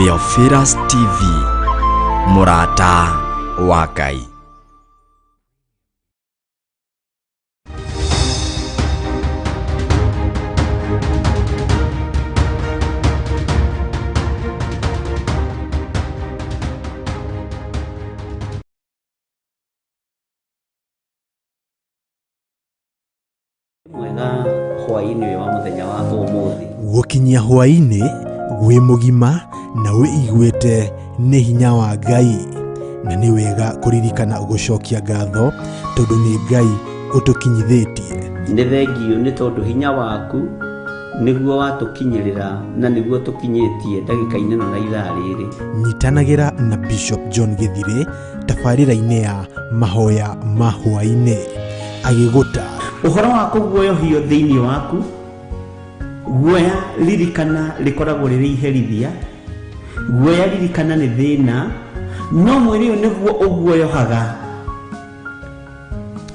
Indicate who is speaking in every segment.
Speaker 1: Theophilus TV, Murata wa Ngai.
Speaker 2: Mwega hwaini wa muthenya wa umuthi
Speaker 3: gukinyia hwaini gwi mugima na wĩiguĩte nĩ hinya wa Ngai, na nĩ wega kuririkana gucokia ngatho tondu nĩ Ngai utukinyithĩtie.
Speaker 2: nĩ thengio nĩ tondu hinya waku nĩguo watukinyĩrĩra na nĩguo tukinyĩtie ndagĩka-inĩ na ithaa rĩrĩ.
Speaker 3: Nyitanagĩra na Bishop John Githire tabarĩra-inĩ ya mahoya ma hwainĩ agĩgũta
Speaker 2: Ũhoro wa kũguoyohio thĩinĩ waku, guoya ririkana rĩkoragwo rĩrĩ iherithia, guoya ririkana nĩ thĩna, no mwĩrĩ ũyũ nĩguo ũguoyohaga.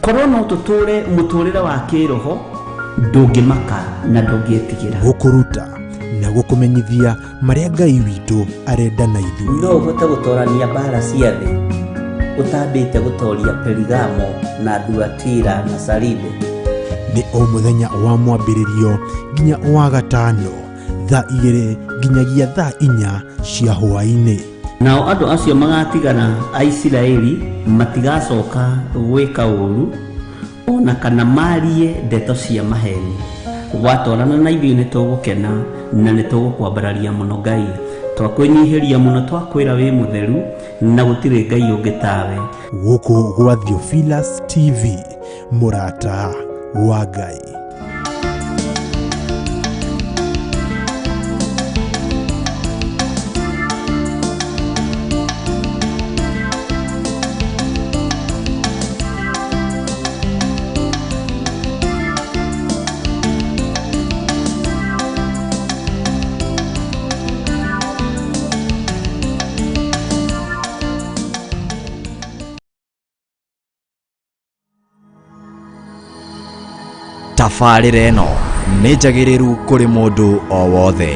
Speaker 2: Korwo no tũtũre mũtũrĩre wa kĩroho, ndũngĩmaka na ndũngĩetigĩra.
Speaker 3: gũkũruta na gũkũmenyithia marĩa Ngai witũ arenda na ithuĩ.
Speaker 2: No ũhote gũtorania mbara cia thĩ, ũtambĩte gũtoria Perigamo na Thuatira na Saride.
Speaker 3: Nĩ o mũthenya wa mwambĩrĩrio nginya wa gatano, thaa 2 nginyagia thaa 4 cia hwainĩ.
Speaker 2: Nao andũ acio magatigana a Isiraeli matigacoka gwĩka ũru ona kana marie ndeto cia maheni. Gwatwarana na ithuĩ nĩ tũgũkena na nĩ tũgũkwambararia mũno Ngai. Twakwĩnyihĩria mũno, twakwĩra wĩ mũtheru na gũtirĩ Ngai ũngĩ tawe.
Speaker 3: Gũkũ gwa Theophilus TV, Murata wa Ngai.
Speaker 1: Tabarĩra ĩno nĩ njagĩrĩru kũrĩ mũndũ o wothe.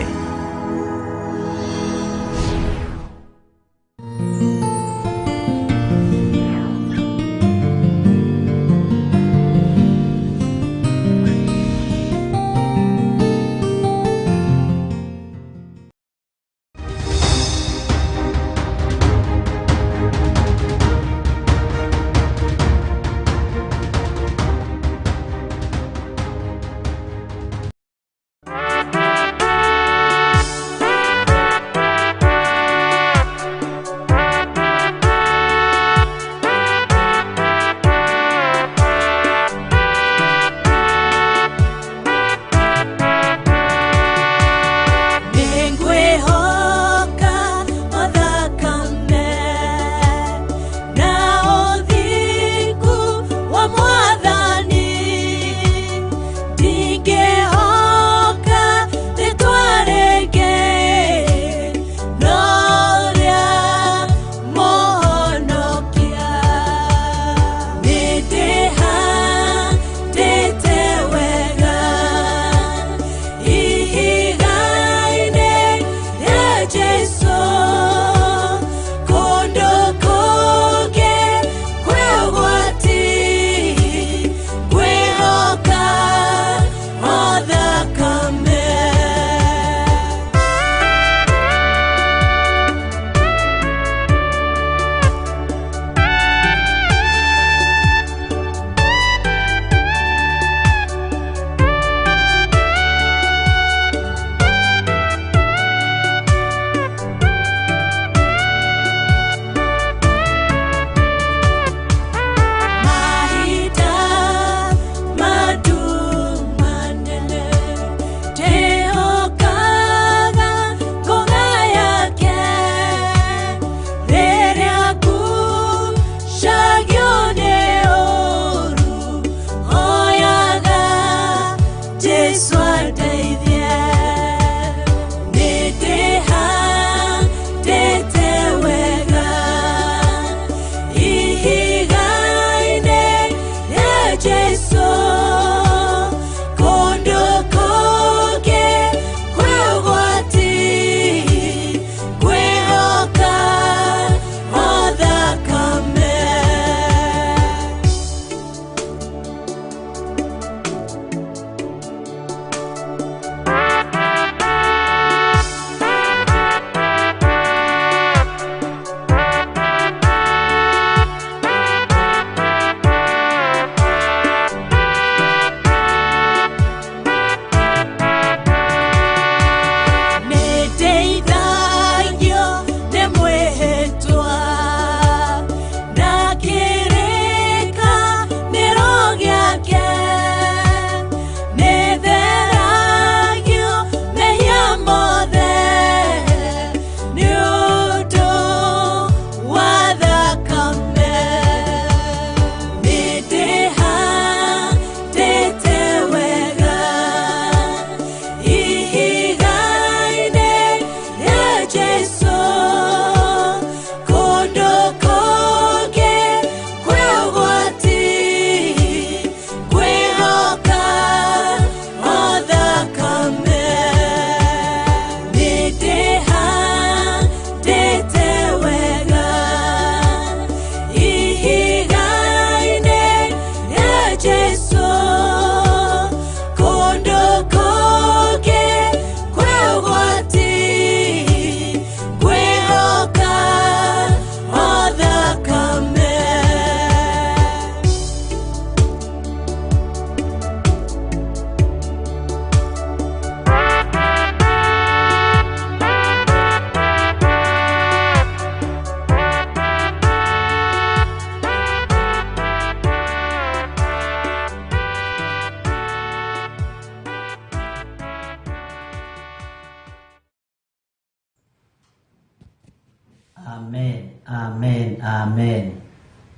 Speaker 2: Amen, amen, amen.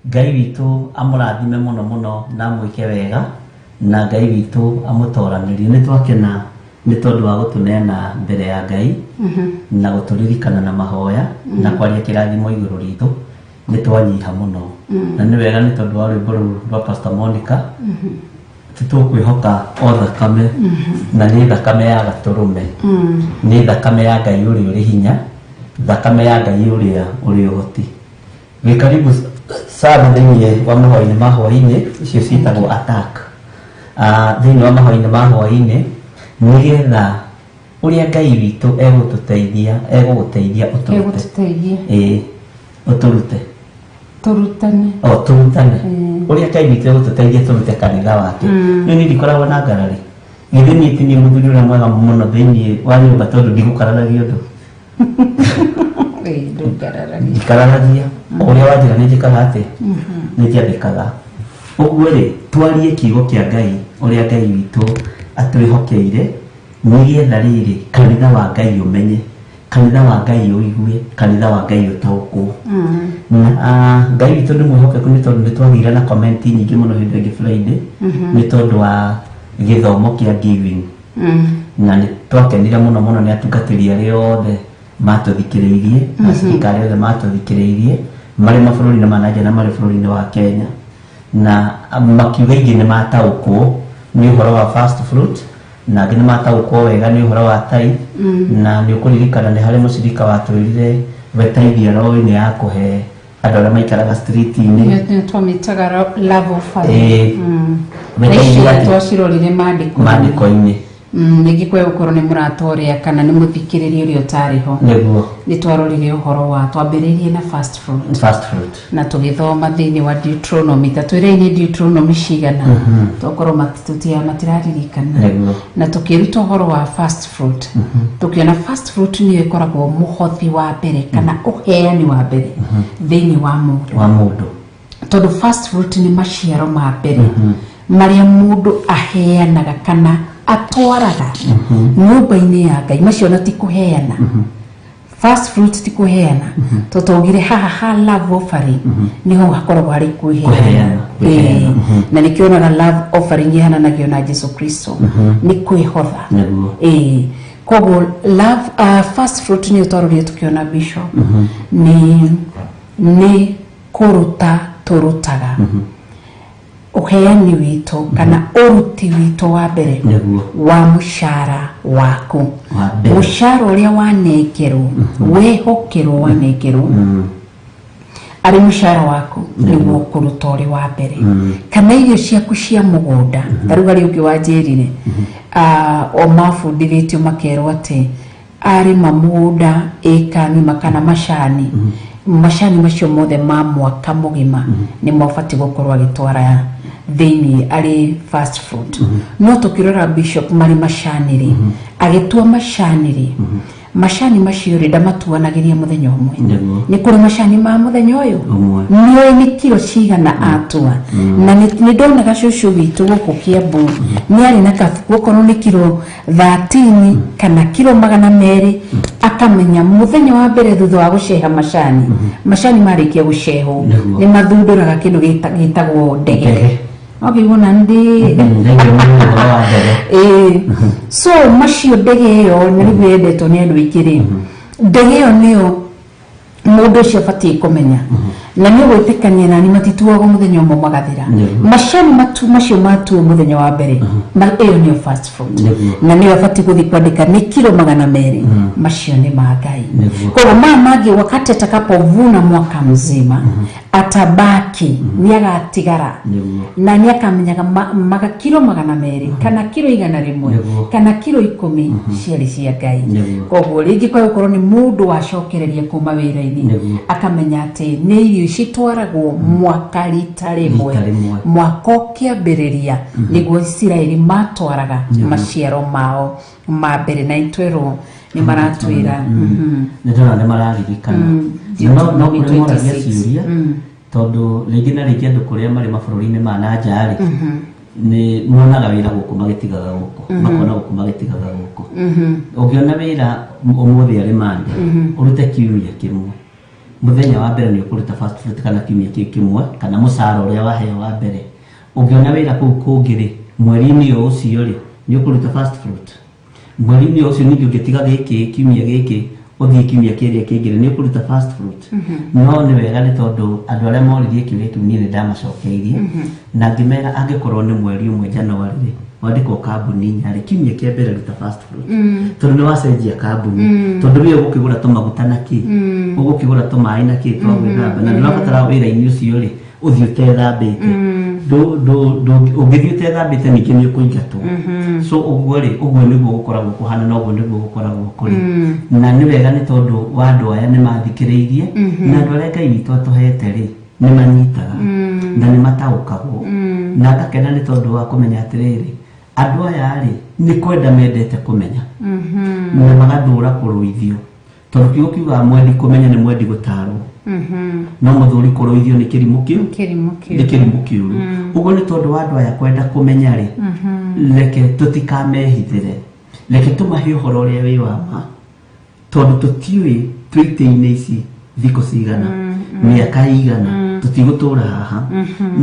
Speaker 2: Ngai witũ amũrathime mũno mũno na mwĩke wega, na Ngai witũ amũtoranĩrie. Nĩ twakena nĩ tondũ wa gũtũneana mbere ya Ngai na gũtũririkana na mahoya na kwaria kĩrathimo igũrũ ritũ. Nĩ twanyiha mũno na nĩ wega nĩ tondũ wa rwĩmbo rũu rwa Pastor Monica tũkwĩhoka o thakame na nĩ thakame ya gatũrũme, nĩ thakame ya Ngai ũrĩa ũrĩ hinya, thakame ya Ngai ũrĩa ũrĩ ũhoti. Wĩ karibu sana thĩinĩ wa mahoya-inĩ ma hwaĩ-inĩ, icio ciĩtagwo attack. Thĩinĩ wa mahoya-inĩ ma hwaĩ-inĩ nĩgetha ũrĩa Ngai witũ egũgũteithia ũtũrute
Speaker 4: turutane
Speaker 2: ũrĩa Ngai witũ egũtũteithia tũrute kanitha wake. Nĩ ndikoragwo na ngarari githĩni ati nĩ mũthuri ũrĩa mwega mũno thĩinĩ wa nyũmba tondũ ndigũkararagia ũndũ ndikararagia ũrĩa wanjĩra nĩ njĩkaga atĩ nĩ njandĩkaga. Ũguo rĩ twarie kiugo kĩa Ngai ũrĩa Ngai witũ atwĩhokeire nĩgetha rĩrĩ kanitha wa Ngai ũmenye, kanitha wa Ngai ũigue, kanitha wa Ngai ũtaũkwo. Ngai witũ nĩ mwĩhokeku nĩ tondũ nĩ twagĩire na comment nyingĩ mũno hĩndĩ ĩngĩ Friday nĩ tondũ wa gĩthomo kĩa giving, na nĩ twakenire mũno mũno nĩ atungatĩri arĩa othe matũthikĩrĩirie na cikari othe matũthikĩrĩirie marĩ mabũrũri-inĩ ma nanja na marĩ bũrũri-inĩ wa Kenya, na makiuga ingĩ nĩ mataũkwo nĩ ũhoro wa first fruit na angĩ nĩ mataũkwo wega nĩ ũhoro wa tithe. Na nĩ ũkũririkana nĩ harĩ mũcirika watwĩrire wetaithia roĩ-inĩ ya kũhe andũ arĩa maikaraga street-inĩ
Speaker 4: nĩ twamĩtaga love offering na icio twacirorire maandĩko-inĩ. Ningĩ kwĩ gũkorwo nĩ mũrata ũrĩa kana nĩ mũthikĩrĩria ũrĩa ũtarĩ ho nĩ twarorire ũhoro wa twambĩrĩirie na first fruit na tũgĩthoma thĩinĩ wa Deuteronomy tatwĩra-inĩ Deuteronomy cigana tokorwo matiraririkana na tũkĩruta ũhoro wa first fruit tũkĩona first fruit nĩyo ĩkoragwo mũhothi wa mbere kana ũheani wa mbere thĩinĩ wa mũndũ tondũ first fruit nĩ maciaro ma mbere marĩa mũndũ aheanaga kana atwaraga nyũmba-inĩ ya Ngai. Macio na ti kũheana first fruit ti kũheana tũtũgire haha love offering niho hakoragwo harĩ kũheana na nĩkĩo onaga love offering ihananagio na Jesu Kristo nĩ kwĩhotha. Koguo love first fruit nĩ ũtwarorire tũkĩona bishop nĩ kũruta tũrutaga uheani witũ kana uruti witũ wa mbere wa mũcara waku, mũcara ũrĩa wanengerwo wehokerwo wanengerwo arĩ mũcara waku nĩguo kũruta ũrĩ wa mbere kana irio ciaku cia mũgũnda. Tarugari ũngĩ wanjĩrire o mabundithĩtio makerwo atĩ arĩma mũgũnda ĩka nĩma kana macani macio mothe ma mwaka mũgima nĩ mabatiĩ gũkorwo agĩtwara thĩinĩ arĩ first fruit. No tũkĩrora bishop marĩ macanĩrĩ agĩtua macani macio rĩ ndamatuanagĩria mũthenya ũmwe. Nĩ kũrĩ macani ma mũthenya ũyũ nĩoĩ nĩ kiro cigana atua na nĩ ndonaga cũcũ witũ gũkũ Kiambu nĩ arĩ na kabuku okorwo nĩ kiro 13 kana kiro 200 akamenya mũthenya wa mbere thutha wa gũceha macani marĩkia gũcehwo nĩ mathundũraga kĩndũ gĩtagwo ndege. Okay, wona ndi so macio ndege ĩyo nĩ wendetwo nĩ andũ aingĩ rĩ ndege ĩyo nĩyo mũndũ ũcio abatiĩ kũmenya na nĩ gwĩtĩkania nani matituagwo mũthenya ũmwe magathira. Macani macio matuo mũthenya wa mbere ĩyo nĩyo first fruit na nĩyo abatiĩ gũthiĩ kwandĩka nĩ kiro 200 macio nĩ ma Ngai. Kwa mangĩ wakati atakapovuna mwaka mzima atabaki nĩ agatigara na nĩ akamenyaga maga kiro 200 kana kiro 100 kana kiro 10 ciarĩ cia Ngai. Koguo rĩngĩ kwa gũkorwo nĩ mũndũ wacokereria kuma wĩra-inĩ akamenya atĩ nĩ irio citwaragwo mwaka rita rĩmwe mwaka ũkĩambĩrĩria nĩguo Isiraeli matwaraga maciaro mao ma mbere na itwerwo nĩ maratwĩra
Speaker 2: nĩ tondũ nĩ mararirikana no gũtũmũragia ciũria tondũ rĩngĩ na rĩngĩ andũ kũrĩa marĩ mabũrũri-inĩ ma nanja rĩ nĩ monaga wĩra gũkũ magĩtigaga gũkũ makona gũkũ magĩtigaga gũkũ. Ũngĩona wĩra ũmũthĩ arĩ mande ũrute kiumia kĩmwe muthenya wa mbere ni ukuruta first fruit kana kiumia kimwe kana musara uria waheo wa mbere ungiona wira kuu kungiri mweri-ini ucio ri ni ukuruta first fruit mweri-ini ucio ningi ungitiga giki kiumia giki uthie kiumia kiria kingire ni ukuruta first fruit no ni wega ni tondu andu aria moririe kiuria kiu ni ndamacokeirie na ngimera angikorwo ni mweri umwe January wandikwo kambuni nyari kiumia kia mbere ruta first fruit tondu ni wacenjia kambuni tondu we ugukigura tumaguta na ki ugukigura tumai na ki twa gwithamba na ndirabatara wira-ini ucio ri uthie utethambite ungithie utethambite ningi ni ukuingatwo so uguo niguo gukoragwo kuhana na uguo niguo gukoragwo kuri na ni wega ni tondu wa andu aya ni mathikiriirie na andu aria Ngai witu atuhete ri ni manyitaga na ni mataukagwo na ngakena ni tondu wa kumenya atiriri andu aya ri ni kwenda mendete kumenya na magathura kuruithio tondu kiukiuga mwendi kumenya ni mwendi gutarwo no muthuri kuruithio ni kirimu kiu ni kirimu kiu uguo ni tondu wa andu aya kwenda kumenya ri leke tutikamehithire leke tumahe uhoro uria wi wa ma tondu tutiui twite-ini ici thiko cigana miaka igana tutigutura haha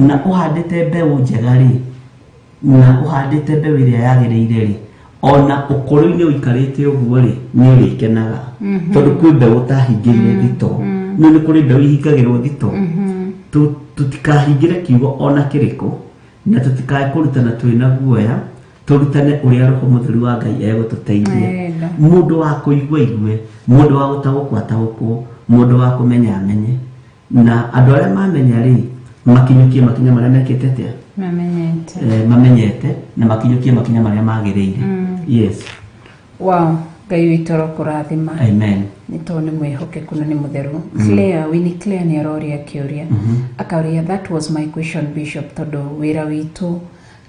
Speaker 2: na uhandite mbeu njega ri na uhandite mbeu iria yagiriire ri ona ukuru-ini uikarite uguo ri ni urikenaga tondu kwi mbeu utahingirire thito no ni kuri mbeu ihingagirwo thito tutikahingire kiugo ona kiriko na tutikae kurutana twina guoya turutane uria roho mutheru wa Ngai egututeithia mundu wa kuigua igue mundu wa gutaguko ataguko mundu wa kumenya amenye na andu aria mamenya ri makinyukie makinya maria mekite atia mamenyete na makinyukie makinya maria magiriire yes
Speaker 4: wow Ngai witu arokurathima
Speaker 2: amen
Speaker 4: ni to ni mwihokeku na ni mutheru Claire Winnie Claire ni aroria kiuria akauria that was my question bishop tondu wira witu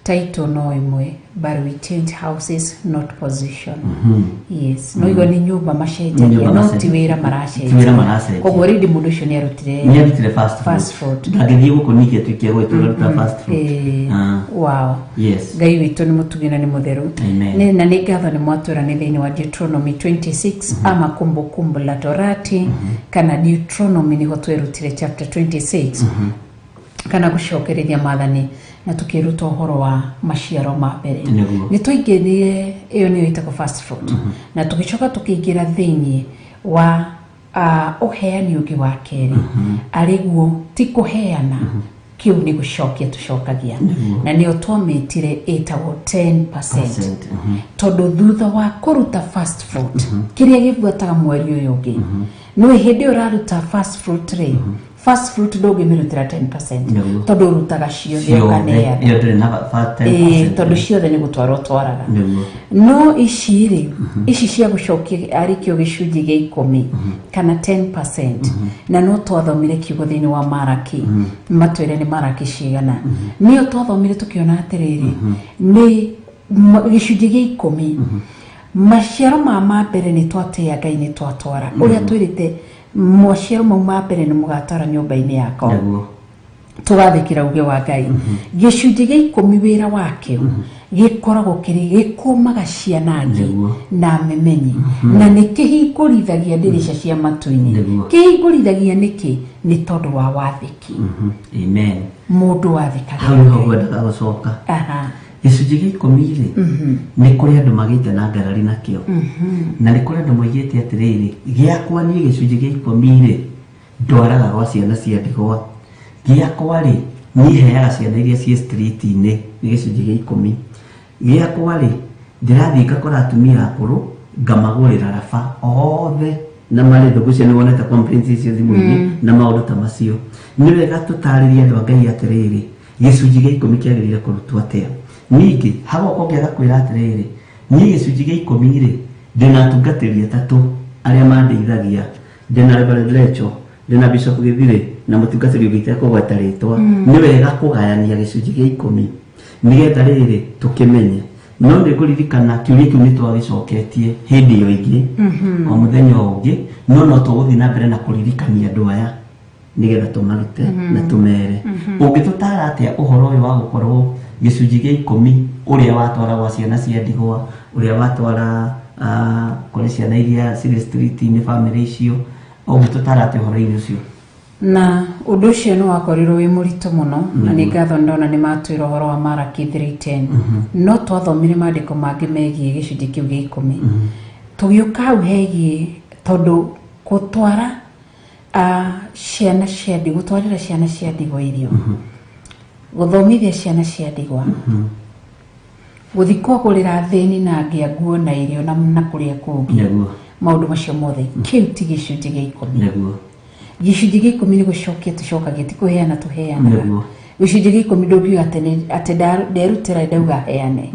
Speaker 4: title no imwe but we change houses not position yes no igo ni nyumba macenjagia no ti wira maracenjia koguo rindi mundu ucio ni arutire fast food
Speaker 2: ndagithie guku nikie twikia gweturuta fast food
Speaker 4: wow
Speaker 2: yes
Speaker 4: Ngai witu ni mutugina ni mutheru ni na ni gatho ni mwatwira ni thini wa Deuteronomy 26 ama kumbukumbu la Torati kana Deuteronomy ni gotwerutire chapter 26 kana gucokereria mathani na tukiruta uhoro wa maciaro ma mbere ni tuingirire iyo ni yitako fast food na tugicoka tukiingira thini wa uheani ungi wa keri ariguo ti kuheana kiu ni gucokia tucokagia na ni otwamitire etagwo 10% tondu thutha wa kuruta fast food kiria gibuataga mweri uyu ungi no hindi uraruta fast food ri fast fruit doge mirutira 10% tondu rutaga ciothe okanea tondu ciothe ni gutwarwo twaraga no iciri ici cia gucokia arikio gicunji gia 10 kana 10% na no twathomire kiugo thini wa Maraki matwire ni Maraki cigana nio twathomire tukiona atiriri ni gicunji gia 10 maciaro ma mbere ni twatia Ngai ni twatwara uria twirite maciaro ma mbere ni mugatara nyumba-ini yakwa tugathikira uge wa Ngai gicunji gia 10 wira wake gikoragwo kiri gikumaga ciana ngi na memenyi na nikihingũrithagia ndirisha cia matu-ini kihingũrithagia niki ni tondu wa wathiki
Speaker 2: amen
Speaker 4: mundu wathikaga
Speaker 2: hau gwethaga gucoka gicunji gia 10 ni kuri andu magite na ngarari nakio na ni kuri andu moigite atiriri giakwa ni gicunji gia 10 ndwaraga gwa ciana cia ndigwa giakwa ri ni heaga ciana iria cie street-ini ni gicunji gia 10 giakwa ri ndirathii ngakora atumia akuru ngamagurira raba othe na mari thugucia ni wonete complaints icio thimu-ini na maundu ta macio ni wega tutaririe andu a Ngai atiriri gicunji gia 10 kiagirire kurutwo atia ningi hago kongiaga kwira atiriri ni gicunji gia 10 ri ndina tungatiri atatu aria mandeithagia ndina Reverend Lecho ndina Bishop Githire na mutungatiri ugite kugweta ritwa ni wega kugayania gicunji gia 10 nigetha riri tukimenye no ni kuririkana kiuria kiu ni twagicoketie hindi yo ingi o muthenya ungi no tuguthi na mbere na kuririkania andu aya nigetha tumarute na tumere ungitutara atia uhoro uyu wa gukorwo gicunji gia 10 uria watwara gwa ciana cia ndigwa uria watwara kuri ciana iria ciri street-ini family icio ũngĩtũtarate ũhoro-inĩ ũcio.
Speaker 4: Na ũndũ ũcio nĩ wakorirwo wĩ mũritũ mũno na nĩ ngatho ndona nĩ matwĩra ũhoro wa Maraki 3:10 no twathomire maandĩko mangĩ megiĩ gĩcunjĩ kĩu gĩa 10 tũgĩũka hau hegiĩ tondũ gũtwara ciana cia ndigwa gũtwarĩra ciana cia ndigwa irio gũthomithia ciana cia ndigwa gũthiĩ kũgũrĩra thĩni na ngĩa nguo na irio na kũrĩa kũngĩ maũndũ macio mothe kĩu ti gĩcunjĩ gĩa 10 gĩcunjĩ gĩa 10 nĩ gũcokia tũcokagia ti kũheana tũheanaga gĩcunjĩ gĩa 10 ndũngiuga atĩ nderutĩra ndauga heane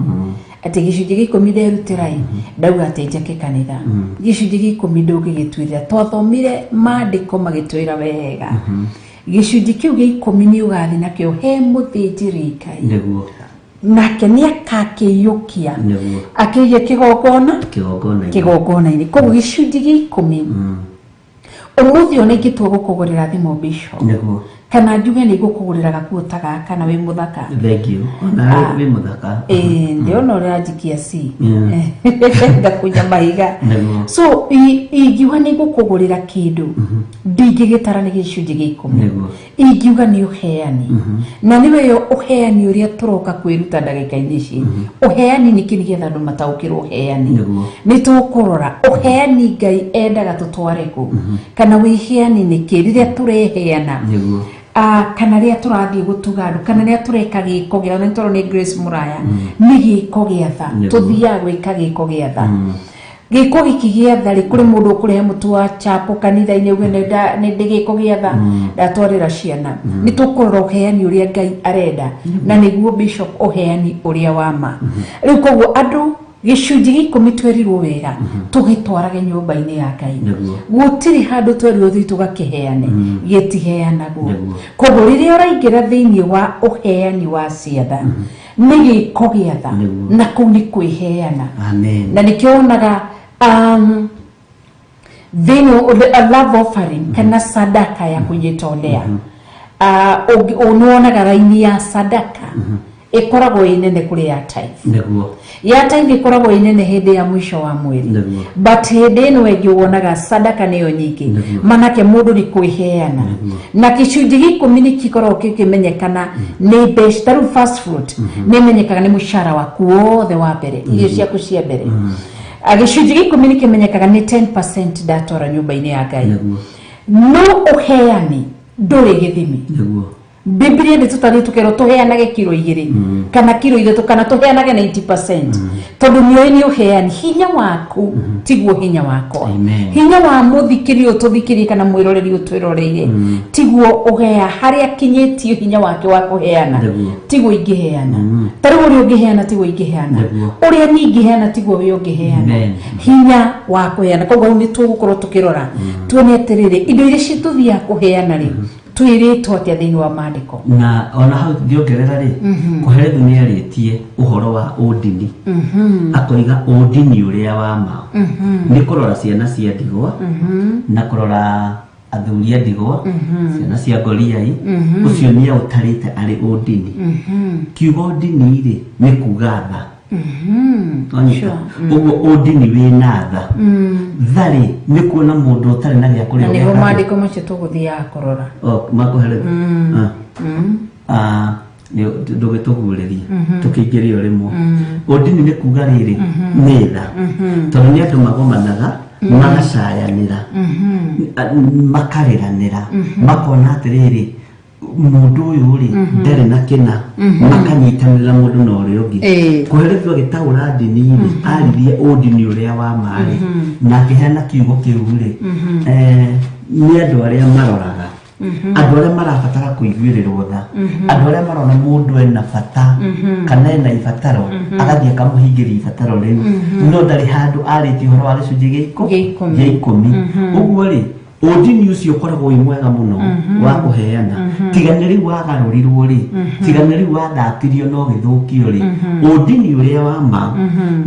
Speaker 4: atĩ gĩcunjĩ gĩa 10 nderutĩra ndauga atĩ njake kanitha gĩcunjĩ gĩa 10 ndũngĩgĩtuĩra twathomire maandĩko magĩtwĩra wega gĩcunjĩ kĩu gĩa 10 nĩ ũgathiĩ nakĩo he mũthĩnjĩri Ngai nake nĩ akakĩiyũkia akĩige kĩgongona-inĩ koguo gĩcunjĩ gĩa 10 ũmũthĩ ona ingĩtua gũkũgũrĩra thimũ Bishop kana njuge nĩ ngũkũgũrĩra gakuo ta gaka na wĩ mũthaka
Speaker 2: thank you ona wĩ mũthaka
Speaker 4: ndĩona ũrĩa njikia ci ngakunya mahiga so ingiuga nĩ ngũkũgũrĩra kĩndũ ndingĩgĩtara nĩ gĩcunjĩ gĩa 10 ingiuga nĩ ũheani na nĩ wĩyo ũheani ũrĩa tũroka kwĩruta ndagĩka-inĩ ici ũheani nĩkĩ nĩgetha andũ mataũkĩrwo ũheani nĩ tũkũrora ũheani Ngai endaga tũtware kũ kana wĩheani nĩkĩ rĩrĩa tũreheana kana rĩrĩa tũrathiĩ gũtuga andũ kana rĩrĩa tũreka gĩko gĩa nĩ tondũ nĩ Grace Muraya nĩ gĩko gĩa tha tũthiaga gwĩka gĩko gĩa tha gĩko gĩkĩ gĩa tha rĩ kũrĩ mũndũ ũkũrehe mũtu wa chapo kanitha-inĩ uge nĩ gĩko gĩa tha ndatwarĩra ciana nĩ tũkũrora ũheani ũrĩa Ngai arenda na nĩguo Bishop ũheani ũrĩa wa ma rĩu koguo andũ gĩcunjĩ gĩa 10 twerirwo wega tũgĩtwarage nyũmba-inĩ ya Ngai gũtirĩ handũ twerirwo thĩ tũgakĩheane gĩtiheanagwo koguo rĩrĩa ũraingĩra thĩinĩ wa ũheani wa ciatha nĩ gĩko gĩa tha na kũu nĩ kwĩheana na nĩkĩo wonaga thĩinĩ a love offering kana sadaka ya kũnyitondea unaonaga raini ya sadaka ikoragwo inene kuri ya tithe ya tithe ikoragwo inene hĩndĩ ya mwisho wa mweri but hĩndĩ ĩno ĩngĩ wonaga sadaka nĩyo nyingĩ manake mũndũ nĩ kwĩheana na gĩcunjĩ gĩa 10 nĩ gĩkoragwo kĩmenyekana nĩ mbeca ta rĩu first fruit nĩ menyekaga nĩ mũcara waku wothe wa mbere irio ciaku cia mbere gĩcunjĩ gĩa 10 nĩ kĩmenyekaga nĩ 10% ndatwara nyũmba-inĩ ya Ngai no ũheani ndũrĩ gĩthimi Biblia nĩ tũtarĩ tũkerwo tũheanage kilo 2 kana kilo 3 kana tũheanage 90% tondũ nĩ ũheani hinya waku tiguo hinya wakwa hinya wa mũthikĩri ũtũthikĩri kana mwĩroreri ũtwĩroreire tiguo ũhea harĩa kinyĩtio hinya wake wa kũheana tiguo ingĩheana tarĩ ũrĩa ũngĩheana tiguo ingĩheana ũrĩa ningĩheana tiguo wĩ ũngĩheana hinya wa kũheana koguo nĩ tũgũkorwo tũkĩrora tuone atĩrĩrĩ indo iria citũthiaga kũheana rĩ twĩrĩtwo atĩa thĩinĩ wa maandĩko
Speaker 2: na ona hau ngĩongerera rĩ kũherethu nĩ arĩtie ũhoro wa ũndini akoiga ũndini ũrĩa wa ma nĩ kũrora ciana cia ndigwa na kũrora athuri a ndigwa ciana cia ngoriai ũcio nĩ ũtarĩte arĩ ũndini kiugo ũndini rĩ nĩ kuuga tha ũguo ũndini wĩna tha tharĩ nĩ kuona mũndũ ũtarĩ na gĩa kũrĩa
Speaker 4: nĩguo maandĩko macio tũgũthiaga kũrora
Speaker 2: makũherethu ndũgĩtũguũrĩrie tũkĩingĩrio rĩmwe ũndini nĩ kuuga rĩrĩ nĩ tha tondũ nĩ andũ magomanaga magacayanĩra makarĩranĩra makona atĩrĩrĩ mũndũ ũyũ rĩ ndarĩ na kĩna makanyitanĩra mũndũ na ũrĩa ũngĩ kũherethu agĩtaũra ndini rĩ aririe ũndini ũrĩa wa maarĩ na akĩheana kiugo kĩu rĩ nĩ andũ arĩa maroraga andũ arĩa marabatara kũiguĩrĩrwo tha andũ arĩa marona mũndũ ena bata kana ena ibataro agathiĩ akamũhingĩria ibataro rĩu no ndarĩ handũ arĩtie ũhoro wa gĩcunjĩ gĩa 10 ũguo rĩ ũndini ũcio ũkoragwo wĩ mwega mũno wa kũheana tigana rĩu wagarũrirwo rĩ tigana rĩu wathatirio no gĩthũkio rĩ ũndini ũrĩa wa ma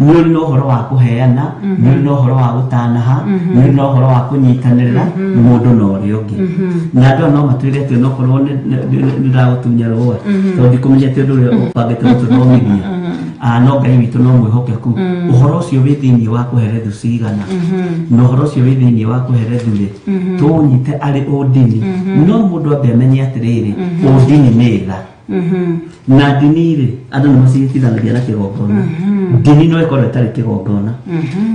Speaker 2: nĩ ũrĩ na ũhoro wa kũheana nĩ ũrĩ na ũhoro wa gũtanaha nĩ ũrĩ na ũhoro wa kũnyitanĩrĩra mũndũ na ũrĩa ũngĩ na andũ no matuĩre atĩ no korwo nĩ ndagũtunya rũa tondũ ndikũmenya atĩ ũndũ ũrĩa ũbangĩte gũtũthomithia no Ngai witũ no mwĩhokeku ũhoro ũcio wĩ thĩinĩ wa kũherethu cigana na ũhoro ũcio wĩ thĩinĩ wa kũherethu rĩ tũnyite arĩ ũndini no mũndũ ambe amenye atĩrĩrĩ ũndini nĩ tha na ndini rĩ andũ nĩ macigithanagia na kĩgongona ndini no ĩkorwo ĩtarĩ kĩgongona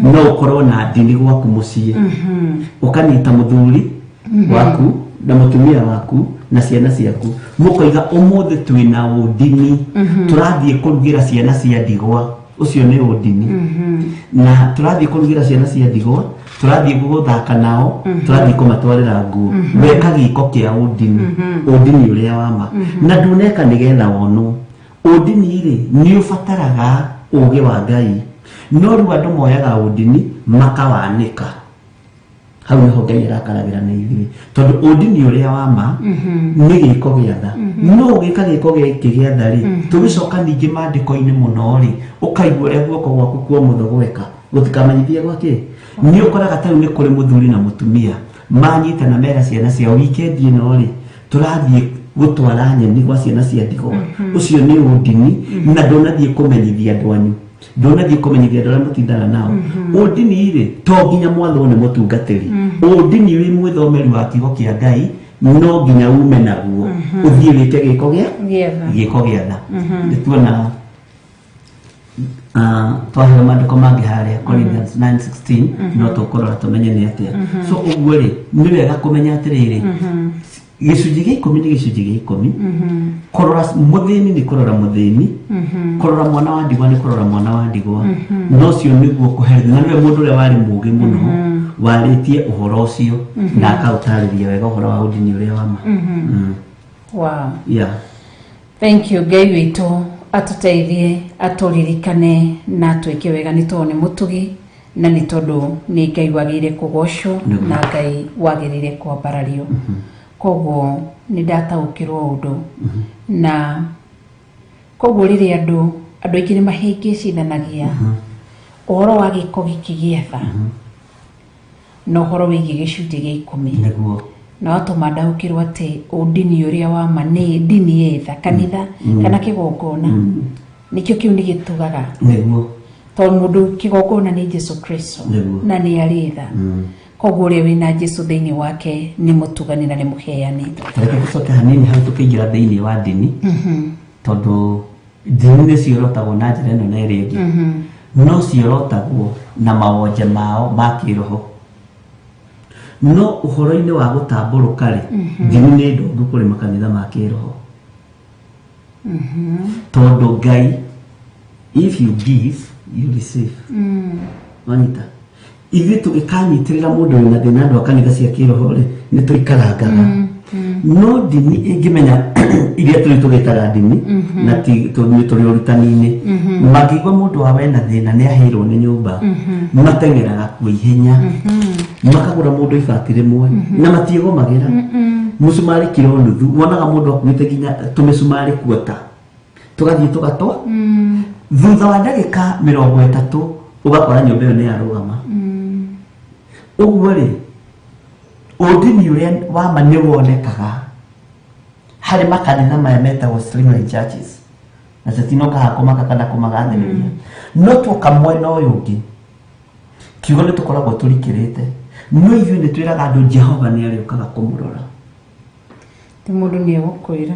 Speaker 2: no ũkorwo na ndini gwaku mũciĩ ũkanyita mũthuri waku na mũtumia waku na ciana ciaku mũkoiga ũmũthĩ twĩna ũndini tũrathiĩ kũrugĩra ciana cia ndigwa ũcio nĩ ũndini na tũrathiĩ kũrugĩra ciana cia ndigwa tũrathiĩ gũthaka nao tũrathiĩ kũmatwarĩra nguo weka gĩko kĩa ũndini ũndini ũrĩa wa ma na nduneka nĩgetha wonwo ũndini rĩ nĩ ũbataraga ũũgĩ wa Ngai no rĩu andũ moyaga ũndini makawanĩka hau nĩho Ngai arakaragĩra na ithuĩ tondũ ũndini ũrĩa wa ma nĩ gĩko gĩa tha no ũgĩka gĩko gĩkĩ gĩa tha rĩ tũgĩcoka ningĩ maandĩko-inĩ mũno rĩ ũkaigua ũrĩa guoko gwaku kwa ũmotho gweka gũtikamenyithie gwakĩ nĩ ũkoraga ta rĩu nĩ kũrĩ mũthuri na mũtumia manyitana mera ciana ciao wikendi ĩno rĩ tũrathiĩ gũtwara nyeni gwa ciana cia ndigwa ũcio nĩ ũndini na ndũnathiĩ kũmenyithia andũ anyu ndũnathiĩ kũmenyithia andũ arĩa mũtindana nao ũndini rĩ to nginya mwathwo nĩ mũtungatĩri ũndini wĩ mwĩthomeri wa kiugo kĩa Ngai no nginya ume naguo ũthiĩ wĩke gĩko gĩa tha nĩtuona twaheo maandĩko mangĩ harĩa Corinthians 9:16 no tũkũrora tũmenye nĩ atĩa so ũguo rĩ nĩ wega kũmenya atĩrĩrĩ gĩcunjĩ gĩa 10 nĩ gĩcunjĩ gĩa 10 kũrora mũthĩni nĩ kũrora mũthĩni kũrora mwana wa ndigwa nĩ kũrora mwana wa ndigwa no ũcio nĩguo kũheretha na nĩwe mũndũ ũrĩa warĩ mũũgĩ mũno warĩtie ũhoro ũcio na akaũtarĩria wega ũhoro wa ũndini ũrĩa wa ma
Speaker 4: wow
Speaker 2: yeah
Speaker 4: thank you Ngai witũ atũteithie atũririkane na twĩke wega nĩ tondũ nĩ mũtugi na nĩ tondũ nĩ Ngai wagĩrĩire kũgocwo na Ngai wagĩrĩire kwambarario koguo nĩ ndataũkĩrwo ũndũ na koguo rĩrĩa andũ aingĩ nĩ mahĩngĩcithanagia ũhoro wa gĩko gĩkĩ gĩa tha na ũhoro wĩgiĩ gĩcunjĩ gĩa 10 na watũma ndaũkĩrwo atĩ ũndini ũrĩa wa ma nĩ ndini yetha kanitha kana kĩgongona nĩkĩo kĩu nĩ gĩtugaga tondũ mũndũ kĩgongona nĩ Jesũ Kristo na nĩ arĩ tha koguo ũrĩa wĩna Jesũ thĩinĩ wake nĩ mũtugani na nĩ mũheani
Speaker 2: reke tũcoke hanini hau tũkĩingĩra thĩinĩ wa ndini tondũ ndini nĩ ciorotagwo na njĩra ĩno na ĩrĩa ĩngĩ no ciorotagwo na mawonje mao ma kĩroho no ũhoro-inĩ wa gũtambũrũka rĩ ndini nĩ ndongu kũrĩ makanitha ma kĩroho tondũ Ngai if you give you receive wanyita ithuĩ tũgĩkanyitĩrĩra mũndũ wĩna thĩna andũ a kanitha cia kĩroho rĩ nĩ tũikarangaga no ndini ĩngĩmenya iria tũrĩ tũgĩtaga ndini na nĩ tũrĩ ũrutani-inĩ mangĩigua mũndũ wa wena thĩna nĩ aheirwo nĩ nyũmba mateng'eraga kwa ihenya makagũra mũndũ ibati rĩmwe na matiĩgomagĩra mũcumarĩ kiro nuthu wonaga mũndũ akuĩte nginya tũmĩcumarĩ kuota tũgathiĩ tũgatwa thutha wa ndagĩka 30 ũgakora nyũmba ĩyo nĩ yarũgama ũguo rĩ ũndini ũrĩa wa ma nĩ wonekaga harĩ makanitha maya metagwo streamline churches na tũtinoka kũmaka kana kũmagathĩrĩria no tuoka mwena ũyũ ũngĩ kiugo nĩ tũkoragwo tũrikĩrĩte no ithuĩ nĩ twĩraga andũ Jehova nĩ arĩũkaga kũmũrora
Speaker 4: ti mũndũ nĩ egũkwĩra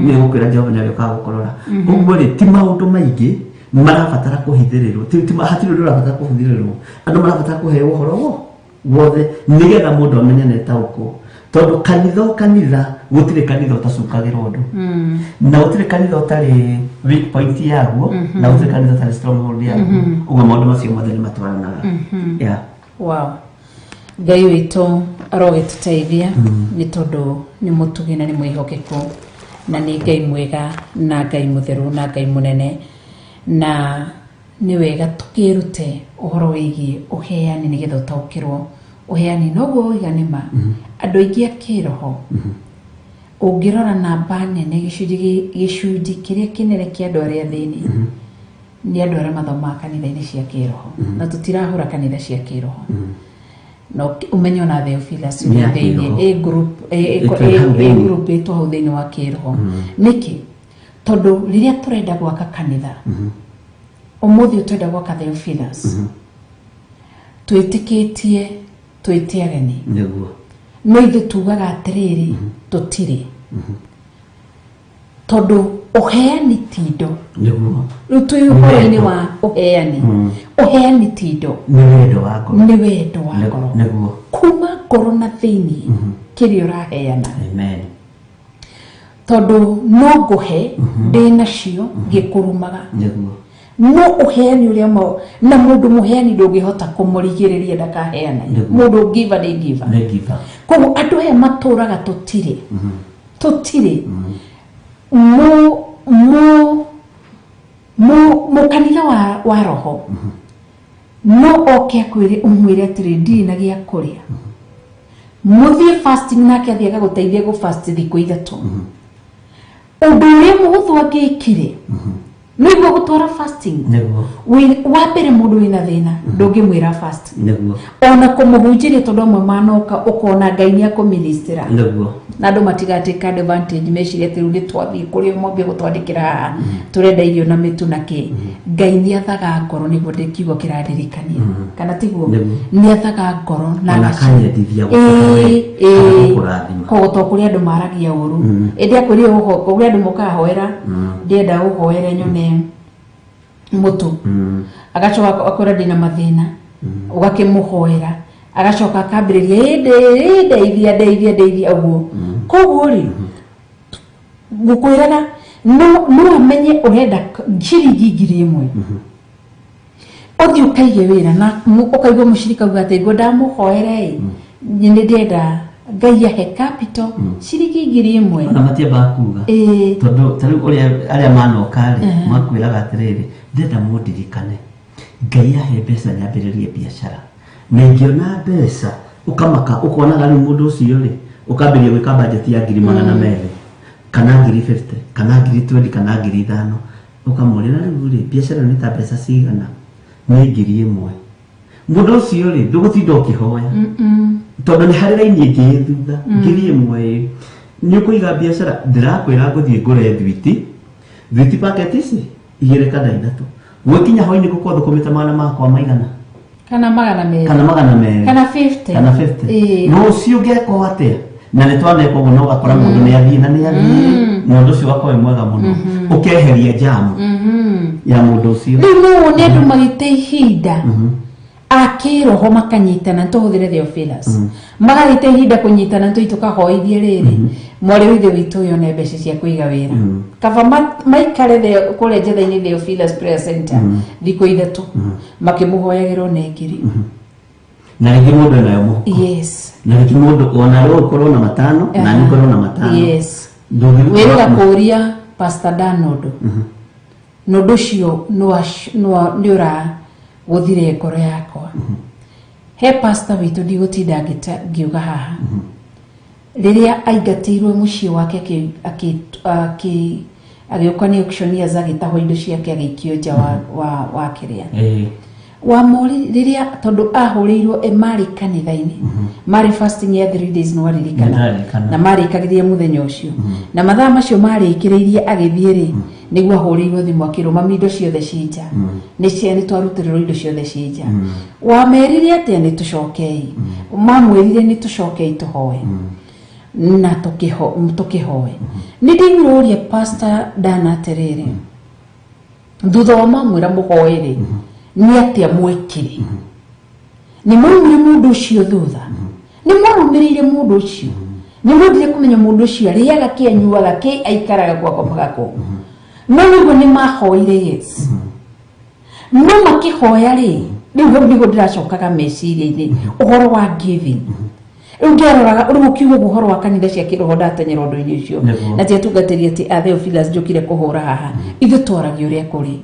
Speaker 2: nĩ egũkwĩra Jehova nĩ arĩũkaga gũkũrora ũguo rĩ ti maũndũ maingĩ marabatara kũhithĩrĩrwo hatirĩ ũndũ ũrabatara kũhithĩrĩrwo andũ marabatara kũheo ũhoro wothe nĩgetha mũndũ amenye nĩ taũkwo tondũ kanitha gũtirĩ kanitha ũtacukagĩrwo ũndũ na gũtirĩ kanitha ũtarĩ weak point yaguo na gũtirĩ kanitha ũtarĩ stronghold yaguo ũguo maũndũ macio mothe nĩ matwaranaga
Speaker 4: wow Ngai witũ arogĩtũteithia nĩ tondũ nĩ mũtugi na nĩ mwĩhokeku na nĩ Ngai mwega na Ngai mũtheru na Ngai mũnene na nĩ wega tũkĩrute ũhoro wĩgiĩ ũheani nĩgetha ũtaũkĩrwo ũheani noguo ũigane ma andũ aingĩ a kĩroho ũngĩrora namba nene gĩcunjĩ kĩrĩa kĩnene kĩa andũ arĩa thĩinĩ nĩ andũ arĩa mathomaga kanitha-inĩ cia kĩroho na tũtirahũra kanitha cia kĩroho no umenyo na Theophilus thĩinĩ group ĩtwo hau thĩinĩ wa kĩroho nĩkĩ tondu riria turenda gwaka kanitha umuthi turenda gwaka Theophilus twitikitie twite ageni
Speaker 2: niguo
Speaker 4: no ithu tugaga atiriri tutire tondu uheani tindo
Speaker 2: niguo
Speaker 4: rutu uhoro-ini wa uheani tindo
Speaker 2: ni wendo wa ngoro
Speaker 4: niguo kuma ngoro na thiini kiri uraheana
Speaker 2: amen
Speaker 4: tondu no nguhe ndina cio ngikurumaga
Speaker 2: niguo
Speaker 4: no uheani uria na mundu muheani ndungihota kumurigiriria ndakaheana mundu giver ni giver koguo andu aya maturaga tutire mu kanitha wa roho no oke akwire umwire atiri ndi na gia kuria muthie fasting nake athiaga guteithia go fast thiku ithatu undu uria muhuthu angikire niguo gutwara fasting wa mbere mundu wina thina ndungimwira fast ona kumuhunjiria tondu amwe manoka ukona Ngai ni akuministera na andu matigateka advantage meciria ati ri twathii kuri mwambie gutwandikira turenda irio na mitu na ki Ngai ni athaga ngoro niguo ndikiugo kiraririkania kana tiguo ni athaga ngoro na
Speaker 2: akanyendithia
Speaker 4: koguo kuri andu maragia uru indi akwiri kuri andu mukahoera ndienda uhoere nyone mutu agacoka akwira ndina mathina ugakimuhoera agacoka akambiriria ndeithia uguo koguo ri gukwiraga no amenye urenda ciringi 1,000 uthi ukaige wira na ukaigwa mushirika ugate ngo ndamuhoere nyine ndienda Ngai ahe capital ciringi 1,000
Speaker 2: na matiamba kuga tondu tari uria aria manoka makwiraga atiriri ndenda mundirikane Ngai ahe mbeca nyambiririe biashara na ingiona mbeca ukamaka ukonaga ni mundu ucio ri ukambiria gwika budget ya 200,000 kana 50 kana 20 kana 5 ukamurira riu ri biashara ni ta mbeca cigana ni 1,000 mundu ucio ri nduguthinda ukihoya tondu ni hari raini ingi thutha 1,000 ni kuiga biashara ndirakwira nguthie ngure thwiti packet ici 2 kana 3 gwikinya hoini guko thukumite mana makwa maigana
Speaker 4: kana magana meri kana 50
Speaker 2: no cio ngeko atia na ni twaneko muno gakora mundu ni athii na ni athii mundu ucio wakoe mwega muno ukeheria jamu ya mundu ucio
Speaker 4: riu ni andu magite ihinda akiroho makanyitana tuhuthire Theophilus magarite ihinda kunyitana tukahoithie riri mwari withe witu yone mbeca cia kuiga wira kava maikare kule jetha-ini Theophilus prayer center thiku ithatu makimuhoyagirwo na ngiri
Speaker 2: na ngi mundu nayo muhuko
Speaker 4: yes
Speaker 2: na ngi mundu ona ro korona matano na ni korona matano
Speaker 4: yes wira kuria Pastor Danodo nodo cio no ura guthire ngoro yakwa he pastor witu ndigutinda ngiuga haha riria aingatirwe mucii wake agioka ni auctioneers agitaho indo ciake agikio nja wa kiria wa mori riria tondu ahurirwo mari kanitha-ini mari fasting ya 3 days no aririkana na mari kagiria muthenya ucio na mathaa macio mari ikiriirie agithie ri niguo ahurirwo thimu akiruma indo ciothe cinja ni ciani twarutirwo indo ciothe cinja wa merire ati ni tucokei mamwirire ni tucokei tuhoe na tukihoe ni ndinguria Pastor Dana atiriri thutha wa mamwira muhoere ni atia mwekire ni mwumire mundu ucio thutha ni mwarumirire mundu ucio ni mwendire kumenya mundu ucio ariaga kianyuaga ki aikaraga gwako magako no niguo ni mahoire yes no makihoya ri riu niguo ndiracokaga meciria-ini uhoro wa giving ungeroraga uri mukiugo uhoro wa kanitha cia kiroho ndatenyera undu-ini ucio na tietungatirie ati Theophilus njukire kuhura haha ithu twaragio uria kuri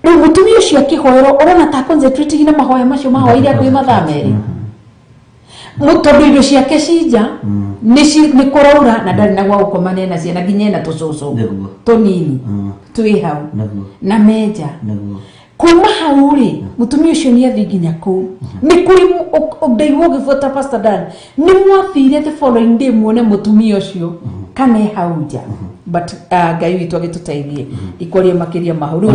Speaker 4: riu mutumia ucio akihoerwo urona ta concentrating na mahoya macio mahoire akwi mathaa meri mutondu indo ciake cinja ni kuraura na ndari na gwa gukomania na ciana nginya na tucucu tunini twi hau na menja kuma hau ri mutumia ucio ni athi nginya kuu ni kuri ndaiwo gifuata Pastor Dan ni mwathire the following day muone mutumia ucio kana hau nja but Ngai witũ agĩtũteithie ikũrie makĩria mahau rĩu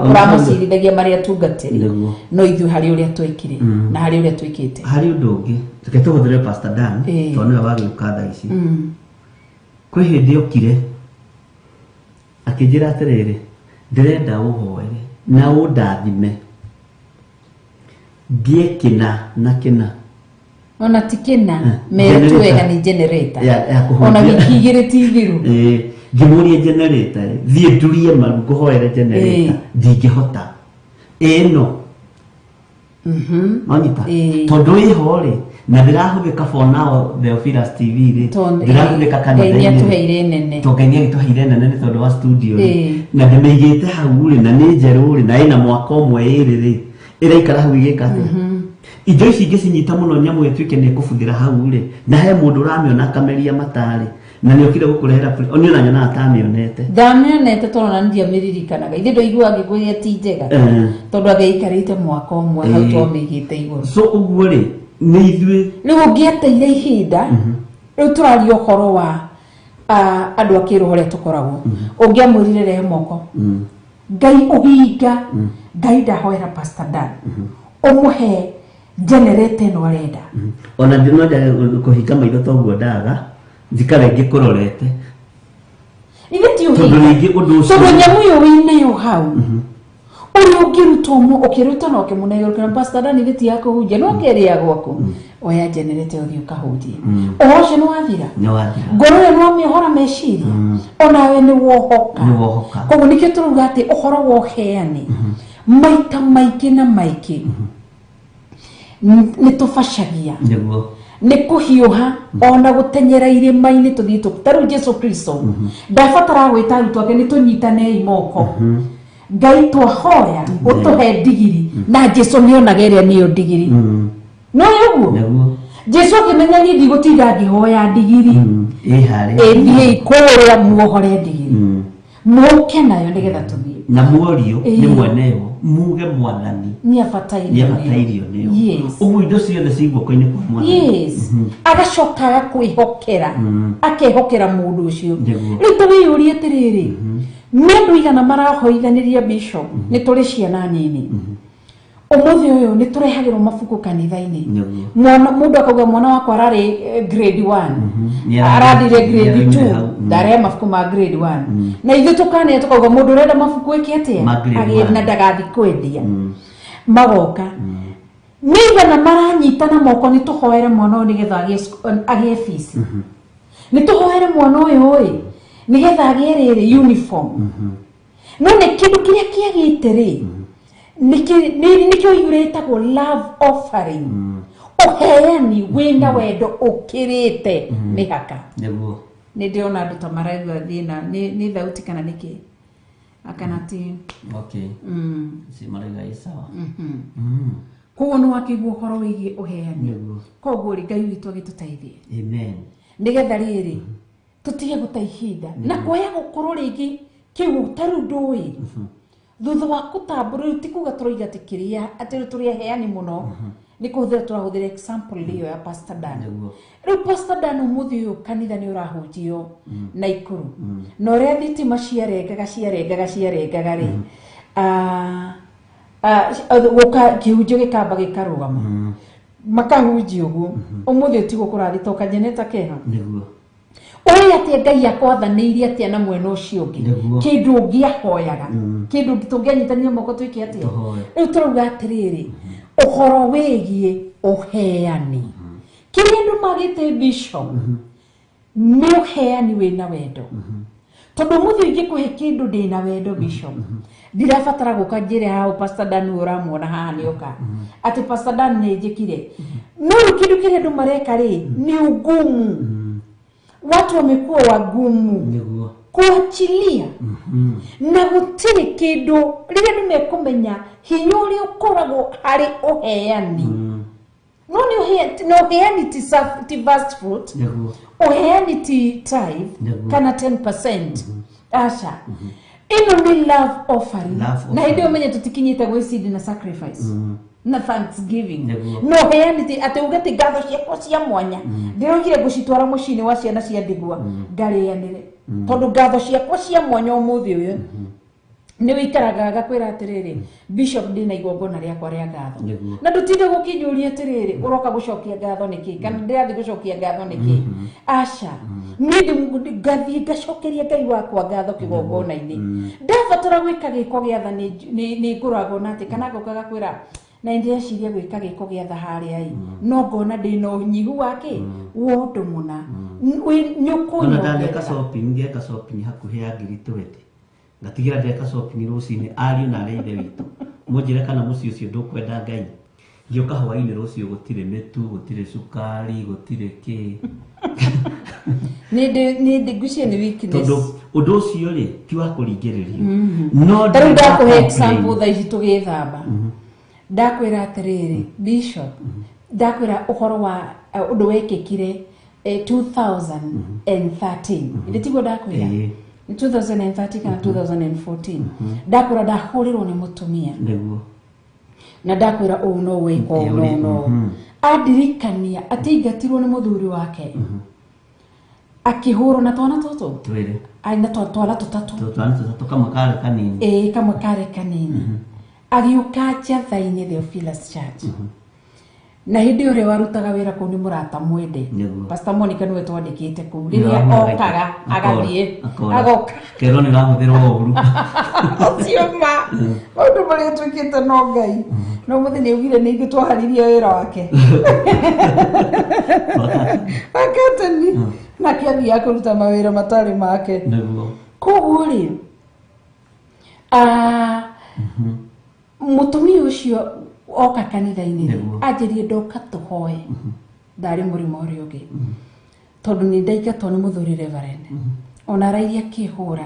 Speaker 4: ũramũcirithagia marĩa tungatĩri no ithuĩ harĩ ũrĩa twekire na harĩ ũrĩa twĩkĩte
Speaker 2: harĩ ũndũ ũngĩ reke tũhũthĩre Pastor Dan tondũ nĩwe wagĩũka thaa ici kwĩ hĩndĩ okire akĩnjĩra atĩrĩrĩ ndĩrenda ũhoere na ũndathime ngĩkĩna na kĩna
Speaker 4: ona tikina metu wega ni generator ona gikigire tigiru
Speaker 2: ngĩmũria generator thiĩ ndurie maru ngũhoere generator ndingĩhota ĩno onyita tondũ ĩho rĩ na ndĩrahũthĩka for now Theophilus TV rĩ ndĩrahũthĩka kanitha-inĩ
Speaker 4: tuheire nene
Speaker 2: tongenia gĩtũheire nene nĩ tondũ wa studio na ndĩmĩigĩte hau rĩ na nĩ njerũ rĩ na ĩna mwaka ũmwe ĩrĩ rĩ ĩraikara hau igĩka atĩa indo ici ingĩcinyita mũno nyamũ ĩtuĩke nĩ ĩkũbuthĩra hau rĩ na he mũndũ ũramĩona akameria matarĩ na nĩ okire gũkũrehera oni ona nyona atamĩonete
Speaker 4: ndamĩonete tondũ na ndiamĩririkanaga ithe ndũigua ngĩkwĩria ti njega tondũ agĩikarĩte mwaka ũmwe hau twamĩigĩte igũrũ
Speaker 2: so ũguo rĩ nĩ ithuĩ
Speaker 4: rĩu ũngĩeteire ihinda rĩu tũraria ũhoro wa andũ a kĩroho ũrĩa tũkoragwo ũngĩamwĩrire rehe moko Ngai ũhinga Ngai ndahoera Pastor Dan ũmũhe generator ĩno arenda
Speaker 2: ona ndinoja kũhinga maitho toguo ndaga thikara ngĩkũrorete
Speaker 4: ithe tondũ nyamũ ĩyo wĩnayo hau ũrĩa ũngĩrutwo ũkĩruta na ũkĩmũnengera Pastor Dan ithe ti yakũhunjia no kĩrĩa gwaku oya generator ũthiĩ ũkahunjie ũhoro ũcio nĩ wathira ngoro ĩyo nĩ wamĩohora meciria onawe nĩ wohoka koguo nĩkĩo tũrauga atĩ ũhoro wa ũheani maita maingĩ na maingĩ nĩ tũbacagia nĩ kũhiũha ona gũtenyera irĩma-inĩ tũthiĩ tarĩu Jesu Kristo ndabatara gwĩta arutwo ake nĩ tũnyitanei moko Ngai twahoya ũtũhe ndigiri na Jesu nĩonaga ĩrĩa nĩyo ndigiri no ũguo Jesu akĩmenya niĩ ndigũtinda ngĩhoya ndigiri ĩthiĩ ikũrĩa muohore ndigiri mũke nayo nĩgetha tũthiĩ
Speaker 2: na muorio nĩ mweneyo muge mwathani
Speaker 4: nĩ abatairio
Speaker 2: nĩyo ũguo indo ciothe ciguoko-inĩ kwa
Speaker 4: mwathani agacoka agakwĩhokera akehokera mũndũ ũcio rĩu tũwĩyũrie atĩrĩrĩ nĩ andũ igana marahoithanĩria bishop nĩ tũrĩ ciana nini ũmũthĩ ũyũ nĩ tũrehagĩrwo mabuku kanitha-inĩ mũndũ akauga mwana wakwa ararĩ grade 1 arathire grade 2 ndarehe mabuku ma grade 1 na ithuĩ tũkanĩa tũkauga mũndũ ũrenda mabuku ĩke atĩa na ndagathi kwendia magoka nĩigana maranyitana moko nĩ tũhoere mwana ũyũ nĩgetha agĩe fees nĩ tũhoere mwana ũyũ ĩ nĩgetha agĩe rĩrĩ uniform no nĩ kĩndũ kĩrĩa kĩagĩte rĩ nikio yuretagwo love offering uheani wenda wendo ukirite mihaka nĩ ndĩona andũ ta maraigua thĩna nĩ thauti kana nĩkĩ akana ti
Speaker 2: okay si maraiga isawa
Speaker 4: koguo nĩ wakĩigua ũhoro wĩgiĩ uheani koguo rĩ Ngai witũ agĩtũteithie
Speaker 2: amen
Speaker 4: nĩgetha rĩrĩ tũtige gũta ihinda na kuoya gũkorwo rĩngĩ kĩu tarũ ndũĩ thutha wa kũtambũrũo ti kuga tũroiga tĩkĩria atĩ tũrĩ aheani mũno nĩ kũhũthĩra tũrahũthĩra example ĩyo ya Pastor Dan rĩu Pastor Dan ũmũthĩ ũyũ kanitha nĩ ũrahunjio na ikũrũ na ũrĩa thitima ciarengaga rĩ gũka kĩhunjio gĩkamba gĩkarũgama makahunjia ũguo ũmũthĩ ũtigwo kũrathi toka generator keha ũrĩa atĩ Ngai akwathanĩirie atĩa na mwena ũcio ũngĩ kĩndũ ũngĩahoyaga kĩndũ tũngĩanyitania moko twĩke atĩa rĩu tũrauga atĩrĩrĩ ũhoro wĩgiĩ ũheani kĩrĩa andũ magĩte bishop nĩ ũheani wĩna wendo tondũ mũthĩ ingĩkũhe kĩndũ ndĩna wendo bishop ndirabatara gũka njĩre hau Pastor Dan ũramuona haha nĩoka atĩ Pastor Dan nĩ njĩkire no kĩndũ kĩrĩa andũ mareka rĩ nĩ ugumu watu wamekuwa wagumu kuachilia na gũtirĩ kĩndũ rĩrĩa andũ mekũmenya hinya ũrĩa ũkoragwo harĩ ũheani no nĩ ũheani ti first fruit ũheani ti tithe kana 10% aca ĩno nĩ love offering na hĩndĩ ĩyo menye tũtikinyĩte gwĩcindi na sacrifice na thanksgiving no heani ti atĩ uge ti ngatho ciakwa cia mwanya ndĩrogire ngũcitwara mũciĩ-inĩ wa ciana cia ndigwa ngarĩanĩre tondu ngatho ciakwa cia mwanya umuthi uyu ni wikaraga gakwira atiriri bishop ndina igongona riakwa ria ngatho na ndutinde gukinjuria atiriri uroka gucokia ngatho niki kana ndirathi gucokia ngatho niki aca ni ngathie ngacokeria Ngai wakwa ngatho kigongona-ini ndabatara gwika giko giatha ni nguragwo nati kana ngokaga kwira na ndiciria gwika giko giatha haria no ngona ndina unyihu wake wondu muna nyukunya
Speaker 2: ndandeka shopping hakuhi ya ngiri ngatigira ndeka shopping rucini ariu na reithe witu munjire kana muci ucio ndukwenda Ngai ngioka hwaini rucio gutire mitu gutire sukari gutire ki
Speaker 4: ni gucie ni weakness
Speaker 2: undu ucio ri ti wa kuringiririo no
Speaker 4: ndakuhe example tha ici tugithamba ndakwira atiriri bishop ndakwira uhoro wa undu wekikire 2013 nditigo ndakwira 2013 kana 2014 ndakwira ndahurirwo ni mutumia
Speaker 2: niguo
Speaker 4: na ndakwira no weko no adirikania atingatirwo ni muthuri wake akihurwo na twana toto
Speaker 2: twire
Speaker 4: aina twana tutatu
Speaker 2: kama kare kanini
Speaker 4: kama kare kanini agiuka Chathaini Theophilus Church na hindi ore warutaga wira ku ni murata mwende Pastor Monica niwe twandikite ku riria okaga agathie agoka
Speaker 2: kero ni gahuthirwo uru
Speaker 4: cioma ondu bari twikite no Ngai no muthi ni ugire ni ingi twaharirie wira wake akatani na kiathi ya kuruta mawira matari make
Speaker 2: niguo
Speaker 4: koguo ri mutumia ucio oka kanitha-ini ajirie ndoka tuhoe ndari murimo uri ugi tondu ni ndaigatwo ni muthuri reverend ona rairia kihura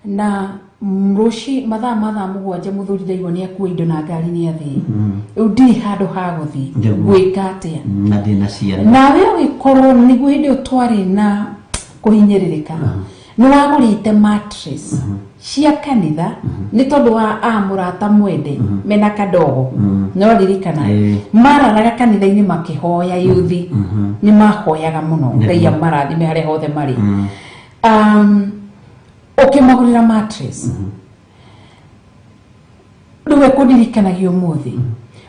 Speaker 4: na mrushi mathaa mugwanja muthuri ndaigwa ni akua indo na ngari ni athii ndi handu ha guthi gwika atia
Speaker 2: na ndina ciana
Speaker 4: nawe ugikorwo niguo hindi utwari na kuhinyiririka ni wagurite mattress cia kanitha ni tondu wa murata mwende mena kadogo no ririkana mararaga kanitha-ini makihoya yuthi ni mahoyaga muno Ngai amarathime haria hothe mari ukimagurira mattress riwe kudirikanagia umuthi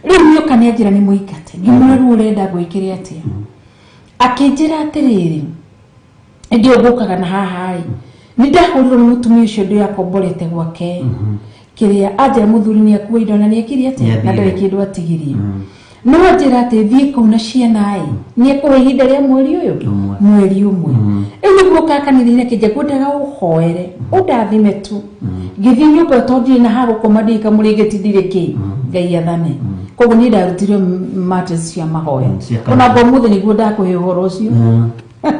Speaker 4: riu nioka ni anjira ni muikate ngimura riu urenda gwikire atia akinjira atiriri ndio gukaga na haha ni ndahurirwo ni mutumia ucio ndio yakomborete gwake kiria aja muthuri ni akuwa indo na ni akiria atia na ndari kindu atigirie no njira ati thie kuna ciana ni akuwa ihinda ria mweri umwe eni guka kanitha-ini kije kwendaga uhoere undathime tu ngithie nyumba tondire na hago komandika muringetithire ki Ngai athane koguo ni ndarutirio mattress cia mahoya ona bo muthi niguo ndakuhe uhoro ucio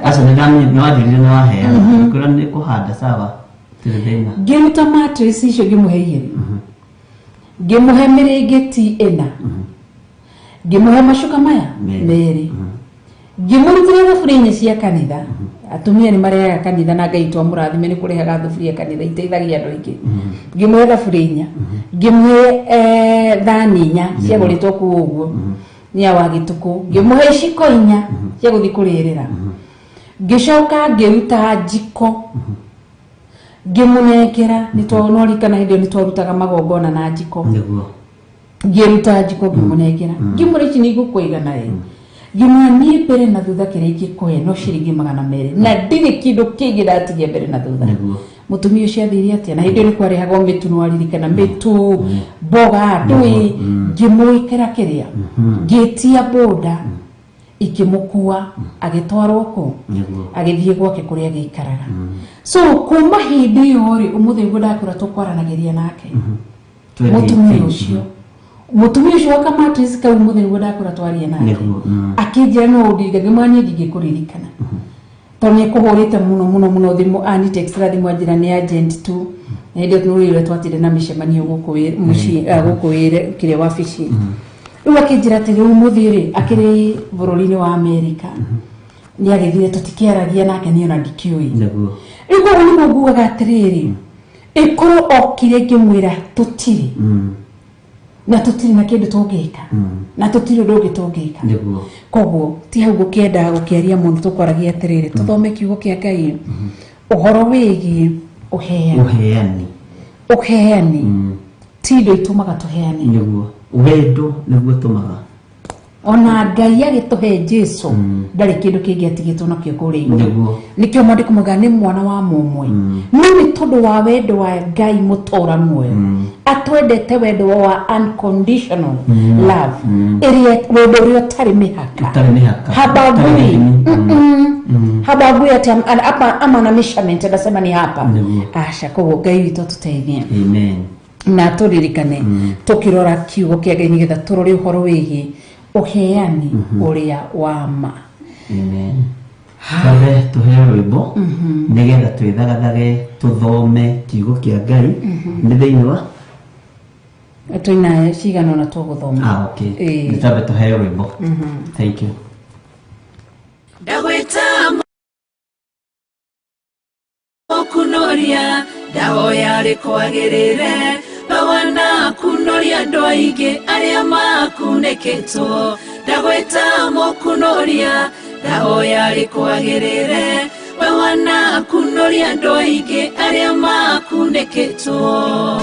Speaker 2: asa ni wathirire ni wahea kura ni kuhanda sawa tirithina
Speaker 4: ngiruta mattress icio ngimuhe ngimuhe miringiti ena ngimuhe macuka maya meri ngimurutire thuburia cia kanitha atumia ni mareaga kanitha na Ngai twamurathime ni kurehaga thuburia kanitha iteithagia andu aingi ngimuhe thuburia ngimuhe thani 4 cia guritwo ku uguo ni awagituku ngimuhe iciko 4 cia guthi kuririra ngicoka ngiruta njiko ngimunengera ni twanorikana hindi ni twarutaga magongona na njiko ngiruta njiko ngimunengera ngimurici ni gukuigana ngimani mbere na thutha kiria ingikuhe no ciringi 200 na ndiri kindu kingi ndatigia mbere na thutha mutumia ucio athiria atia na hindi ni kwarehagwo mitu no aririkana mitu boga ndui ngimuikira kiria ngitia boda ikimukua agitwarwo ku agithie gwake kuria giikaraga so kuma hindi yori umuthi ngudakura tukwaranagiria nake mutumia ucio waka mattress ka umuthi ngudakura twaria nake akijira no udiga ngimani ndigikuririkana tonye kuhurite muno thimu ani text thimu ajira ni agent tu ndio tunurire twatire na mishemanio gukuwira muci gukuwire kire wafici uwa kijira tiri umuthiri akiri bururi-ini wa Amerika ni agithire tutikiaragia nake ni ona ndikiui iguo ni muguaga atiriri ikoro okire ngimwira tutiri na tutiri na kindu tungika na tutiri ndugi tungika koguo ti hau gukienda gukiaria mundu tukwaragia atiriri tuthome kiugo kia Ngai uhoro wigi uheani tindo itumaga tuheani
Speaker 2: niguo wendo niguo tumaga
Speaker 4: ona Ngai agituhe Jesu ndari kindu kingi atigitwo nakio kuri iguru nikio mwandiko mugani mwana wa mumwe ni tondu wa wendo wa Ngai mutora mwe atwendete wendo wa unconditional love iri wendo uri utari mihaka habagui ati ama na measurement ndasema ni hapa asha koguo Ngai witu tuteithie
Speaker 2: amen
Speaker 4: na turirikane tukirora kiugo kia Ngai nigetha turore uhoro wigi uheani uria wa ma
Speaker 2: amen Kabe tuheo rwimbo nigetha twithagathage tuthome kiugo kia Ngai ni thiini wa
Speaker 4: tuina cigana na tuguthoma
Speaker 2: okay nitabe tuheo rwimbo thank you
Speaker 5: ndagweta kunoria ndahoya rikwagirire bawana kunoria ndo aige aria makuneketwo ndagweta kunoria ndahoya rikwagirire bawana kunoria ndo aige aria makuneketwo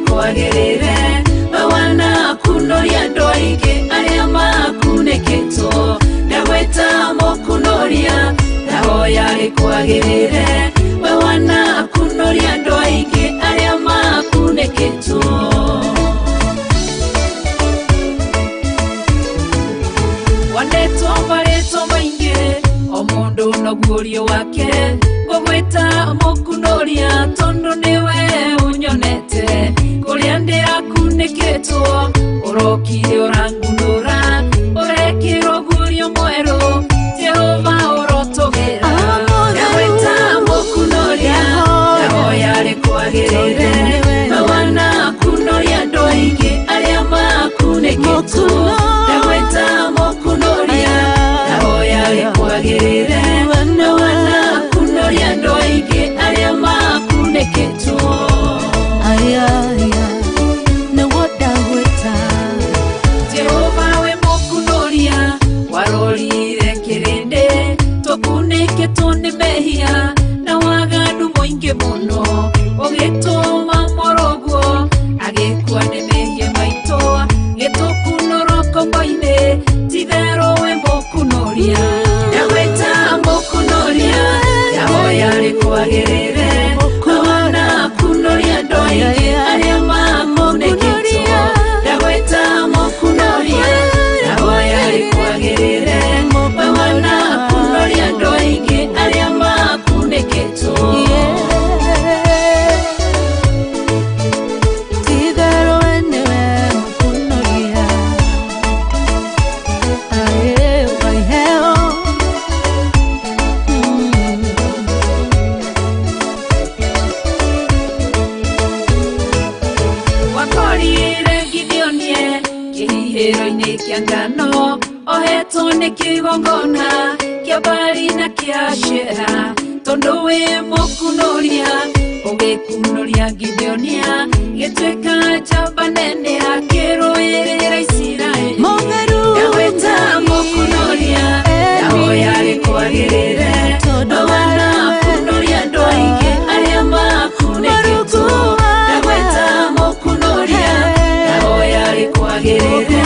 Speaker 5: kwagirire bawana kunoria ndoige aria makuneketwo ndagweta mokunoria ndahoya rikwagirire bawana kunoria ndoige aria makuneketwo wanetwo bareto maingi o mundu no guorio wake ngweta mokunoria tondu niwe unyonete kuria ndira kuneketwo urokire orangunura urekiro gurio mwero Jehova urotogera ngweta mokunoria ndahoya rikwagirire bawana kunoria ndoige aria makuneketwo ngweta mokunoria ndahoya rikwagirire bawana kunoria ndoige aria makuneketwo Jehova we mokunoria warorire kirinde tokuneketwo ni mehia na waganu moingi muno ugituma morogo agikua ni mehia maito gitukunoroko ngoine tithero we mokunoria ndagweta mokunoria ndahoya rikwagirire bawana kunoria ndoige aria makuneketwo ndagweta mokunoria ndahoya rikwagirire bawana kunoria ndoige aria makuneketwo ngano oheto ni kigongona kia bari na kia shera tondu we mokunoria ugikunoria Gideonia gitweka jamba nene akiruirira Isiraeli ndagweta mokunoria ndahoya rikwagirire bawana kunoria ndoige aria makuneketwo ndagweta mokunoria ndahoya rikwagirire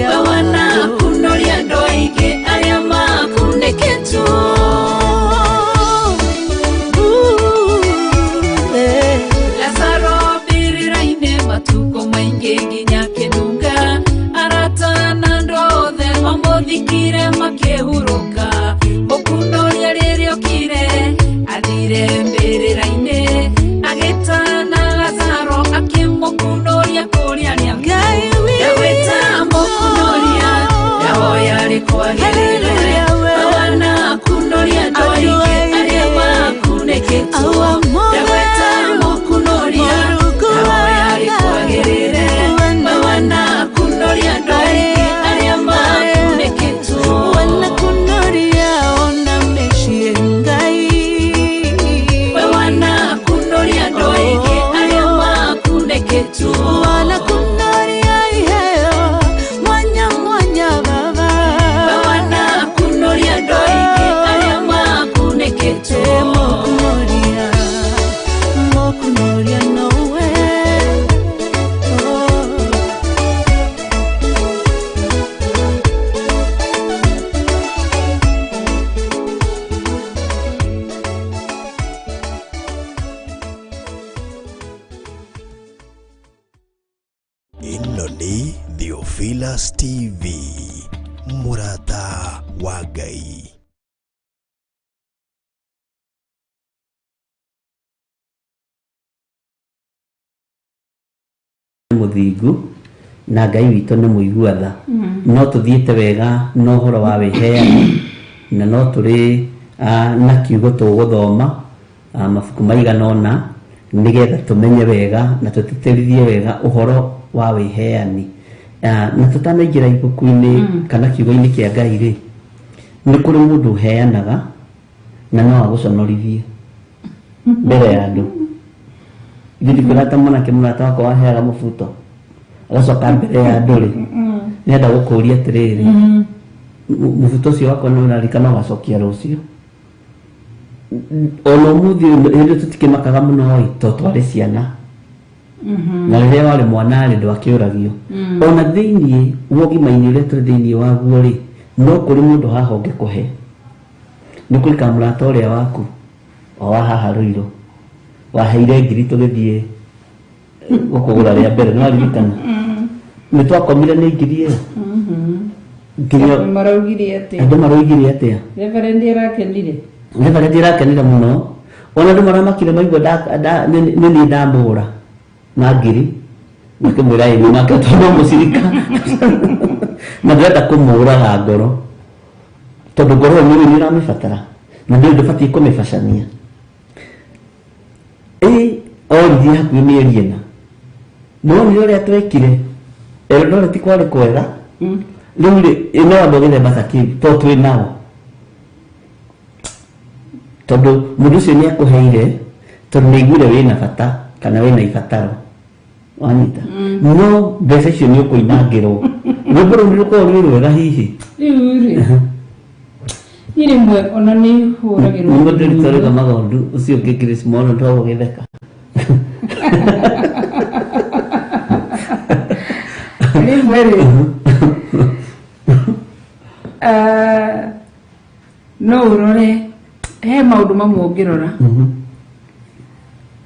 Speaker 5: bawana kunoria ndoige aria makuneketwo Lazaro biriraine matuko maingi nginya kinunga aratana ndothe mamuthikire makihuruka mukunoria ririo kire athire biriraine agitana Lazaro akimukunoria kuria ria ndagweta mokunoria ndahoya rikwagirire bawana kunoria ndoige aria makuneketwo ndagweta mokunoria ndahoya rikwagirire bawana kunoria ndoige aria
Speaker 1: ĩno nĩ Theophilus TV, mũrata wa Ngai.
Speaker 2: Muthingu na Ngai witũ nĩ mũiguatha no tuthiĩte wega no horo wa wĩheani na no tũrĩ na kiugo tũgũthoma mabuku maigana ũna nĩgetha tũmenye wega na tũtĩtĩrithie wega ũhoro wa wĩheani na tũtanaingĩra ibuku-inĩ kana kiugo-inĩ kĩa Ngai rĩ nĩ kũrĩ mũndũ ũheanaga na no agũconorithie mbere ya andũ. Jadi kurata mwanake murata wakwa waheaga mũbuto agacoka mbere ya andũ rĩ nĩenda gũkũria atĩrĩrĩ mũbuto ũcio wakwa nĩ ũrarikana ũgacokia rũciũ. Ona ũmũthĩ hĩndĩ tũtikĩmakaga mũno to twarĩ ciana na rĩrĩa warĩ mwana rĩ ndwakĩũragio. Ona thĩiniĩ wa ũgima-inĩ ũrĩa tũrĩ thĩiniĩ waguo rĩ no kũrĩ mũndũ haha ũngĩkũhe. Nĩ kũrĩ kamũrata ũrĩa waku o wa haha Rũirũ waheire ngiri tũgĩthiĩ gũkũgũra rĩa mbere no aririkana nĩ twakomire nĩ ngiri ĩyo andũ maraugire atĩa Reverend ĩrakenire mũno ona andũ maramakire maigua nĩ niĩ ndamũgũra na ngiri nakĩmwĩra ĩĩ nake tondũ mũcirika na ndĩrenda kũmũgũraga ngoro tondũ ngoro ĩyo nĩ ĩramĩbatara na ndĩbatiĩ kũmĩbacania. Orithi hakuhĩ mĩeri ĩna nĩwonire ũrĩa twekire Eldoret kwarĩ kwega rĩu rĩ no andũ gĩthemba ta kĩu to twĩ nao tondũ mũndũ ũcio nĩ akũheire tondũ nĩ aiguire wĩna bata kana wĩna ibataro wanyita no mbeca icio nĩ ũkũinangĩrwo rũmbo rũu nĩ rũkoragwo rwĩ rwega hihi
Speaker 4: rĩmwe ona nĩ hũragĩrwo
Speaker 2: nĩguo ndĩrutũrĩga magondu ũcio ũngĩ Krismoro ndwagũgĩtheka
Speaker 4: rĩmwe rĩ no ũrore he maũndũ mamwe ũngĩrora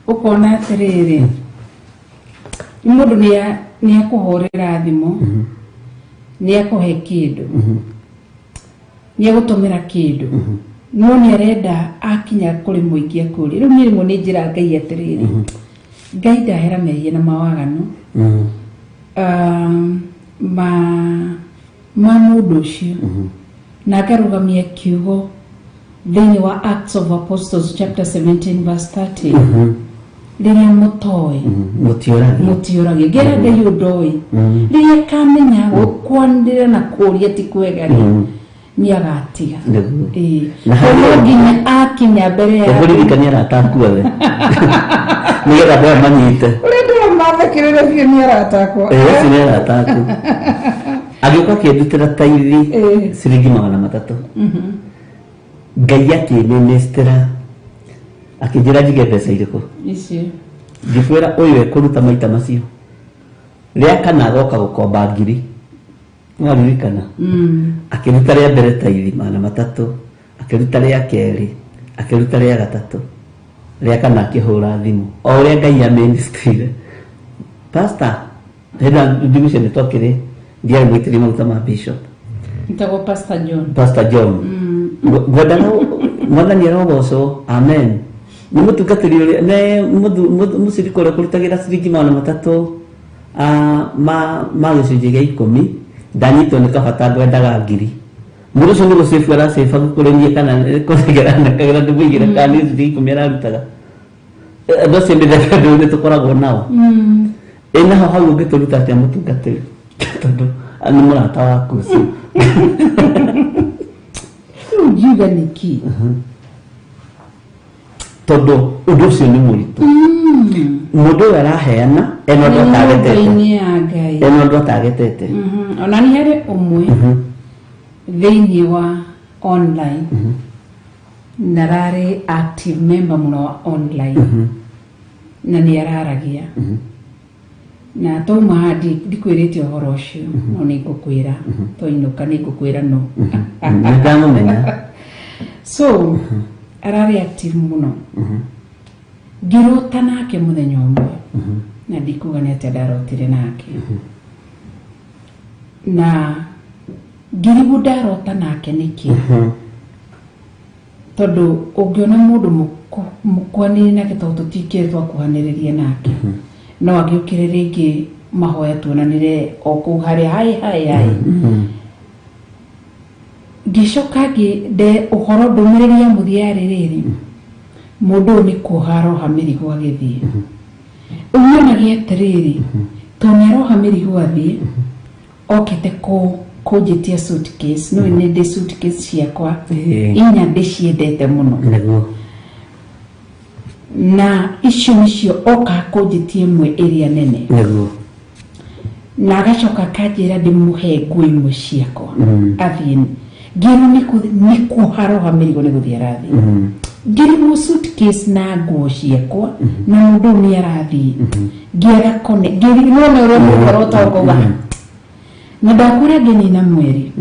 Speaker 4: ũkona atĩrĩrĩ mũndũ nĩ akũhũrĩra thimũ nĩ akũhe kĩndũ nĩ agũtũmĩra kĩndũ no nĩ arenda akinya kũrĩ mũingĩ akũrĩ rĩu nĩ rĩmwe nĩ njĩra Ngai atĩrĩrĩ Ngai ndahera mehia na mawaganu ma mũndũ ũcio na ngarũgamia kiugo thĩinĩ wa Acts of Apostles chapter 17 verse 30 rĩrĩa mũtoĩ mũtiũragio ngera Ngai ũndoĩ rĩrĩa kamenya gũkwanĩrĩra na kũũria ti kwega rĩ nĩ agatiga no nginya akinya mbere ya
Speaker 2: kũririkania arata aku othe nĩgetha andũ manyite
Speaker 4: ũrĩa ndĩramathekĩrĩra biũ nĩ arata akwa
Speaker 2: nĩ arata aku agĩũka akĩndutĩra taithi ciringi 300 Ngai akĩnĩnĩstĩra akĩnjĩra njige mbeca irĩkũ icio ngĩkwĩra ũyũ ekũruta maita macio rĩa kana agoka gũkomba ngiri waririkana akĩruta rĩa mbere taithi 300 akĩruta rĩa kerĩ akĩruta rĩa gatatũ rĩa kana akĩhũra thimũ o ũrĩa Ngai amĩnĩstĩire pastor hĩndĩ ndivision nĩ twakĩrĩ ndiarĩ mũitĩrĩria maguta ma bishop
Speaker 4: ntagwo Pastor John
Speaker 2: ngwendaga mwathani arogocwo amen nĩ mũtungatĩri ũrĩa mũcirika ũrĩa kũrutagĩra ciringi 300 ma gĩcunjĩ gĩa 10 ndanyitwo nĩ kabata ngwendaga ngiri mũndũ ũcio nĩ gũcĩbu aracĩba kũrĩnie kana kũgerana ndĩmũigĩre kana nĩ ciringi 10 ararutaga andũ acio mĩthemba ndũĩ nĩ tũkoragwo nao naho hau ũngĩtũruta atĩa mũtungatĩri tondũ nĩ mũrata waku ũcio
Speaker 4: ngiuga nĩkĩ
Speaker 2: tondũ ũndũ ũcio nĩ mũritũ mũndũ ũyũ araheana ena ũndũ atagetete
Speaker 4: ona nĩ harĩ ũmwe thĩinĩ wa online na rarĩ active member mũno wa online na nĩ araragia na toma ndikwĩrĩte ũhoro ũcio no nĩ ngũkwĩra toinũka nĩ ngũkwĩra no
Speaker 2: ndamũmenya
Speaker 4: so ararĩ active mũno ngĩrota nake mũthenya ũmwe na ndikuga nĩ atĩ ndarotire nake na ngiribu ndarota nake nĩkĩ tondũ ũngĩona mũndũ mũkwanĩrĩ nake tondũ tũtikĩrĩtwo akuhanĩrĩrie nake no agĩũkĩre rĩngĩ mahoya tuonanĩre o kũu harĩa hai ngĩcoka ngĩnde ũhoro ndũmĩrĩri ya mũthia rĩrĩ mũndũ nĩ kũharoha mĩrigo agĩthiĩ ũmionagia atĩrĩrĩ tondũ nĩaroha mĩrigo athiĩ okĩte kũnjĩtia suitcase no nĩ ndĩ suitcase ciakwa inya ndĩciendete mũno na icio nĩcio oka kũnjĩtie ĩmwe ĩrĩa nene na agacoka kanjĩra ndĩmũhe nguo imwe ciakwa athiĩ ngĩrwo nĩ kũharoha mĩrigo nĩ gũthiĩ arathiĩ ngĩrwo suitcase na nguo ciakwa na mũndũ nĩ arathiĩ ngĩaga kone ngĩrwo nĩ ũrĩa mũkorwo tokauga na ndakũra ngĩnina mweri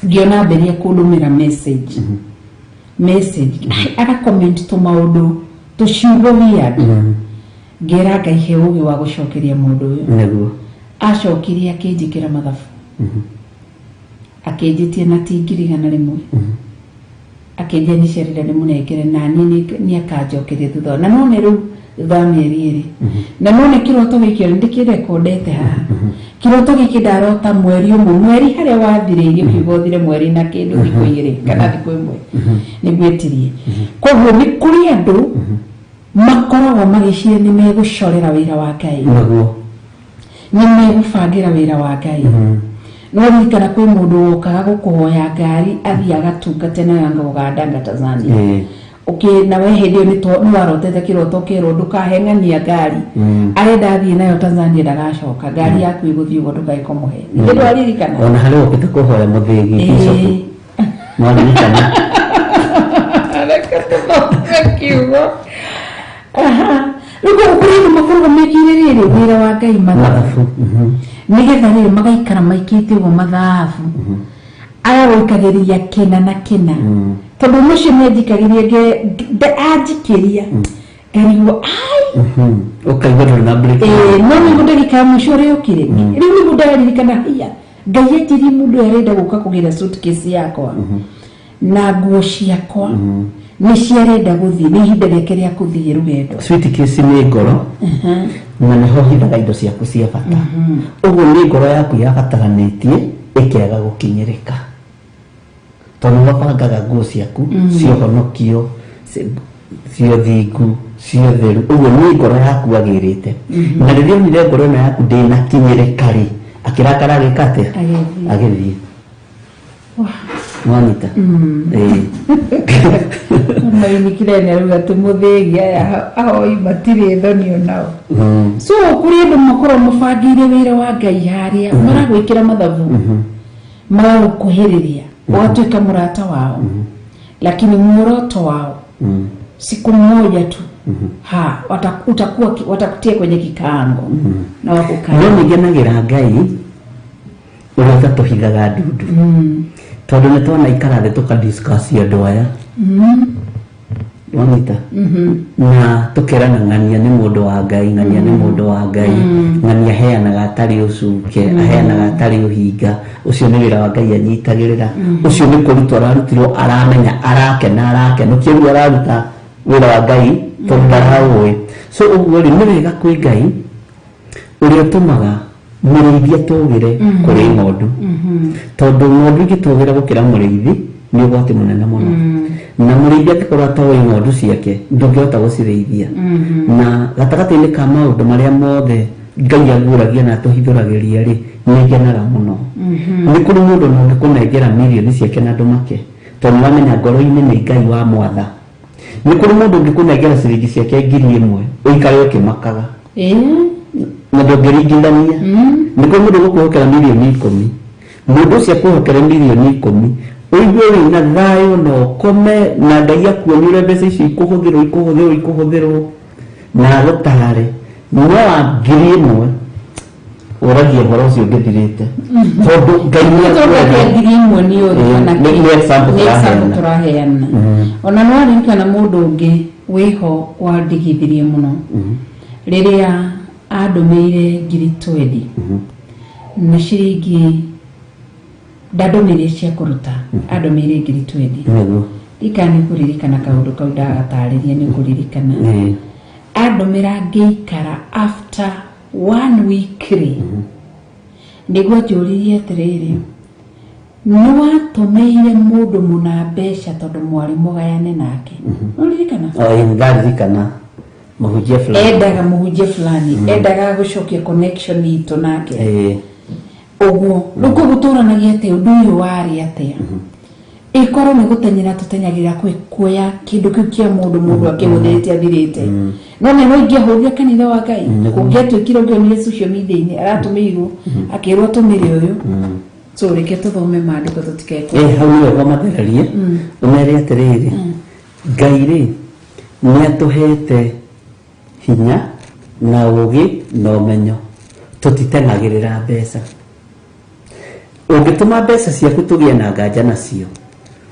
Speaker 4: ngĩona mberia kũndũmĩra message aga comment tũmaũndũ tũciugo weird ngera ngaihe ũgĩ wa gũcokeria mũndũ ũyũ acokirie akĩnjĩkĩra mathabu akĩnjĩtie na tingirigana rĩmwe akĩnjia nĩcerire nĩmũnengere na nĩ akanjokeria thutha na no nĩ rĩu thutha mĩeri ĩrĩ na no nĩ kĩroto gĩkĩ ndĩkĩrekondete haha kĩroto gĩkĩ ndarota mweri ũmwe mweri harĩa wathirĩirie kiugo ũthire mweri na kĩndũ thikũ igĩrĩ kana thikũ ĩmwe nĩgwetirie koguo nĩ kũrĩ andũ makoragwo magĩciria nĩ megũcorera wĩra wa Ngai nĩ megũbangĩra wĩra wa Ngai no ririkana kwĩ mũndũ wokaga gũkũhoya ngari athiĩ agatungate nayo anga Uganda Tanzania na we hĩndĩ ĩyo nĩ warotete kĩroto kĩerwo ndũkaheng'ania ngari arenda athiĩ nayo Tanzania ndagacoka ngari yaku ĩgũthiĩ ũguo ndũkae kũmũhe nĩ ndwaririkana
Speaker 2: ona harĩ ũkĩte kũhoya mũthĩgi icoku mwaririkana
Speaker 4: reke tũthome kiugo rĩu kũrĩ andũ makoragwo mekĩrĩrĩrĩ wĩra wa Ngai mathabu nĩgetha rĩrĩ magaikara maikĩte ũguo mathabu agagũikagĩrĩria kĩna na kĩna tondũ mũcio nĩanjikagĩria anjikĩria ngarigwo
Speaker 2: ũkaigua ndũrĩ na break
Speaker 4: no nĩguo ndagĩka mũico ũrĩa ũkire rĩu nĩguo ndaririkana hiya Ngai etirie mũndũ arenda gũka kũgĩra suitcase yakwa na nguo ciakwa nĩ ciarenda gũthiĩ nĩ ihinda rĩake rĩa gũthiĩ rũgendo
Speaker 2: suitcase nĩ ngoro na nĩho hithaga indo ciaku cia bata ũguo nĩ ngoro yaku yabataranĩtie ĩkĩaga gũkinyĩrĩka tondũ mabangaga nguo ciaku ciohonokio cio thingu cio theru ũguo nĩ ngoro yaku agĩrĩte na rĩrĩa onire ngoro ĩno yaku ndĩnakinyĩrĩka-rĩ akĩrakara agĩka atĩa agĩthiĩ mwanita
Speaker 4: mainikire nĩ arauga atĩ mũthĩgi aya ahoi matirĩ thoni onao so kũrĩ andũ makorwo mũbangĩire wĩra wa Ngai harĩa maragwĩkĩra mathabu magagũkuhĩrĩria ũgatuĩka mũrata wao lakini muoroto wao siku moja tu watakutia kwenye kikango na wakukaa
Speaker 2: no nĩngenagĩra Ngai ũrĩa ũtatũhithaga ndundu tondũ nĩ twanaikara thĩ tũkadiscuss andũ aya wanyita na tũkerana ng'ania nĩ mũndũ wa Ngai ng'ania nĩ mũndũ wa Ngai ng'ania aheanaga atarĩ ũcuke aheanaga atarĩ ũhinga ũcio nĩ wĩra wa Ngai anyitagĩrĩra ũcio nĩ kũrutwo ararutirwo aramenya arakenũkia rĩu araruta wĩra wa Ngai tondũ ndaraũĩ so ũguo rĩ nĩ wega kwĩ Ngai ũrĩa ũtũmaga mũrĩithia tũgĩre kũrĩ ng'ondu tondũ ng'ondu ingĩtũgĩra gũkĩra mũrĩithi nĩ ũgwati mũnene mũno na mũrĩithia angĩkorwo atoĩ ng'ondu ciake ndũngĩhota gũcirĩithia na gatagatĩ-inĩ ka maũndũ marĩa mothe Ngai aguũragia na atũhithũragĩria-rĩ nĩ ngenaga mũno nĩ kũrĩ mũndũ na ũngĩkũnengera mirioni ciake na ndũmake tondũ nĩwamenya ngoro-inĩ nĩ Ngai wa mwatha nĩ kũrĩ mũndũ ũngĩkũnengera ciringi ciake 1,000 ũikare ũkĩmakaga na ndũngĩringithania nĩ kũrĩ mũndũ ũgũkwĩhokera milioni 10 mũndũ ũcio akwĩhokere milioni 10 ũigue wĩna thayũ na ũkome na Ngai akuonire mbeca icio ikũhũthĩrwo na agũtare no wa 1,000 ũragia ũhoro ũcio ũngĩthirĩte tondũ Ngai nĩ example tũraheana ona no arĩkana mũndũ ũngĩ wĩho wandigithirie mũno rĩrĩa
Speaker 4: Adomeire ngiri 20 na ciringi ndadomeire cia kuruta adomeire ngiri 20 ikani kuririkana kaundu kau ndagataririe ni kuririkana adomera ngeikara after 1 week niguo njuririe atiriri no atomeire mundu muna mbeca tondu mwari mugayane nake uririkana
Speaker 2: ndaririkana muhujia fulani
Speaker 4: endaga muhujia fulani endaga gucokia connection itu nake oguo nuko guturanagia ate undu uyu wari atia ikoro ni gutenyera tutenyagira kuya kindu kiu kia mundu akimuthete athirite no ne no ingehubia kanitha wa Ngai ungetwikira ngio ni social media ni aratumiru akirwo tumire uyu so reke tuthome maandiko tutikeko
Speaker 2: hau ni wega matherarie umere atiriri Ngai ri ni atuhete hinya na ugi na umenyo tutitenagirira mbeca ungituma mbeca ciaku tugie na nganja nacio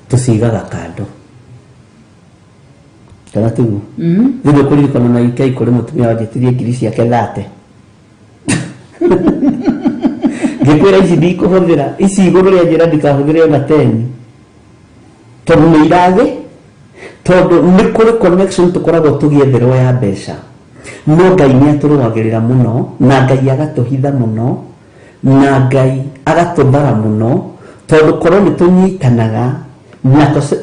Speaker 2: tucigaga kando kana tu ndio kuririkana na ikai kuri mutumia wajetirie ngiri ciake 30 ngikwira ici ndikuhuthira ici iguru ria njira ndikahuthire na 10 tondu ni irathi tondu ni kuri connection tukoragwo tugietherwo ya mbeca no Ngai ni aturwagirira muno na Ngai agatuhitha muno na Ngai agatuthara muno tondu korwo ni tunyitanaga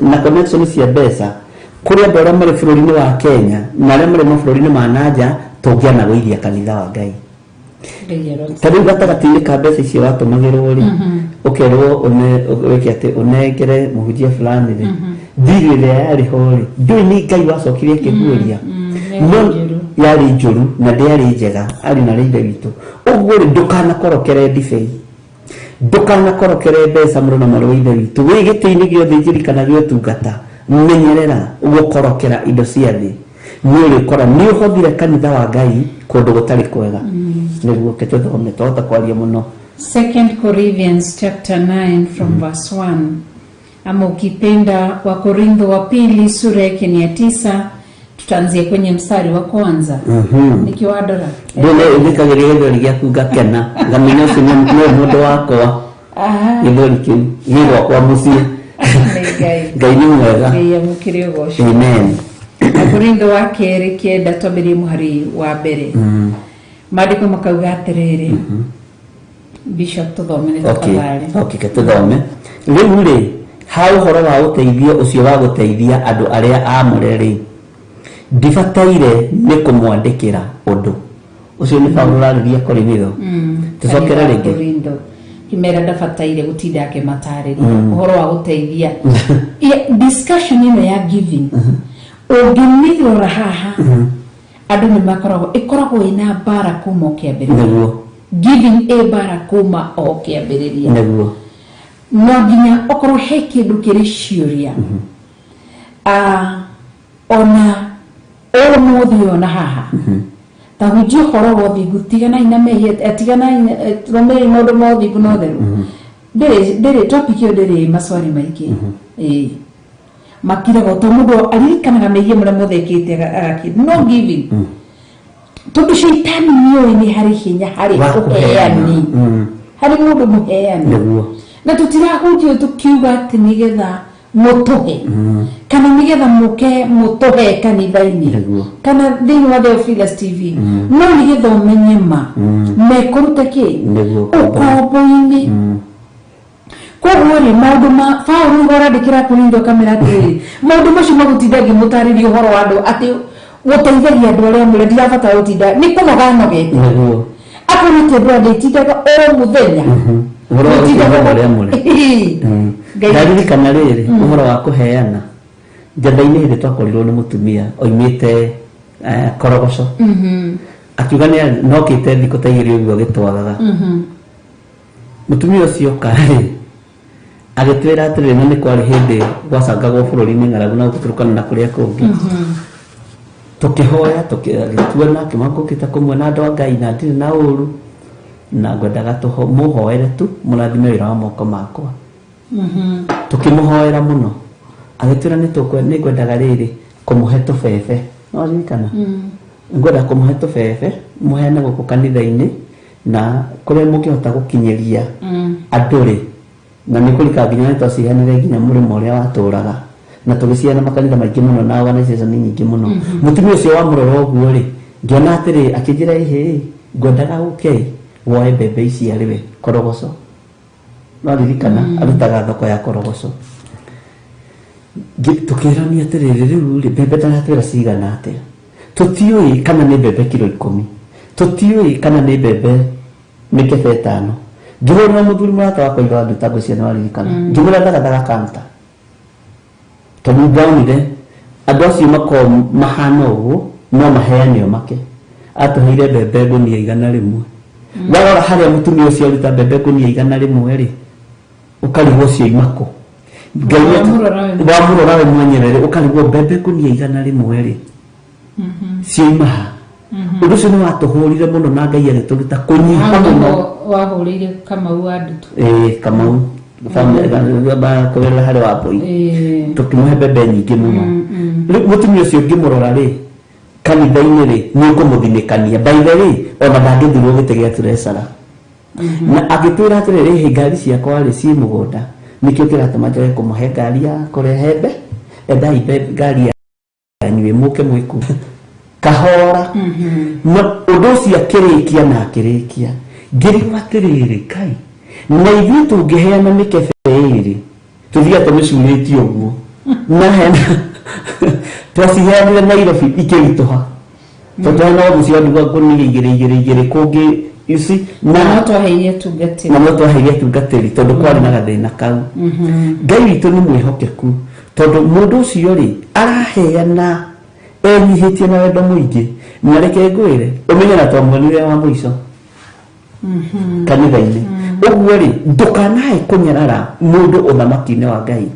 Speaker 2: na connection cia mbeca kuri andu aria mari bururi-ini wa Kenya na aria mari mabũrũri-ini ma nanja tungiana guithia kanitha wa Ngai tariu gatagati-ini ka mbeca icio watumagirwo ri ukerwo wiki ati unengere muhujia fulani ri thiri ria yari ho ri ndui ni Ngai wacokirie kiguria no yari njuru na ndiari njega ari na riithe witu uguo ri ndukanakorokere ndibei ndukanakorokere mbeca mũno na marũ ithe witu wi gĩtĩ-inĩ gĩothe njirikana gĩa ũtungata menyerera gukorokera indo cia thĩ ni ũrĩkora ni ũhũthire kanitha wa Ngai kũndũ gũtarĩ kwega nĩguo ketũthome twahota kwaria mũno
Speaker 4: 2 Corinthians chapter 9 from verse 1 ama ukipenda wa Korintho wa pili sura yake ni ya 9 tutaanzia kwenye mstari wa kwanza nikiwadora
Speaker 2: ndio ndikageria ndio ligiaku ngakena ngamenya ucio ni mundu wakwa ndio likiwa kwa musie Ngai ni mwega
Speaker 4: Ngai amukire ugoco
Speaker 2: amen
Speaker 4: Korintho wa keri kienda twambirie muhari wa mbere maandiko makauga atiriri Bishop tuthome ni tafadhali
Speaker 2: okay tuthome riu ri ha uhoro wa uteithio ucio wa guteithia andu aria amureri ndibataire ni kumwandikira undu ucio ni Paulo rariria Korintho tucokera ringi
Speaker 4: kimera ndabataire gutinda akimatariria uhoro wa guteithia discussion ino ya giving ungimithora haha andu ni makoragwo ikoragwo ina bara kuma ukiambiriria giving a bara kuma ukiambiriria
Speaker 2: neguo
Speaker 4: no nginya okorwo he kindu kiri ciuria ona muthi ona haha ta hujio horo wothi gutigana ina mehia atigana romeri modo mothi gunotheru dere topic yo dere maswali maiki makira goto mudo aririkanaga mehia mure muthekite agaki no giving tondu shaitani niyo ni hari hinya hari uheani hari mudo muheani na tutirahujio tukiuga ati nigetha mutuhe kana nigetha mutuhe kanitha-ini kana thini wa Theophilus TV no nigetha umenye ma mekuruta ki ukombo-ini koguo ri maundu ma Paulo arandikira Korintho kamera ati maundu macio magutithagia mutarĩrie ũhoro wa andũ ati guteithagia andũ arĩa mũre ndirabatara gutinda ni kũnoga nogete akorite brother itindaga o muthenya
Speaker 2: ndaririkana riri uhoro wa kuheana njatha-ini hindi twakorirwo ni mutumia oimite korogoco akiuga no kite thikũ ta igĩrĩ ũguo agĩtwagaga mutumia ũcio kari agĩtwĩra atĩrĩ na nĩ kwarĩ hĩndĩ gwacangagwo bũrũri-inĩ ng'aragu na gũturũkana na kũrĩa kũngĩ tukihoya tukitua na kimangukita kumwe na andũ a Ngai na ndirĩ na ũru na ngwendaga muhoere tu murathime wĩra wa moko makwa tukimuhoera muno agĩtwĩra nĩ ngwendaga rĩrĩ kũmũhe tũbebe no ririkana ngoda kumuhe tubebe muheane guku kanitha-ini na kuria mukihota gukinyeria anduri na nikulika nginya twasihanire nginya murimo uria waturaga na tugiciana makanitha maingi muno na organization nyingi muno mutumia ucio wa muroro uguo ri ngiona atiri akinjira ihe ngwendaga uke woe mbembe ici ariwe korogoco no ririkana arutaga thoko ya korogoco tukirania atiriri riu ri mbembe ndaratwira cigana atia tutiui kana ni mbembe kilo 10 tutiui kana ni mbembe mikebe 5 ngihurira muthuri murata wakwa iga ndu tago ciana waririkana ngimura ndagathaga kanta tondu ndaunire andu acio mako mahana uguo no maheanio make atuheire mbembe ngunia 100 warora haria mutumia ucio aruta mbembe ngunia 100 ri ukarigwo cio imako wamurora we mwenyerere ukarigwo mbembe ngunia 100 ri cio imaha undu ucio ni watuhurire muno na Ngai agituruta kunyiha muno
Speaker 6: wahurire Kamau Andutu
Speaker 2: Kamau ba kwela hali wapo tukimuhe mbembe nyingi muno mutumia ucio ngimurora ri kanitha-ini ri ni kumuthinikania by the way ona ndangithirwo gite gia turesara na agitwira atiriri he ngari ciakwa ri ci mugunda nikio kiratuma njoe kumuhe ngari ya kurehembe endai ngari yanyu muke mwiku kahora undu ucio akirikia na akirikia ngirigwa atiriri Kai na ithuĩ tũngĩheana mĩkebe ĩrĩ tũthiĩ tũmĩcurĩtie ũguo na hena twaciheanire Nairobi ikĩritũha tondũ hena ũgucio nduga ngũnia igĩrĩ kũngĩ ici
Speaker 6: na twaheirie
Speaker 2: tungatĩri tondũ kwarĩ na gathĩna kau Ngai witũ nĩ mwĩhokeku tondũ mũndũ ũcio rĩ araheana enyihĩtie na wendo mũingĩ na reke ngwĩre ũmenye na twamuonire wa mũico kanitha-ini uguo ri ndukanae kunyarara mundu uthamaki-ini wa Ngai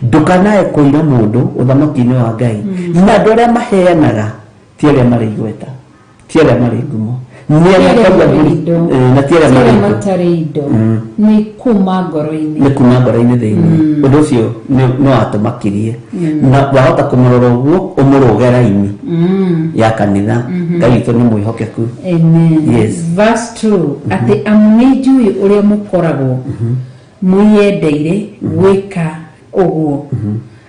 Speaker 2: ndukanae kuira mundu uthamaki-ini wa Ngai na andu aria maheanaga ti aria mari igweta ti aria mari ngumo ni aria na ti aria
Speaker 6: matari indo ni kuma ngoro-ini
Speaker 2: thiini undu ucio no atumakirie na wahota kumurora uguo umurugera-ini ya kanitha Ngai witũ nĩ mwĩhokeku.
Speaker 6: Amen.
Speaker 2: Yes.
Speaker 6: Verse 2 ati amnijui uria mukoragwo mwiyendeire gwika uguo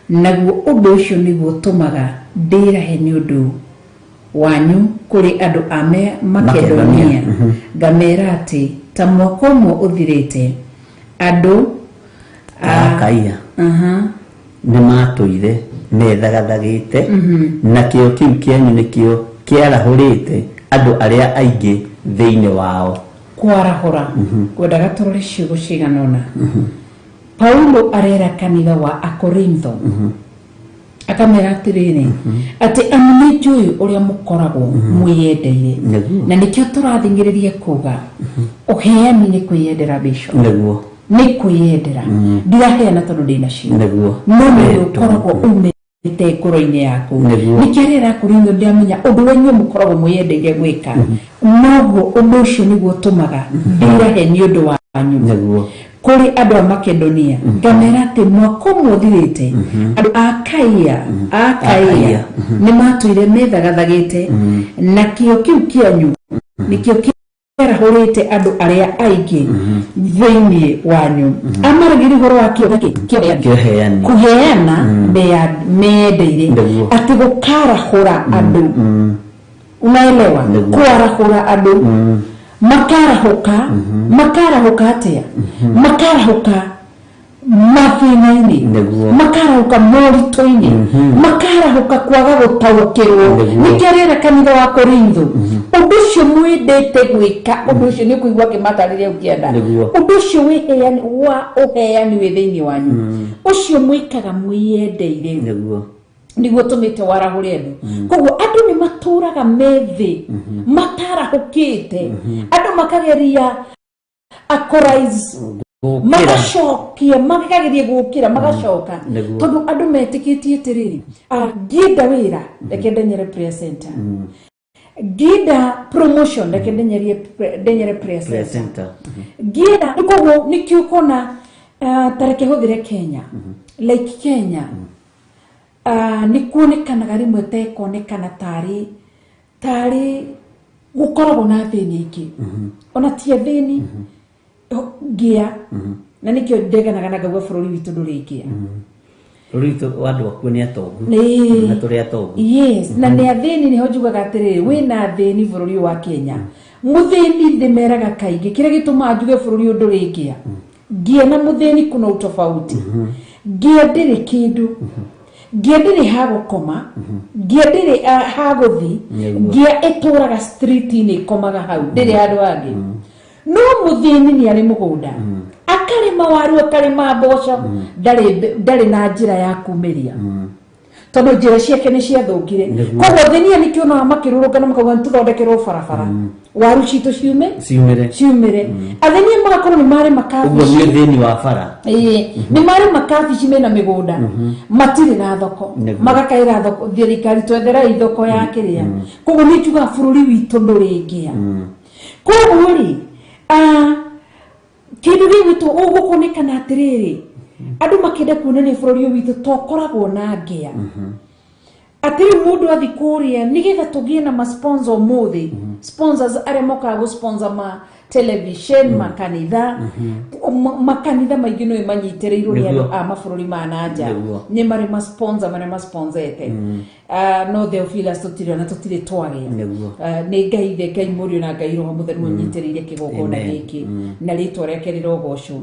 Speaker 6: naguo undu ucio niguo tumaga ndirahe ni undu wanyu kuri andu a Makedonia ngamera ati ta mwaka ũmwe uthirite andu
Speaker 2: Akaia nĩ matũire methagathagĩte na kĩo kĩu kĩanyu nĩkĩo kĩarahũrĩte andũ arĩa aingĩ thĩinĩ wao
Speaker 6: kwarahũra ngwendaga tũrore ciugo cigana ũna Paulo arera kanitha wa Akorintho akamera atiriri ati amnijui uria mukoragwo mwiyendeire na nikio turathingiririe kuga uheani ni kwiyendera bishop
Speaker 2: niguo
Speaker 6: ni kwiyendera ndiraheana tondu ndina cio
Speaker 2: niguo
Speaker 6: no ni ukoragwo umete ngoro-ini yaku nikio rira kuringo ndiamenya undu wenyu mukoragwo mwiyendeire gwika noguo undu ucio niguo tumaga ndirahe ni undu wanyu
Speaker 2: niguo
Speaker 6: kuri andu a Makedonia ngamera ati mwaka ũmwe ũthirĩte andu Akaia nĩ matũire methagathagĩte na kĩo kĩu kĩanyu nĩkĩo kĩarahũrĩte andu arĩa aingĩ thĩinĩ wanyu amaragĩri ũhoro wa kĩheani kuheana meyendeire ati gukarahũra andu unaelewa kwarahũra andu makarahuka atia makarahuka mathina-ini makarahuka moritũ-ini makarahuka kwaga gũtaũkĩrwo nĩkĩo rĩra kanitha wa Korintho ũndũ ũcio mwendete gwĩka ũndũ ũcio nĩ kũigua kĩmatarĩria ũkĩenda ũndũ ũcio wĩheani wa ũheani wĩ thĩinĩ wanyu ũcio mwĩkaga mwĩyendeire niguo tumite warahũre andu koguo andu ni matũraga methi matarahũkĩte andu makageria akorize magashokia makageria gũkĩra magacoka tondu andu metĩkĩtie atiriri ngĩenda wĩra reke ndenyere prayer center ngĩenda promotion reke ndenyere prayer center ngĩenda koguo nĩkĩo kona tareke hũthĩre Kenya like Kenya ni kuonekanaga rimwe te kuonekana tari tari gukoragwo na thĩni ingĩ ona ti thĩni ngia na nikio ndeganaga na ngauga bũrũri witũ ndũrĩ ngia
Speaker 2: rito wadu wakuwa ni atogu na turi atogu
Speaker 6: yes na ni athini niho njugaga atiriri wina athini bũrũri wa Kenya muthini ndimeraga kaingi kire gituma njuge bũrũri ndũrĩ ngia ngia na muthini kuna utofauti ngia ndĩrĩ kĩndũ ngia ndĩrĩ ha gũkoma ngia ndĩrĩ ha gũthi ngia itũraga street ni komaga hau ndĩrĩ andũ angĩ no muthini ni ari mugunda akarima waru akarima mboco ndari na njira ya kumeria tondu njira ciake ni ciathũkire koguo thĩnia nikio no makĩrũrũngana makauga nĩtũthondekerwo barabara waru citũ ciumire athĩnia magakorwo nĩ marĩ makabici
Speaker 2: ũguo nĩ thĩni wa bara
Speaker 6: nĩ marĩ makabici mena mĩgũnda matirĩ na thoko magakaĩra thoko thirikari twethera ithoko ya kĩrĩa koguo nĩ njugaga bũrũri witũ ndũrĩ ngia koguo rĩ kindu gitu ugukonekana atiriri andu makenda kuonania bũrũri witũ tokoragwo na ngia atiri mundu athi kuria nigetha tugie na sponsor muthi sponsors are moka go sponsor ma television makanitha maingi no imanyitireirwo ni andu a mabũrũri ma nanja ni mari ma sponsorete no Theophilus tutire na tutire twage ni ngai murio na ngai roho mutheru nyitireire kigogona giki na ritwa riake rirogocwo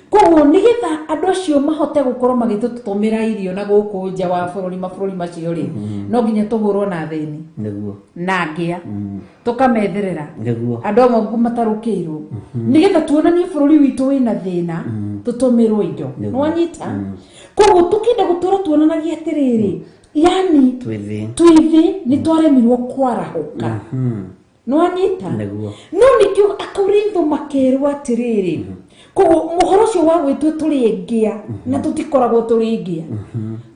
Speaker 6: koguo nigetha andu acio mahote gukorwo magitutumira irio na guku nja wa mabũrũri macio ri no nginya tũhũrwo na thĩni na ngia tukametherera andu amwe matarukirwo nigetha tuonanie bũrũri witũ wina thĩna tutumirwo indo nwanyita koguo tukinda gutura tuonanagia atiriri yani twithi ni twaremirwo kwarahuka nwanyita no nikio akaurintho makerwa atiriri koguo muhoro cio wa gwitwe turi ngia na tutikoragwo turi ngia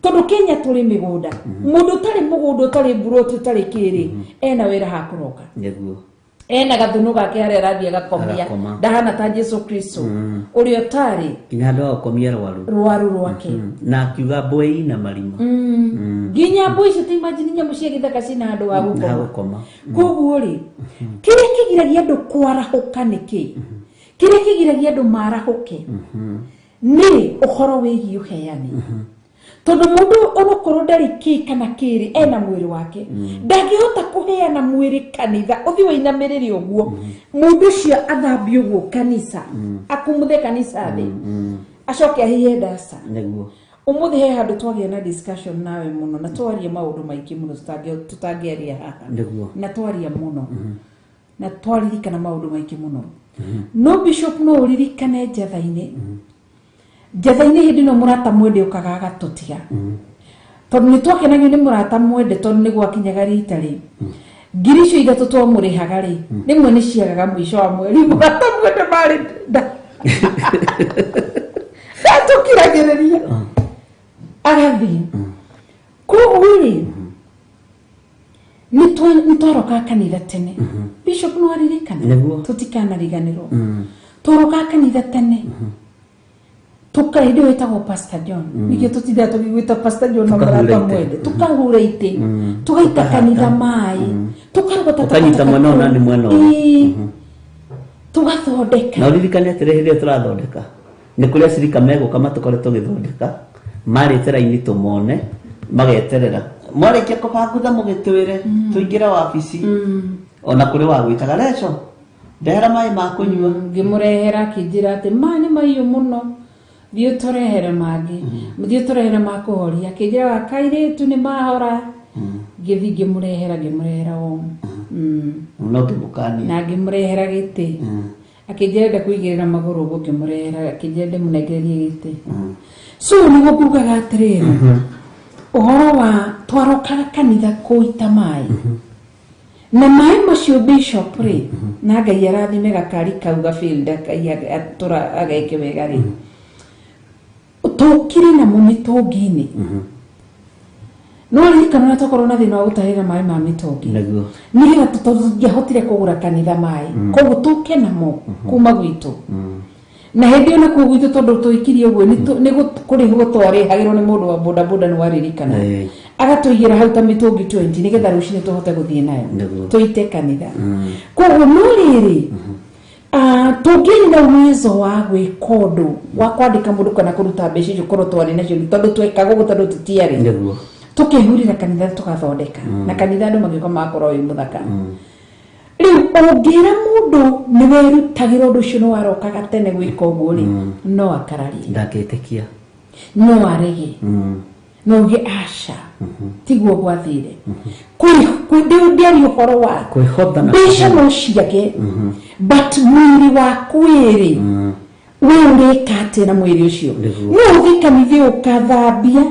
Speaker 6: tondu Kenya turi migunda mundu tari mugunda tari buroti tari kiri ena wira ha kuroka ena gathunu gake haria rathia gakomia ndahana ta Jesu Kristo urio tari
Speaker 2: kinya ndo akomia
Speaker 6: rwaru rwake
Speaker 2: na akiuga mboi na marima
Speaker 6: ginya mboi cio imagine nyamu cia githaka cina andu wa gukoma koguo ri kire kigiragia andu kwarahuka niki kire kigiragia andu marahuke ni uhoro wigi uheani tondu mundu onokorwo ndari ki kana kiri ena mwiri wake ndangihota kuheana mwiri kanitha uthi wainamiriri uguo mundu cio athambio uguo kanisa akumuthe kanisa thi acoke ahiye ndasa umuthi he handu twagia na discussion nawe muno na twaria maundu maingi muno tutangiaria haha na twaria muno na twaririkana maundu maingi muno no bishop no uririkane Jathaini hindi no murata mwende ukaga gatutiga tondu ni twakenagio ni murata mwende tondu ni gwakinyaga rita ri ngirisho ithatu twamurihaga ri rimwe ni ciagaga mwisho wa mweri murata mwende mari tukiragiriria arathi koguo ri ni tworoka kanitha tene bishop no aririkana tutikanariganirwo tworoka kanitha tene tukaide wetagwo Pastor John nikio tutithia tugigwita Pastor John na murata mwende tukahura ite tugaita kanitha mai tukarogota
Speaker 2: tukanyita mwana na ni mwana
Speaker 6: tugathondeka
Speaker 2: na uririkane atire hĩndĩ tũrathondeka nĩ kũrĩa cirika mego kama tũkoretwo gĩthondeka marĩtera-inĩ tũmone mageterera mwarĩkia kũbangutha mũgĩtwĩre tũingĩre wabici ona kũrĩ wa gwĩtaga leco ndehera maĩ ma kũnyua
Speaker 6: ngĩmũrehera akĩnjĩra atĩ mani maiyo mũno thiĩ tũrehere mangĩ thiĩ tũrehere ma kũhoria akĩnjĩra wa kairĩtu nĩ mahora ngĩthi ngĩmũrehera omu
Speaker 2: no ngĩmũkania
Speaker 6: na ngĩmũrehera gĩtĩ akĩnjĩra enda kũigĩrĩra magũrũ ũguo ngĩmũrehera akĩnjĩra ndĩmũnengererie gĩtĩ so nĩguo ngugaga atĩrĩrĩ ũhoro wa twarokaga kanitha kũita maĩ na maĩ macio bishop rĩ na Ngai arathime gakari kau gafielda atura ageke wega rĩ tukiri na mĩtũngi-inĩ no ririkana na tokorwo na thĩna wa gũtahĩra maĩ ma mĩtũngi nĩgetha tũngĩahotire kũgũra kanitha maĩ koguo tũke namo kuma gwitũ na hĩndĩ ona kũu gwitũ tondũ tũikirie ũguo nĩ kũrĩ gũtwarĩhagĩrwo nĩ mũndũ wa boda boda nĩ waririkana agatuigira hau ta mitungi 20 nigetha rucini tuhote guthie nayo
Speaker 2: Nĩguo.
Speaker 6: tuite kanitha koguo no riri tungiri na uwezo wa gwika undu wa kwandika mundu kana kuruta mbeca icio korwo twari nacio tondu twekaga guo tondu tutiari
Speaker 2: Nĩguo.
Speaker 6: tukihurira kanitha tugathondeka na kanitha andu magiko makorwo wi muthaka riu ungira mundu ni werutagira undu ucio ni warokaga tene gwika uguo ri no akararie
Speaker 2: ndaketikia
Speaker 6: no arege no uge asha tiguo gwathire ndiari uhoro wa
Speaker 2: kwihotha na
Speaker 6: mbeca no ciake but mwiri waku iri we ureka atia na mwiri ucio no uthi kanitha ukathambia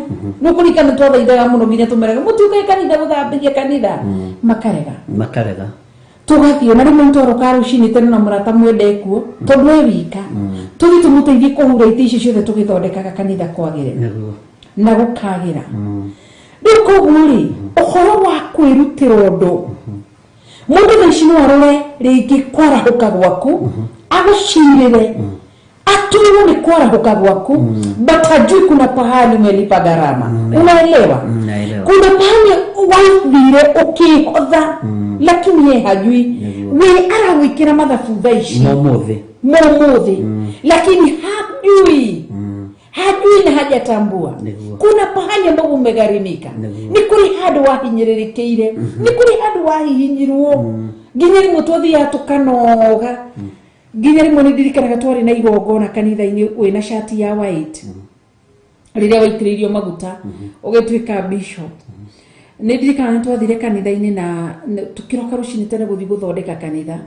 Speaker 6: no kurikana twathaithaga muno nginya tumeraga mutiuke kanitha guthambia kanitha makarega tugathio na rimwe ntoroka rucini tene na murata mwende kuo tondu we wika tuthi tumuteithie kuhura iti icio ciothe tugithondekaga kanitha kwagire na gukagira riu koguo ri uhoro wa kwirutira undu mundu thaici no arore ringi kwarahuka gwaku agucirire atuiwe ni kwarahuka gwaku but hajui kuna pahali umelipa gharama unaelewa kuna pahali wathire ukihotha lakini ye hajui we arawikira mathabu thaici
Speaker 2: momuthi
Speaker 6: lakini hajui na hajatambua kuna pahali ambapo umegharimika ni kuri handu wahinyiririkiire ni kuri handu wahihinyirwo nginya rimwe twathia tukanoga nginya rimwe nindirikanaga twari na igongona kanitha-ini wina shati ya white riria waitiririo maguta ugituika bishop nindirikana twathire kanitha-ini na tukiroka rucini tene guthi guthondeka kanitha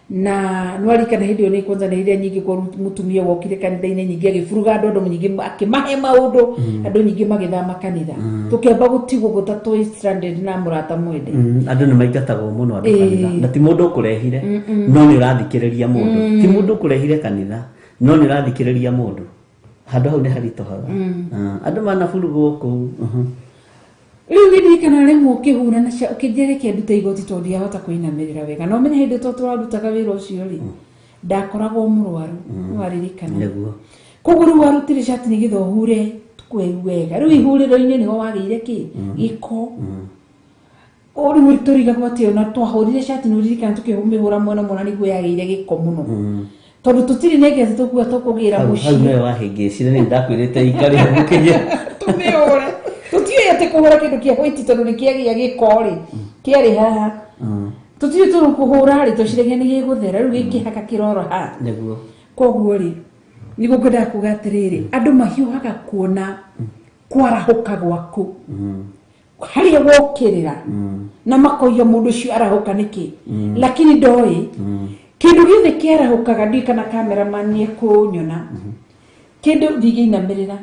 Speaker 6: na nwarikana hindio ni kwanza na iria nyingi kwa mutumia wokire kanitha-ini nyingi agifuruga andu nyingi akimahe maundu andu nyingi magithama kanitha tukiamba gutigwo gutatu stranded na murata mwende
Speaker 2: andu ni maingatagwo muno andu kanitha na ti mundu ukurehire no ni urathikiriria mundu ti mundu ukurehire kanitha no ni urathikiriria mundu handu hau ni haritohaga andu manafurugwo ku
Speaker 6: riu ndirikana rimwe ukihura na ukijereke ndute igoti tondu yahota kuinamirira wega no menye hindi to twarutaga wira ucio ri ndakoragwo murwaru waririkana
Speaker 2: niguo
Speaker 6: koguo riu warutire shati ni githo hure tukweru wega riu ihuriro-ini niho wagire ki giko uri muritoriga kwatio na twahurire shati no ririkana tukihumihura mwena niguo yagire giko muno tondu tutiri negete tukua tukugira muci
Speaker 2: hau no wahingicire ni ndakwirite ikari mukinya
Speaker 6: tumiore tutie ate kuhura kindu kia white tondu ni kiagia gikori kiari haha tutie turu kuhura ri tucirege ni giguthera riu gikihaka kiroro ha
Speaker 2: niguo
Speaker 6: koguo ri niguo ngenda kugatiriri andu mahiuhaga kuona kwarahuka gwaku haria wokirira na makoiya mundu cio arahuka niki lakini ndoi kindu giothe kiarahukaga ndikana cameraman ni kunyona kindu thigiinamirira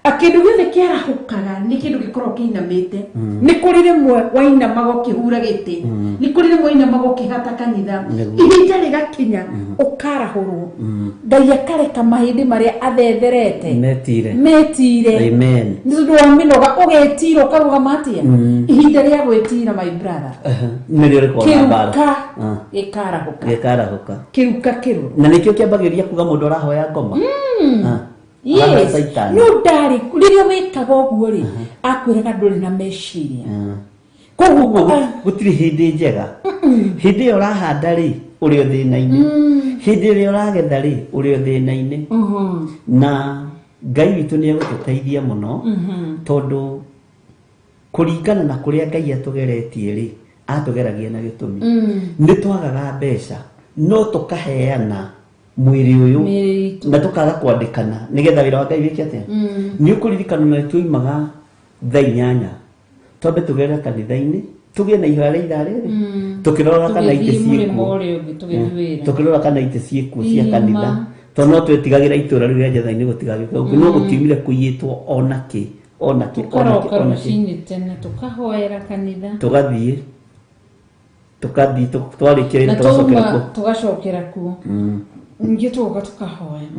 Speaker 6: akindu giothe kiarahukaga ni kindu gikorwo kiinamite ni kuri rimwe wainamaga ukihura giti ni kuri rimwe wainamaga ukihata kanitha ihinda rigakinya ukarahurwo ngai akareka mahindi maria athetherete metire
Speaker 2: amen
Speaker 6: ndu wa minoga ugetira ukarugama atia ihinda ria gwetira my brother
Speaker 2: nirio rikona bara
Speaker 6: ikarahuka kiruka kiruru
Speaker 2: na nikio kiambagiria kuga mundu arahoya ngoma
Speaker 6: yes no ndari riria wikaga uguo ri akwiraga nduri na meciria koguo
Speaker 2: gutiri hindi njega hindi urahanda ri uri thina-ini hindi ria uragetha ri uri thina-ini na ngai witu ni egututeithia muno tondu kuringana na kuria ngai atugeretie ri atugeragia na gitumi ni twagaga mbeca no tukaheana mwiri uyu na tukaga kwandikana nigetha wira wa ngai wiki atia ni ukuririkana na tuimaga thaa 8 tondu tugerera kanitha-ini tugie na ihoya ria riri tukirora kana ite ciekuo tukirora kana ite ciekuo cia kanitha tondu no twetigagira itura riu ria njatha-ini gutigagika uguo no gutiumire kuiyitwo onaki
Speaker 6: tukahoera kanitha
Speaker 2: tugathie twarikire
Speaker 6: tugacokera kuo ngi tugoka tukahoya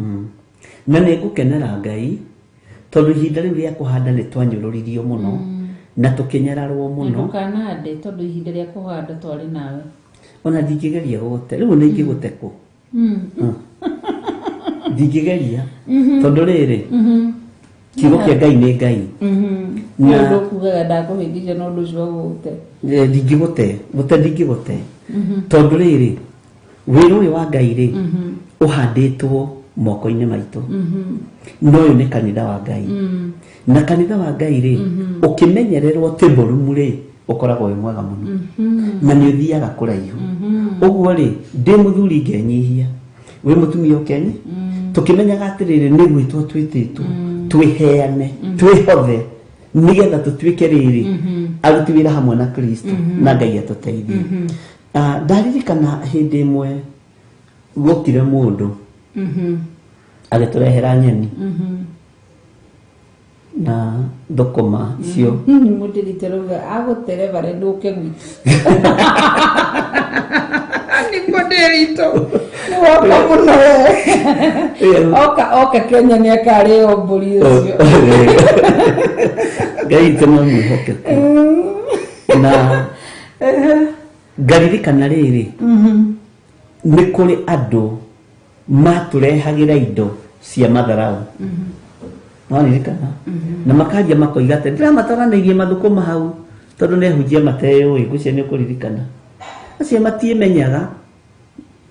Speaker 2: na ni ngukenera ngai tondu ihinda riu ria kuhanda ni twanyururirio muno na tukinyararwo muno
Speaker 6: ndukanande tondu ihinda ria kuhanda twari nawe
Speaker 2: ona ndingigeria gute riu ni ingigute ku ndingigeria tondu riri kiugo kia ngai ni ngai
Speaker 6: ndo kugaga ndakuhingisha no ndu cio gute
Speaker 2: ndingĩgũte tondũ rĩrĩ wĩra ũyũ wa Ngai rĩ ũhandĩtwo moko-inĩ maitũ no ũyũ nĩ kanitha wa Ngai na kanitha wa Ngai rĩ ũkĩmenyererwo tĩ mũrumu rĩ ũkoragwo wĩ mwega mũno na nĩ ũthiaga kũraihu ũguo rĩ ndĩ mũthuri ngenyihia wĩ mũtumia ũkenye tũkĩmenyaga atĩrĩrĩ nĩ gwĩtwo twĩtĩtwo twĩheane twĩhothe nigetha tũtuĩke rĩrĩ aruti wĩra hamwe na Kristo na Ngai atũteithie ndaririkana hĩndĩ ĩmwe gũkire mũndũ agĩtũrehera nyeni na thũkũma icio
Speaker 6: mũndirite rauga agũtereva rĩ ndũke gwitũ nĩguo ndĩritũ nĩwoka mũno oka Kenya nĩ akarĩo mbũri ũcio
Speaker 2: Ngai witũ no mwĩhokeku na ngaririkana rĩrĩ nĩ kũrĩ andũ matũrehagĩra indo cia matharaũ nĩririkana na makanjia makoiga atĩ ndĩramataranĩirie mathũkũma hau tondũ nĩahunjia mateyũĩ ngũcia nĩ ũkũririkana acio matiĩmenyaga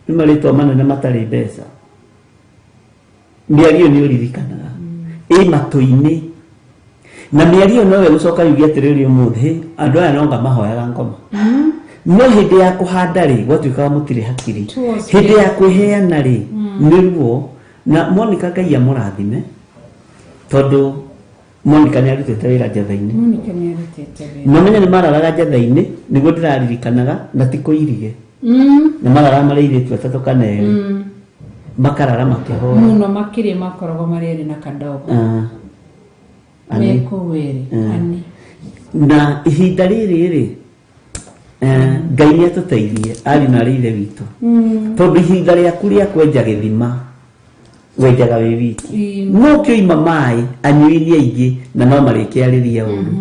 Speaker 2: nĩ marĩtwa manene matarĩ mbeca mĩario nĩ ũririkanaga ĩ matũ-inĩ na mĩario nowe gũcoka yuge atĩrĩrĩ ũmũthĩ andũ aya nonga mahoyaga ngoma no hĩndĩ ya kũhanda rĩ gwatuĩkaga mũtirĩ hakiri hĩndĩ ya kwĩheana rĩ nĩruo na Monica Ngai amũrathime tondũ Monica nĩ arutĩte wĩra njatha-inĩ na menya nĩ mararaga njatha-inĩ nĩguo ndĩraririkanaga na ti kũirige nĩ mararaga marĩ airĩtu atatũ kana erĩ makarara makĩhoya
Speaker 6: mũno makĩria makoragwo marĩ erĩ na kadogo mekũwĩrĩ ani
Speaker 2: na ihinda rĩrĩ rĩ Ngai nĩ atũteithie ari na ithe witũ tondũ ihinda rĩaku rĩa kwenja gĩthima wenjaga wĩ wiki no kĩoima maĩ anyui nĩ aingĩ na no marĩkĩarĩria ũru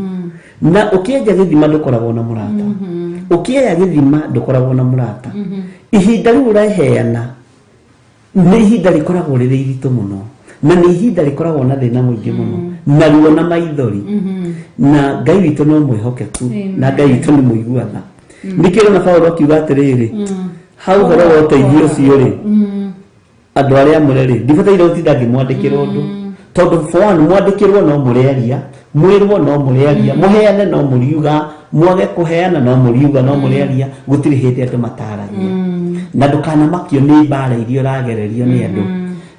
Speaker 2: na ũkĩenja gĩthima ndũkoragwo na mũrata ũkĩeya gĩthima ndũkoragwo na mũrata ihinda rĩu ũraheana nĩ ihinda rĩkoragwo rĩrĩ iritũ mũno na nĩ ihinda rĩkoragwo na thĩna mũingĩ mũno na ruo na maithori na Ngai witũ no mwĩhokeku na Ngai witũ nĩ mũiguaga nĩkĩo na Paulo akiuga atĩrĩrĩ hau ũhoro wa ũteithio ũcio rĩ andũ arĩa mũrerĩ ndibataire gũtinda ngĩmwandĩkĩra ũndũ tondũ mwandĩkĩrwo no mũrĩaria mwĩrwo no mũrĩaria mũheane no mũriuga mwage kũheana no mũriuga no mũrĩaria gũtirĩ hĩndĩ andũ mataragia na ndũkanamakio nĩ mbara iria ũragererio nĩ andũ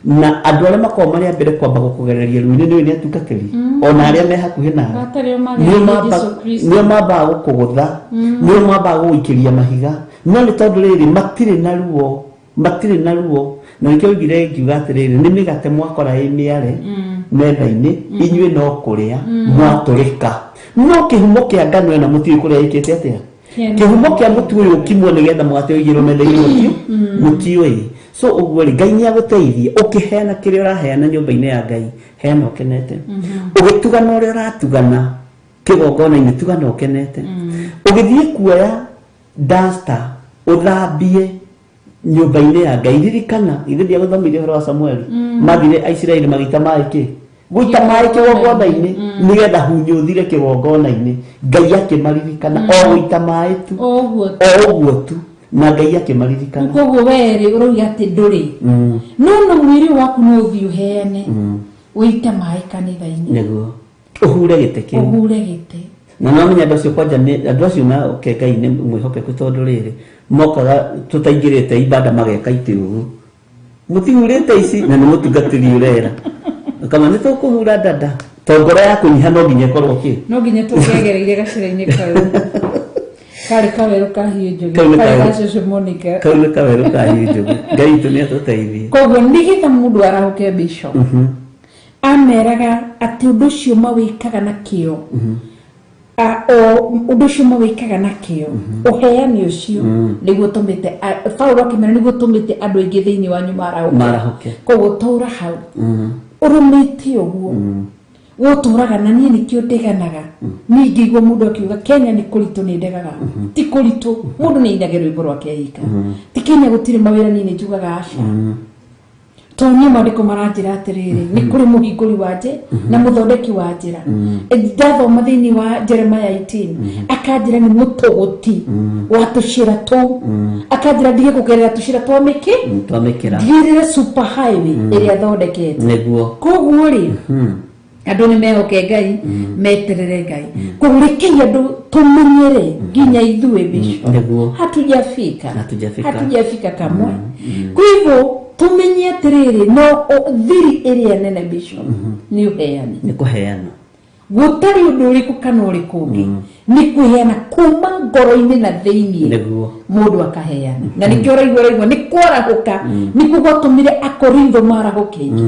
Speaker 2: na andũ arĩa makoragwo marĩ mbere kwamba gũkũgereria rũĩ-inĩ nĩwe nĩ atungatĩri ona arĩa me hakuhĩ nawe nĩo mambaga gũkũgũtha nĩo mambaga gũgũikĩria mahiga no nĩ tondũ rĩrĩ matirĩ na ruo na nĩkĩo oigire ngiuga atĩrĩrĩ nĩ mĩgate mwakora ĩ mĩare metha-inĩ inyuĩ no kũrĩa mwatũrĩka no kĩhumo kĩa ngano ĩno mũtiũĩ kũrĩa ĩkĩte atĩa kĩhumo kĩa mũtu ũyũ ũkimwo nĩgetha mũgate ũigĩrwo metha-inĩ mũtiũĩ so ũguo rĩ Ngai nĩ agũteithie ũkĩheana kĩrĩa ũraheana nyũmba-inĩ ya Ngai heana ũkenete ũgĩtugana ũrĩa ũratugana kĩgongona-inĩ tugana ũkenete ũgĩthiĩ kuoya duster ũthambie nyũmba-inĩ ya Ngai ririkana ithe ndiagũthomithia ũhoro wa Samueli mathire Aisiraeli magĩita maĩ gũita maĩ kĩgongona-inĩ nĩgetha hunyo ũthire kĩgongona-inĩ Ngai akĩmaririkana o gũita maĩ tu o ũguo tu na Ngai akĩmaririkana
Speaker 6: koguo werĩ ũrauga atĩ ndũrĩ no mwĩrĩ waku no ũthiĩ ũheane ũite maĩ kanitha-inĩ
Speaker 2: nĩguo ũhure gĩtĩ kĩu na no menya andũ acio kwanja andũ acio na Ngai nĩ mwĩhokeku tondũ rĩrĩ mokaga tũtaingĩrĩte ibada mageka itĩ ũguo mũtihurĩte ici na nĩ mũtungatĩri ũrera kama nĩ tũkũhura dada tondũ ngoro ya kũnyiha no nginya ĩkorwo kĩ
Speaker 6: no nginya tũkĩgereire gacĩra-inĩ kau karĩ kawerũ ka hiũ njũgĩ karĩ gacucu Monica
Speaker 2: kau nĩ kawerũ ka hiũ njũgĩ Ngai witũ nĩ atũteithie
Speaker 6: koguo nĩgetha mũndũ arahũke bishop ameraga atĩ ũndũ ũcio mawĩkaga na kĩo ũndũ ũcio mawĩkaga na kĩo ũheani ũcio nĩguo tũmĩte Paulo akĩmera nĩguo tũmĩte andũ aingĩ thĩinĩ wanyu marahũke koguo tũra hau ũrũmĩte ũguo gũtũraga na niĩ nĩkĩo ndeganaga ningĩ igua mũndũ akiuga Kenya nĩ kũritũ nĩ ndegaga ti kũritũ mũndũ nĩ ainage rwĩmbo rwake hika ti Kenya gũtirĩ mawĩra niĩ nĩ njugaga aca tonye mariko maranjira atiriri ni kuri muhinguri wanje na muthondeki wa njira ndathoma thiini wa Jeremiah 18 akanjira ni mutuguti wa tushira tu akanjira ndige kugerera tushira twamikira ndirire super highway iria thondekete
Speaker 2: neguo
Speaker 6: koguo ri andu ni mehoke Ngai meterere Ngai kureke andu tumenyere ginya ithue bisho
Speaker 2: neguo
Speaker 6: hatujafika kamwe kwa hivyo tumenye atiriri no thiri iria nene bisho ni uheani
Speaker 2: ni kuheana
Speaker 6: gutari undu uriku kana uriku ni kuheana kuma ngoro-ini na thiini
Speaker 2: neguo
Speaker 6: mundu akaheana na nikio raigwa ni kwarahuka ni kugotumire akorintho marahukiire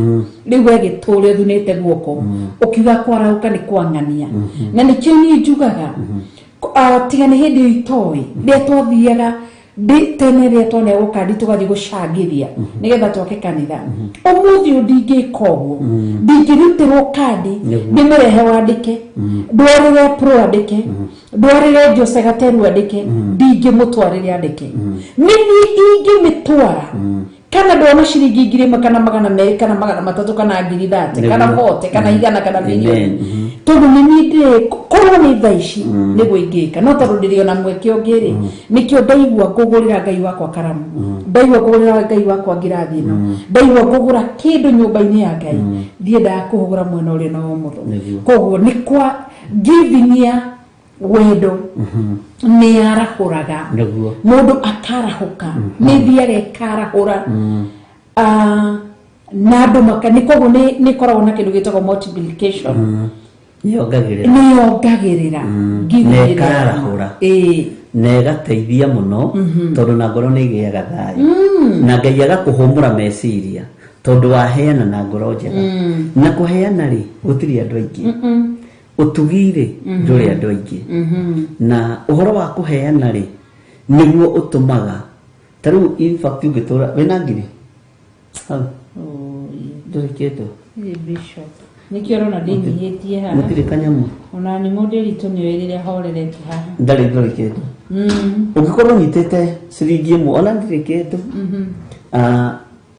Speaker 6: riu agituria thunite guoko ukiuga kwarahuka ni kwang'ania na nikio ni njugaga tigani hindi itoi ria twathiaga tene ria twone gukandi tugathi gucangiria nigetha twoke kanitha umuthi ndingika uguo ndingirutirwo kandi ndimurehe wandike ndwarire pro andike ndwarire Jose Gateru andike ndingimutwarire andike nini ingimitwara kana ndona ciringi 1,000 kana 200 kana 300 kana 30 kana 40 kana 100 kana milioni tondu nini korwo ni thaici niguo ingika no tondu ndirio na mweke ongiri nikio ndaigua ngugurira Ngai wakwa karamu ndaigua ngugurira Ngai wakwa ngirathi no ndaigua ngugura kindu nyumba-ini ya Ngai ndienda kuhugura mwena uri na umutho koguo ni kwa giving ya wendo ni arahuraga mundu akarahuka ni thiaga karahura na andu makani koguo ni koragwo na kindu gitagwo multiplication
Speaker 2: ni ongagirira nekarahura negateithia muno tondu na ngoro ni giaga thayu na Ngai agakuhumura meciria tondu waheana na ngoro njega na kuheana ri gutiri andu aingi utugire nduri andu aingi na uhoro wa kuheana ri niguo utumaga taru in fact ugitura wena ngiri nduri kieto
Speaker 6: bishop nikio rona ndinyihitie haha
Speaker 2: mutiri kanyamu
Speaker 6: ona ni mundu ritu ni wirire horerete haha
Speaker 2: ndari nduri kieto ugikorwo nyitete ciringi imwe ona ndiri kieto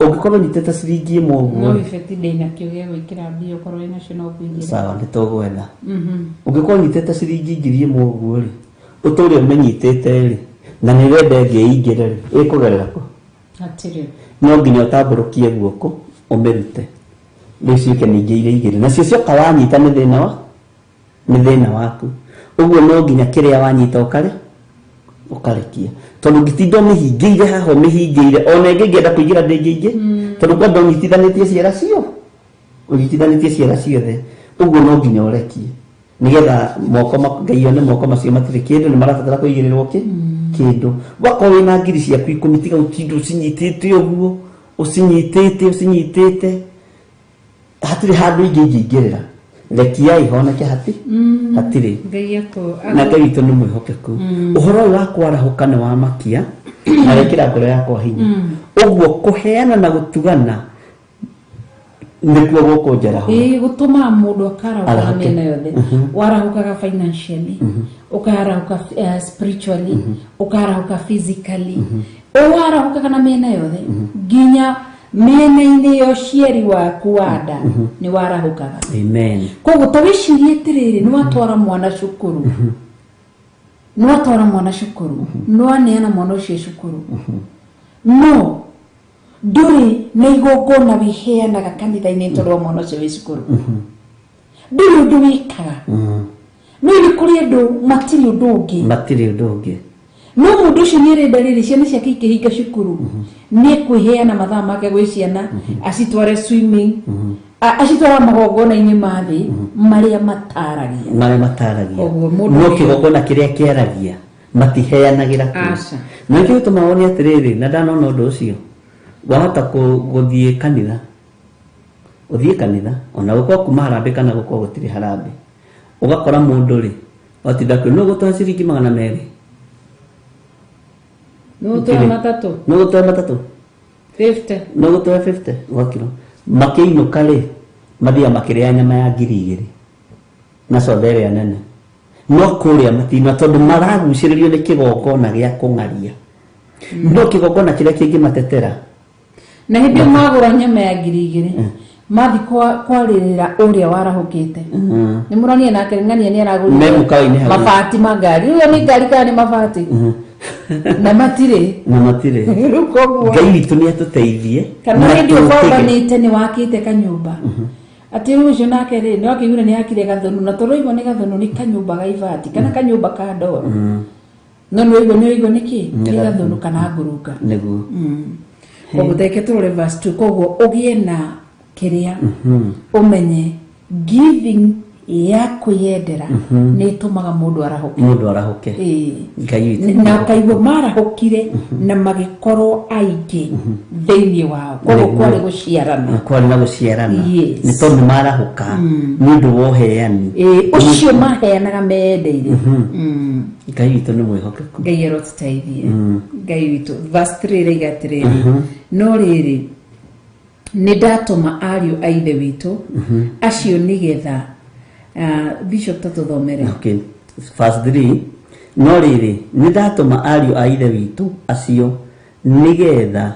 Speaker 2: ugikorwo nyitete ciringi imwe uguo
Speaker 6: no effect ndina kiuge gwikira mbio korwo ina cio no kuingira
Speaker 2: sawa nditogwetha ugikorwo nyitete ciringi 1,000 uguo ri uturi umenyitete ri na ni wende ngeingire ri ikugerera ko
Speaker 6: atiri
Speaker 2: no nginya utamburukie guoko umerute niciuke ningi igire nacio cioka wanyita ni thina waku uguo no nginya kiria wanyita ukarekia tondu ngitindo mihingire haho mihingire ona ngienda kuigira ndingi tondu ngendo nyitithanitie ciara cio unyitithanitie ciara ciothe uguo no nginya urekie nigetha moko Ngai one moko macio matire kindu ni marabatara kuigirirwo kindu wako wina ngiri ciaku 10 tiga utindu ucinyitite uguo ucinyitite hatiri handu ingingirira rekia ihoneke hatiri
Speaker 6: Ngai yako
Speaker 2: na Ngai witu ni mwihokeku uhoro wa kwarahuka ni wa makia na rekira ngoro yakwa hinya uguo kuheana na gutugana ndikuo goko njaraho
Speaker 6: gutuma mundu akarahuka mena yothe warahukaga financially ukarahuka spiritually ukarahuka physically warahukaga na mena yothe ginya mena-ini yo cieri waku wanda ni warahukaga
Speaker 2: amen
Speaker 6: koguo tawicirie tiriri ni watwara mwana cukuru no aneana mwana ucio cukuru no nduri na igongona wiheanaga kanitha-ini tondu wa mwana ucio wi cukuru nduri undu wikaga no ni kuri andu matiri undu ungi no mundu ucio ni renda riri ciana ciake ikihinga cukuru ni kwiheana mathaa make gwi ciana acitware swimming acitwara magongona-ini mathi maria mataragia
Speaker 2: no kigongona kiria kiaragia matiheanagira na ndio tumaoni atiriri na ndanona undu ucio wahota guthie kanitha ona guko kuma harambe kana guko gutiri harambe ugakora mundu ri watinda kwi no gutwa ciringi 200
Speaker 6: no gutwa matatu 50
Speaker 2: no gutwa 50 wakiro makiinuka ri mathia makiria nyama ya 2,000 na sodere ya nene no kuria matina tondu maraguciririo ni kigongona gia kungaria no kigongona kiria kingi matetera
Speaker 6: na hindi magura nyama ya 2,000 mathi kwarĩrĩra ũrĩa warahũkĩte nĩ mũronire nake ng'ania nĩ aragũrire mabati magari rĩu nĩ ngari kana nĩ mabati na matirĩ rĩu koguo
Speaker 2: Ngai witũ nĩ atũteithie
Speaker 6: kana hindi ũkombanĩte nĩ wakĩte kanyũmba ati ucio nake rĩ nĩ wakĩigua nĩ yakire gathonu na tũroigwo nĩ gathonu nĩ kanyũmba ga ibati kana kanyũmba ka ndoro no nĩ oigwo nĩkĩ nĩ gathonu kana ngurunga
Speaker 2: nĩguo
Speaker 6: koguo teke tũrore verse 2 koguo ũgĩe na kĩrĩa ũmenye giving ya kwĩyendera nĩ ĩtũmaga mũndũ arahũke na kaigua marahũkire na magĩkorwo aingĩ thĩinĩ wao koguo kwarĩ gũciarana
Speaker 2: nĩ tondũ marahũka nĩ ũndũ wa ũheani
Speaker 6: ũcio maheanaga meyendeire
Speaker 2: Ngai witũ nĩ mwĩhokeku
Speaker 6: Ngai arotũteithie Ngai witũ verse 3 rĩiga atĩrĩrĩ no rĩrĩ nĩ ndatũma ariũ a ithe witũ acio nĩgetha Bishop tatuthomere
Speaker 2: verse 3 no rĩrĩ nĩ ndatũma ariũ a ithe witũ acio nĩgetha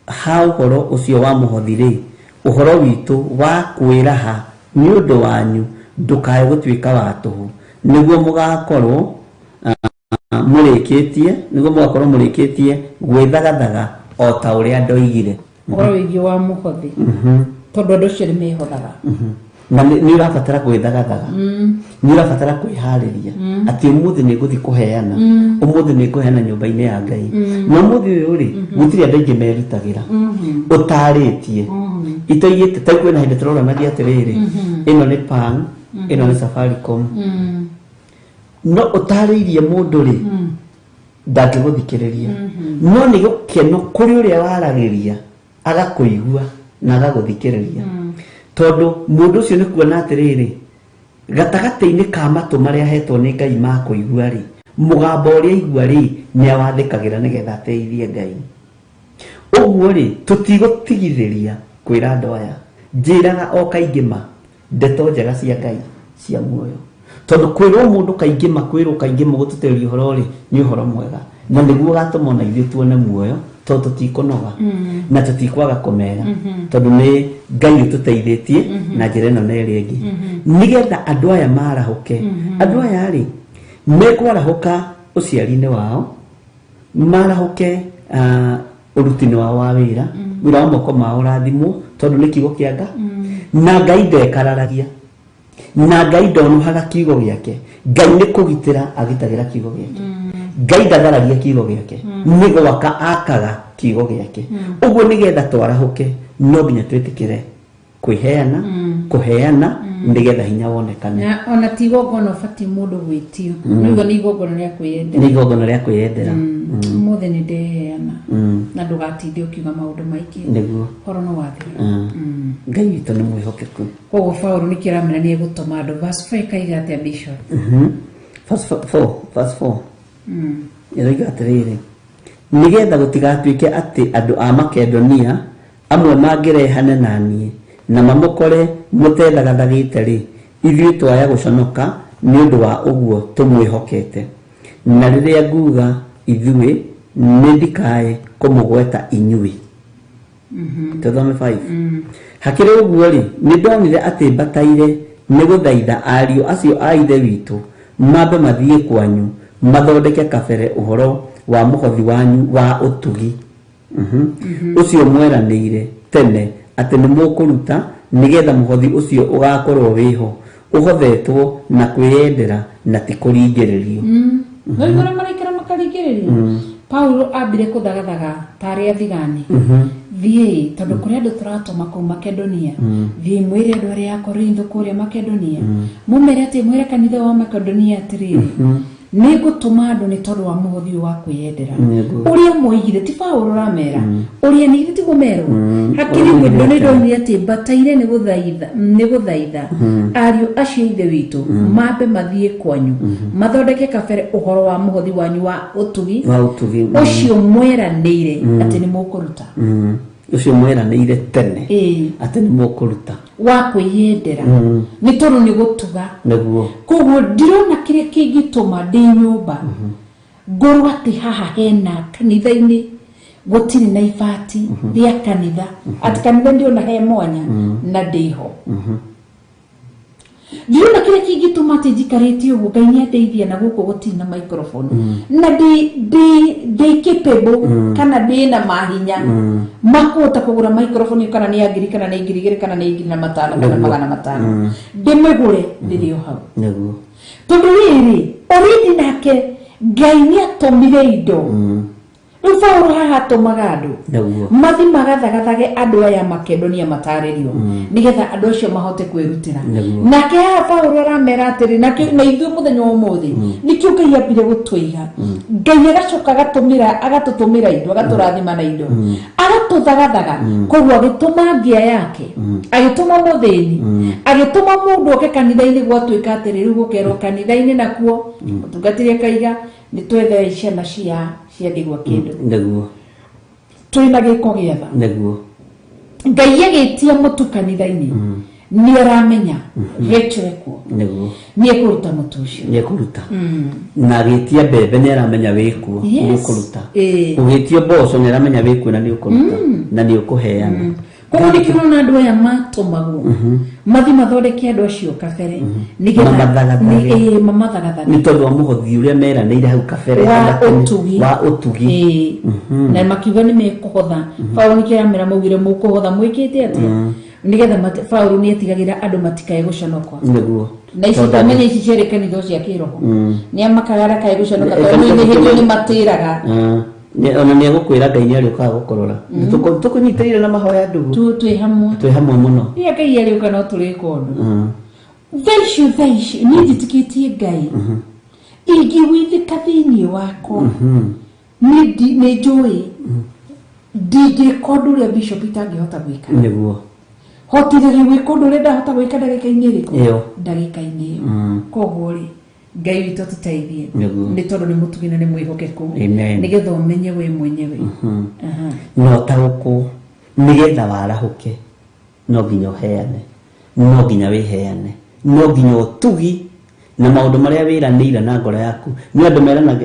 Speaker 2: ha ũhoro ũcio wa mũhothi rĩ ũhoro witũ wa kwĩraha nĩ ũndũ wanyu ndũkae gũtuĩka wa tũhũ nĩguo mũgakorwo mũrĩkĩtie gwĩthagathaga o ta ũrĩa andũ oigire
Speaker 6: ũhoro wĩgiĩ wa mũhothi tondũ andũ acio nĩ mehothaga
Speaker 2: na nĩ ũrabatara gwĩthagathaga nĩ ũrabatara kwĩharĩria atĩ ũmũthĩ nĩ ngũthiĩ kũheana ũmũthĩ nĩ ngũheana nyũmba-inĩ ya Ngai na ũmũthĩ ũyũ rĩ gũtirĩ andũ aingĩ merutagĩra ũtarĩtie itoigĩte ta kwĩna hĩndĩ tũroranagia atĩrĩrĩ ĩno nĩ Pang ĩno nĩ Safaricom no ũtarĩirie mũndũ rĩ ndangĩgũthikĩrĩria no nĩ gũkeno kũrĩ ũrĩa waragĩria agakũigua na agagũthikĩrĩria tondũ mũndũ ũcio nĩ kuona atĩrĩrĩ gatagatĩ-inĩ ka matũ marĩa hetwo nĩ Ngai ma kũigua rĩ mũgambo ũrĩa aigua rĩ nĩ awathĩkagĩra nĩgetha ateithie Ngai ũguo rĩ tũtigũtigithĩria kwĩra andũ aya njĩraga o kaingĩ ma ndeto njega cia Ngai cia muoyo tondũ kwĩrwo mũndũ kaingĩ ma kwĩrwo kaingĩ ma gũtũteithia ũhoro rĩ nĩ ũhoro mwega na nĩguo gatũma ona ithuĩ tuone muoyo tondũ tũtikũnoga na tũtikwaga kũmera tondũ nĩ Ngai ũtũteithĩtie na njĩra ĩno na ĩrĩa ĩngĩ nĩgetha andũ aya marahũke andũ aya rĩ mekwarahũka ũciari-inĩ wao marahũke ũruti-inĩ wao wa wĩra wĩra wa moko mao ũrathimwo tondũ nĩ kiugo kĩa Ngai na Ngai ndekararagia na Ngai ndonuhaga kiugo gĩake Ngai nĩ kũgitĩra agitagĩra kiugo gĩake Ngai ndatharagia kiugo gĩake nĩ gwaka akaga kiugo gĩake ũguo nĩgetha twarahũke no nginya twĩtĩkĩre kwĩheana kũheana nĩgetha hinya wonekane
Speaker 6: ona ti igongona ũbatiĩ mũndũ gwĩtio nĩguo nĩ igongona rĩa kwĩyendera
Speaker 2: nĩ igongona rĩa kwĩyendera
Speaker 6: ũmũthĩ nĩ ndeheana na ndũgatinde ũkiuga maũndũ maingĩ
Speaker 2: nĩguo
Speaker 6: horo no wathira
Speaker 2: Ngai witũ nĩ mwĩhokeku
Speaker 6: koguo Paulo nĩ kĩramenya nĩ egũtũma andũ verse 5 kaiga atĩa Bishop
Speaker 2: verse 4 ĩroiga atĩrĩrĩ nĩgetha gũtigatuĩke atĩ andũ a Makedonia amwe mangĩrehane na niĩ na mamũkore mũtethagathagĩte rĩ ithuĩ twaya gũconoka nĩ ũndũ wa ũguo tũmwĩhokete na rĩrĩa nguga ithuĩ nĩ ndikae kũmũgweta inyuĩ tũthome 5 hakĩrĩ ũguo rĩ nĩ ndonire atĩ mbataire nĩ gũthaitha ariũ acio a ithe witũ mambe mathiĩ kwanyu mathondeke kabere ũhoro wa mũhothi wanyu wa ũtugi ũcio mweranĩire tene atĩ nĩ mũkũruta nĩgetha mũhothi ũcio ũgakorwo wĩho ũhothetwo na kwĩyendera na ti kũringĩrĩrio
Speaker 6: no igũra maraikara makaringĩrĩrio Paulo ambire kũthagathaga tarĩ athigani thiĩ tondũ kũrĩ andũ tũratũma kũu Makedonia thiĩ mwĩre andũ arĩa a Korintho kũrĩa Makedonia mũmere atĩ mwĩre kanitha wa Makedonia atĩrĩrĩ nĩ ngũtũma andũ nĩ tondũ wa mũhothi wa kwĩyendera ũrĩa moigire ti Paulo ramera ũrĩa nĩ ti gũmerwo hakiri gwĩndũ nĩ ndonire atĩ mbataire nĩ gũthaitha ariũ acio ithe witũ mambe mathiĩ kwanyu mathondeke kabere ũhoro wa mũhothi wanyu wa ũtugi ũcio mweranĩire atĩ nĩ mũkũruta
Speaker 2: ũcio mweranĩire tene atĩ nĩ mũkũruta
Speaker 6: wa kwĩyendera nĩ tondũ nĩ gũtuga
Speaker 2: nĩguo
Speaker 6: koguo ndirona kĩrĩa kĩngĩtũma ndĩ nyũmba ngorwo atĩ haha hena kanitha-inĩ gutiri na ifati ria kanitha ati kanitha ndio na he mwanya na ndiho ndiona kile kingituma ati njikarĩte ũguo Ngai nĩandeithia na gũkũ gũtirĩ na microphone na ndi capable kana ndi na mahinya makũhota kũgũra microphone kana nĩ ngiri kana nĩ ngiri igĩrĩ kana nĩ ngiri na matano kana magana matano ndĩmĩgũre ndĩrĩ o hau
Speaker 2: nĩguo
Speaker 6: tondũ rĩrĩ already nake Ngai nĩatũmire indo rĩu Paulo haha atũmaga andũ mathi magathagathage andũ aya Makedonia matarĩrio nĩgetha andũ acio mahote kwĩrutĩra nake haha Paulo aramera atĩrĩ na ithuĩ mũthenya wa ũmũthĩ nĩkĩo Ngai ambire gũtũiga Ngai agacoka agatũtũmĩra indo agatũrathima na indo agatũthagathaga koguo agĩtũma ngia yake agĩtũma mũthĩni agĩtũma mũndũ oke kanitha-inĩ gwatuĩka atĩrĩ rĩu gũkerwo kanitha-inĩ nakuo mũtungatĩri akaiga nĩtwethe ciana ciandigwa kĩndũ
Speaker 2: nĩguo
Speaker 6: twĩna gĩko gĩetha
Speaker 2: nĩguo
Speaker 6: Ngai agĩtia mũtu kanitha-inĩ nĩ aramenya gĩtwekwo
Speaker 2: nĩguo
Speaker 6: nĩ ekũruta mũtu ũcio
Speaker 2: nĩ ekũruta na agĩtia mbembe nĩ aramenya wĩkuo nĩ ũkũruta ũgĩtia mboco nĩ aramenya wĩkuo na nĩ ũkũruta na nĩ ũkũheana
Speaker 6: koguo nĩkĩo na andũ aya matũmagwo mathi mathondeke andũ acio kabere
Speaker 2: nĩgetha
Speaker 6: mamathagathaga
Speaker 2: nĩ tondũ wa mũhothi ũrĩa meranĩire hau kabere wa ũtugi
Speaker 6: na makiuga nĩ mekũhotha Paulo nĩkĩo amera maugire mũkũhotha mwĩkĩte atĩa nĩgetha Paulo nĩetigagĩra andũ matikae gũconokwa
Speaker 2: nĩguo
Speaker 6: na ici tamenya ici ciarĩ kanitha cia kĩroho nĩ amakagara kae gũconoka tondũ nĩ matĩraga
Speaker 2: ona nĩ agũkwĩra Ngai nĩ arĩũkaga gũkorora tũkũnyitĩrĩire na mahoya ndũgu twĩ hamwe mũno
Speaker 6: ria Ngai arĩũka no tũrĩka ũndũ thaa icio niĩ njĩtĩkĩtie Ngai ingĩgũithĩka thĩinĩ wakwa nĩ njũĩ ndingĩka ũndũ ũrĩa Bishop itangĩhota gwĩka
Speaker 2: nĩguo
Speaker 6: hotithĩria gwĩka ũndũ ũrĩa ndahota gwĩka ndagĩka-inĩ ĩrĩkũ ndagĩka-inĩ ĩyo koguo rĩ Ngai witũ tũteithie nĩ tondũ nĩ mũtugi na nĩ mwĩhokeku nĩgetha ũmenye we mwenyewe
Speaker 2: no taũkũ nĩgetha warahũke no nginya ũheane no nginya wĩheane no nginya ũtugi na maũndũ marĩa wĩranĩire na ngoro yaku nĩ andũ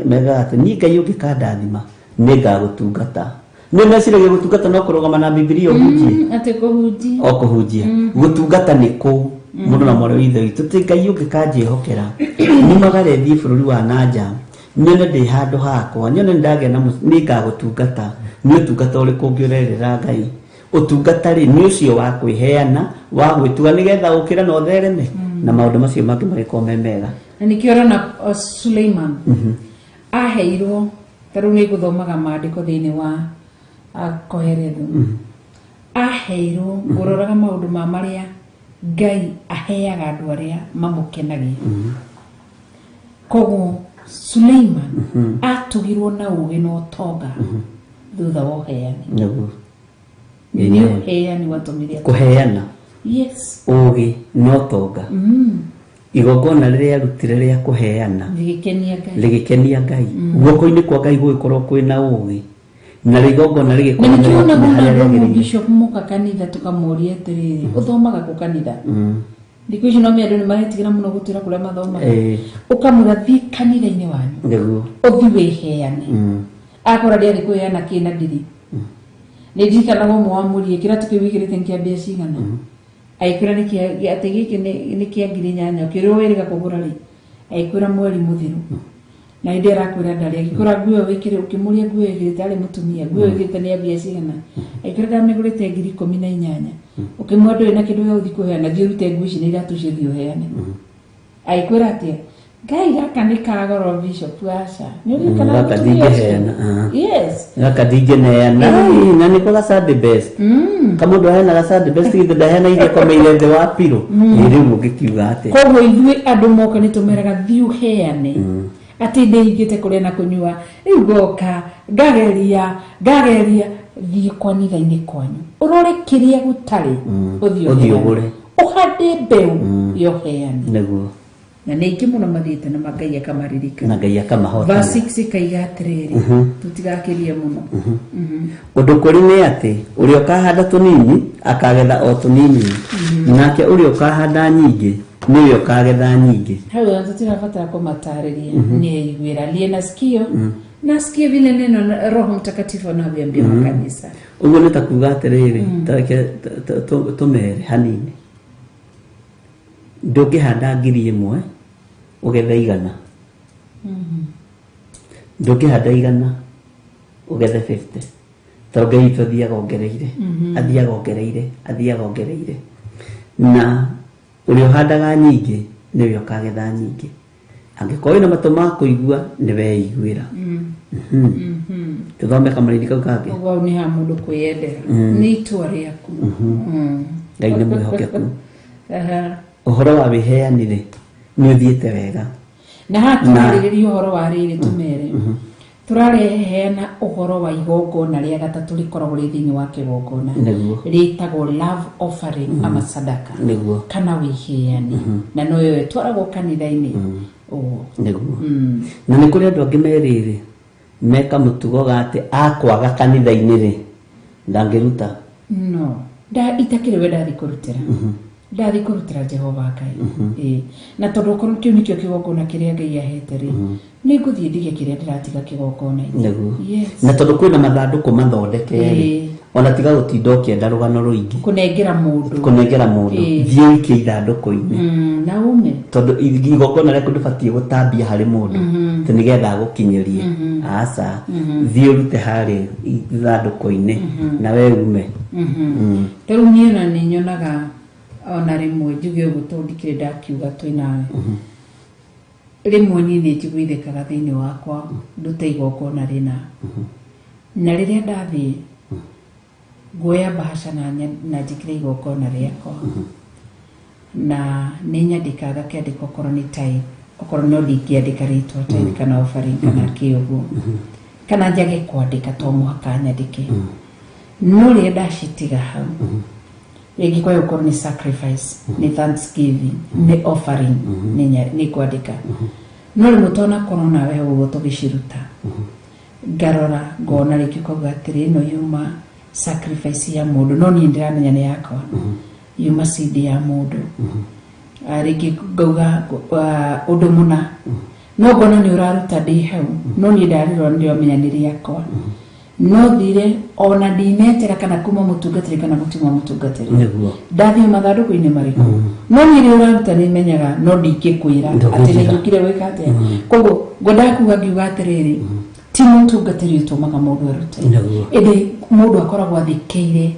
Speaker 2: megaga atĩ niĩ Ngai ũngĩkandathima nĩngagũtungata nĩ meciragia gũtungata no kũrũgama na Biblia ũhunjie
Speaker 6: atĩ kũhunjia
Speaker 2: o kũhunjia gũtungata nĩ kũu mũndũ na mwarĩ withe witũ tĩ Ngai ũngĩkanjĩhokera nyumagare thiĩ bũrũri wa nanja nyone ndĩ handũ hakwa nyone ndagĩa na nĩngagũtungata nĩ ũtungata ũrĩkũ ũngĩũrerera Ngai ũtungata rĩ nĩ ũcio wa kwĩheana wa gwĩtuga nĩgetha ũkĩra na ũthereme na maũndũ macio mangĩ magĩkorwo me mega
Speaker 6: na nĩkĩo ũrona Suleiman aheirwo tarĩu nĩ ngũthomaga maandĩko thĩinĩ wa Koherethu aheirwo ngũroraga maũndũ marĩa Ngai aheaga andũ arĩa mamũkenagia koguo Suleiman atugirwo na ũgĩ na ũtonga thutha wa ũheani nĩ ũheani watũmire
Speaker 2: kũheana
Speaker 6: yes
Speaker 2: ũgĩ na ũtonga igongona rĩrĩa arutire rĩa kũheana rĩgĩkenia Ngai guoko-inĩ kwa Ngai gũgĩkorwo kwĩna ũgĩ na igongona rĩgĩkorwo
Speaker 6: na Bishop mũka kanitha tũkamũria atĩrĩrĩ ũthomaga kũ kanitha thikũ ici no mĩandũ nĩ maretigĩra mũno gũtwĩra kũrĩa mathomaga ũkamũra thiĩ kanitha-inĩ wanyu ũthiĩ wĩheane akora ndĩarĩ kwĩheana kĩna ndiri nĩ ndirikanaga ũmwe wa mũriĩ kĩratũ kĩu wĩkĩrĩte nĩ kĩa mbia cigana agĩkwĩra atĩ gĩkĩ nĩ kĩa ngiri 8 ũkĩrĩo wĩrĩga kũgũra rĩ agĩkwĩra mweri mũthiru na ĩndĩ arakwĩra ndarĩ agĩkora nguo wĩkĩrĩ ũkĩmũria nguo wĩkĩrĩte arĩ mũtumia nguo wĩkĩrĩte nĩ mbia cigana agĩkwĩra ndamĩgũrĩte ngiri 18 ũkĩmwĩra ndũrĩ na kĩndũ gĩa gũthiĩ kũheana thiĩ ũrute nguo ici na iratũ icio thiĩ ũheane agĩkwĩra atĩa Ngai gaka nĩ kagoro Bishop aca
Speaker 2: gaka ndingĩheana gaka ndingĩneana na nĩ kwa Sunday best kamũndũ aheanaga Sunday best githĩ ndaheana iria komeire thĩ wa piro rĩu ũngĩkiuga atĩ
Speaker 6: koguo ithuĩ andũ moka nĩ tũmeraga thiĩ ũheane atĩ ndĩingĩte kũrĩa na kũnyua rĩu goka ngageria thiĩ kanitha-inĩ kwanyu ũrore kĩrĩa gũtarĩ ũthiĩ ũgũre ũhande mbeũ ya ũheani
Speaker 2: nĩguo
Speaker 6: na nĩ ingĩ mũno mathiĩte na Ngai akamaririkana
Speaker 2: na Ngai akamahota
Speaker 6: verse 6 kaiga atĩrĩrĩ tũtigakĩrie mũno
Speaker 2: ũndũ kũrĩ nĩ atĩ ũrĩa ũkahanda tũnini akagetha o tũnini nake ũrĩa ũkahanda nyingĩ nĩwe ũkagetha nyingĩ
Speaker 6: hau tũtirabatara kũmatarĩria nĩ aiguĩra aliye na sikio nasikia vile neno Roho Mtakatifu anavyoambia makanisa.
Speaker 2: Uguo nĩ ta kuuga atĩrĩrĩ, tũmere hanini. Ndũngĩhanda 1,000 ũgethe 100. Ndũngĩhanda 100 ũgethe 50. Tondũ Ngai witũ athiaga ongereire. Na ũrĩa ũhandaga nyingĩ nĩwe ũkagetha nyingĩ. Angĩkorwo ina matũ ma kũigua nĩ weiguĩra. Tũthome kamũrĩni kau kangĩ.
Speaker 6: Ũguo nĩ ha mũndũ kwĩyendera. Nĩ itua rĩaku.
Speaker 2: Ngai nĩ mwĩhokeku. Ũhoro wa wĩheanire nĩ ũthiĩte wega.
Speaker 6: Na hatũrĩrĩria ũhoro wa rĩrĩ tũmere. Tũrareheana ũhoro wa igongona rĩa gatatũ rĩkoragwo rĩ thĩinĩ wa kĩgongona. Rĩtagwo love offering ama sadaka. Kana wĩheani. Na no yo twaragwo kanitha-inĩ.
Speaker 2: Na nĩ kũrĩ andũ angĩ merĩrĩ meka mũtugo gati akwaga kanitha-inĩ rĩ ndangĩruta.
Speaker 6: No, itakĩrĩ we ndathi kũrutĩra. Ndathi kũrutĩra Jehova Ngai. Na tondũ korwo kĩu nĩkĩo kĩgongona kĩrĩa Ngai ahete rĩ, nĩ ngũthiĩ ndige kĩrĩa ndĩratiga kĩgongona-inĩ.
Speaker 2: Na tondũ kwĩna mathandũkũ mathondeke rĩ, ona tiga gũtinda ũkĩenda rũgano rũingĩ. Kũnengera mũndũ. Thiĩ ikie ithandũkũ-inĩ.
Speaker 6: Na ume.
Speaker 2: Tondũ igongona rĩaku ndũbatiĩ gũtambia harĩ mũndũ. Tondũ nĩgetha agũkinyĩrie. Aca. Thiĩ ũrute harĩ ithandũkũ-inĩ. Na we ume.
Speaker 6: Rĩu niĩ na nĩ nyonaga ona rĩmwe njuge ũguo tondũ ndikĩrĩ ndakiuga twĩ nawe. Rĩmwe niĩ nĩ njiguithĩkaga thĩinĩ wakwa ndute igongona rĩna. Na rĩrĩa ndathiĩ nguoya bahasha na njĩkĩre igongona rĩakwa. Na nĩ nyandĩkaga kĩandĩko okorwo nĩ tithe, okorwo no ndingĩandĩka rĩtwa tithe kana offering kana kĩũguo. Kana njage kwandĩka to mũhaka nyandĩke. No rĩrĩa ndacitiga hau rĩngĩ kwa okorwo nĩ sacrifice, nĩ thanksgiving, nĩ offering, nĩ kwandĩka. No rĩmwe tona korwo nawe ũguo tũgĩciruta. Ngarora ngona rĩngĩ kuuga atĩrĩ ĩno yuma sacrifice ya mũndũ no niĩ ndĩramenya nĩ yakwa. Yuma seed ya mũndũ. Rĩngĩ ngauga ũndũ mũna. No ngona nĩ ũraruta ndĩ hau. No niĩ ndarĩrwo ndĩramenya nĩ rĩakwa. No thire ona ndinetera kana kuma mũtungatĩri kana mũtuma mũtungatĩri. Ndathiĩ mathandũkũ-inĩ marĩkũ. No niĩ rĩu ũraruta nĩmenyaga no ndingĩkwĩra atĩ nĩ njũkire gwĩka atĩa. Koguo ngwendakuga ngiuga atĩrĩrĩ ti mũtungatĩri ũtũmaga mũndũ arute. Ĩndĩ mũndũ akoragwo athikĩire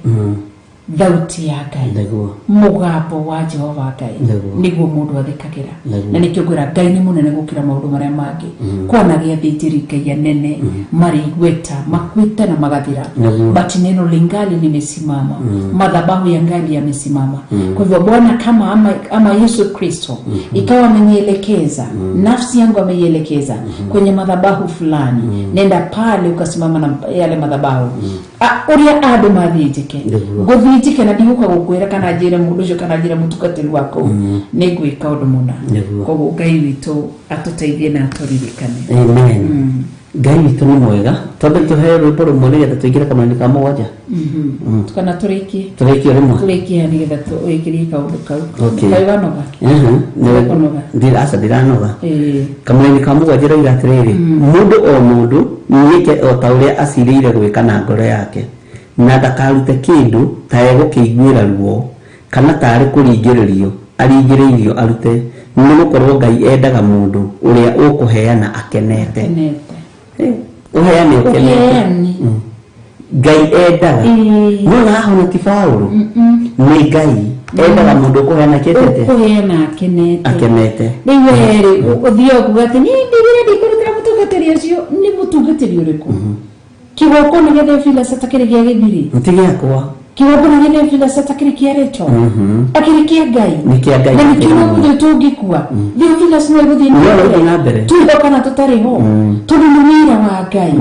Speaker 6: thauti ya Ngai, mũgambo wa Jehova Ngai nĩguo mũndũ athikagĩra. Na nĩkĩo ngwĩra Ngai nĩ mũnene gũkĩra maũndũ marĩa mangĩ. Kwanagia athĩnjĩri Ngai anene marĩ igweta makuĩte na magathira, but neno lingali limesimama, madhabahu ya Ngai yamesimama. Kwa hivyo Bwana kama ama Yesu Kristo ikawa amenielekeza, nafsi yangu ameielekeza kwenye madhabahu fulani, nenda pale ukasimama na yale madhabahu. Uria andũ mathĩnjĩke gũthĩnjĩke na ndigũka gũkwĩra kana njĩre mũndũ ũcio kana njĩre mũtungatĩri wako nĩ ngwĩka ũndũ mũna. Koguo Ngai witũ atũteithie na atũririkane.
Speaker 2: Amen. Ngai witũ nĩ mwega tondũ tũheo rwĩmbo rũmwe nĩgetha tũingĩre kamũrĩni ka mũgwanja.
Speaker 6: Kana tũrĩkie
Speaker 2: rĩmwe
Speaker 6: tũrĩkie nĩgetha tũĩkĩrie kaũndũ kau. Ngai wanoga.
Speaker 2: Ndiranoga. Kamũrĩni ka mũgwanja roiga atĩrĩrĩ, mũndũ o mũndũ nĩeke o ta ũrĩa acirĩire gwĩka na ngoro yake, na ndakarute kĩndũ ta egũkĩiguĩra ruo kana tarĩ kũringĩrĩrio aringĩrĩirio arute, nĩ gũkorwo Ngai endaga mũndũ ũrĩa ũkũheana akenete. Ũheane ũkenete. Ngai endaga. No naho nĩ ti Paulo. Nĩ Ngai endaga mũndũ ũkũheana akenete.
Speaker 6: Ũkũheana akenete. Rĩu werĩ ũthiĩ kuuga atĩ niĩ ndigire ndikũrutĩra mũtungatĩri ũcio. Nĩ mũtungatĩri ũrĩkũ? Kĩgongona gĩa Theophilus atakĩrĩ gĩa gĩthiri.
Speaker 2: Ti gĩakwa.
Speaker 6: Kĩgongona gĩa Theophilus atakĩrĩ kĩa Rachel. Akĩrĩ kĩa Ngai.
Speaker 2: Nĩ kĩa Ngai.
Speaker 6: Na nĩkĩo mũndũ tũngĩkua. Theophilus no gũthiĩ
Speaker 2: na mbere.
Speaker 6: Tuoka na tũtarĩ ho. Tondũ nĩ wĩra wa Ngai.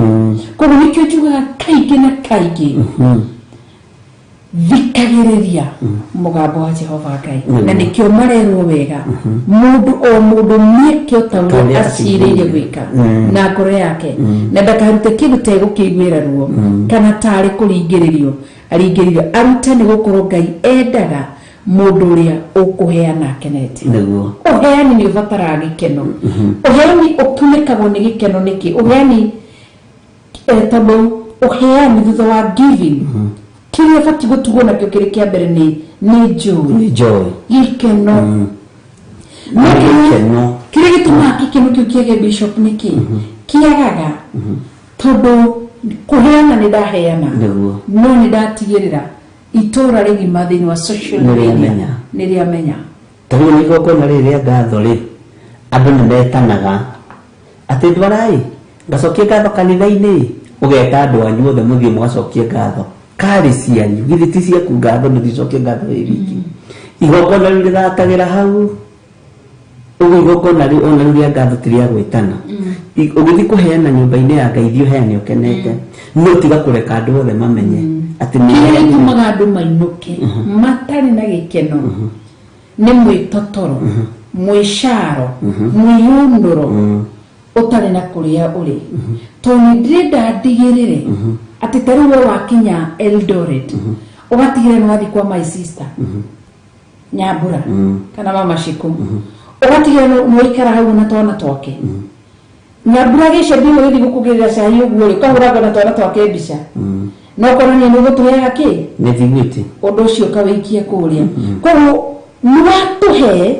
Speaker 6: Koguo nĩkĩo njugaga kaingĩ na kaingĩ. Thikagĩrĩria mũgambo wa Jehova Ngai. Na nĩkĩo marerwo wega mũndũ o mũndũ nĩkĩo ta ũrĩa acirĩire gwĩka na ngoro yake, na ndakarute kĩndũ ta egũkĩiguĩra ruo kana tarĩ kũringĩrĩrio aringĩrĩrio arute, nĩ gũkorwo Ngai endaga mũndũ ũrĩa ũkũheana akenete. Ũheani nĩ ũbataraga gĩkeno. Ũheani ũkunĩkagwo nĩ gĩkeno nĩkĩ? Ũheani tondũ ũheani thutha wa giving kĩrĩa bati gũtugwo nakĩo kĩrĩ kĩa mbere nĩ joy gĩkeno kĩrĩa gĩtũmaga gĩkeno kĩu kĩage bishop nĩkĩ kĩagaga tondũ kũheana nĩ ndaheana no nĩ ndatigĩrĩra itũra rĩgima thĩinĩ wa social media nĩ rĩamenya
Speaker 2: tondũ nĩ igongona rĩrĩa ngatho rĩ andũ nĩ metanaga atĩ ndwarai ngacokia ngatho kanitha-inĩ ũgeta andũ anyu othe mũthiĩ mũgacokia ngatho karĩ cianyu githĩ ti ciaku ngatho nĩthicokie ngatho rĩriki igongona rĩu rĩratagĩra hau ũguo igongona rĩu ona rĩrĩa ngatho ti rĩa gwĩtana ũgĩthiĩ kũheana nyũmba-inĩ ya Ngai thiĩ ũheane ũkenete no tiga kũreka andũ othe mamenye atĩ
Speaker 6: nĩ gĩtũmaga andũ mainũke matarĩ na gĩkeno nĩ mwĩtotoro mwĩcaro mwĩyũnũro ũtarĩ na kũrĩa ũrĩ tondũ ndĩrenda ndigĩrĩre atĩ ta rĩu wakinya Eldoret ũgatigĩrĩra nĩ wathiĩ kwa my sister Nyambura kana mama Shiku ũgatigĩrĩra nĩ waikara hau na twana twake Nyambura gĩcembi ũgĩthiĩ gũkũgĩrĩra cai ũguo rĩ ũkahũranga na twana twake mbica no korwo nĩ gũtũheaga kĩ
Speaker 2: nĩ thigwiti
Speaker 6: ũndũ ũcio ũkawĩikia kũrĩa koguo nĩ watũhe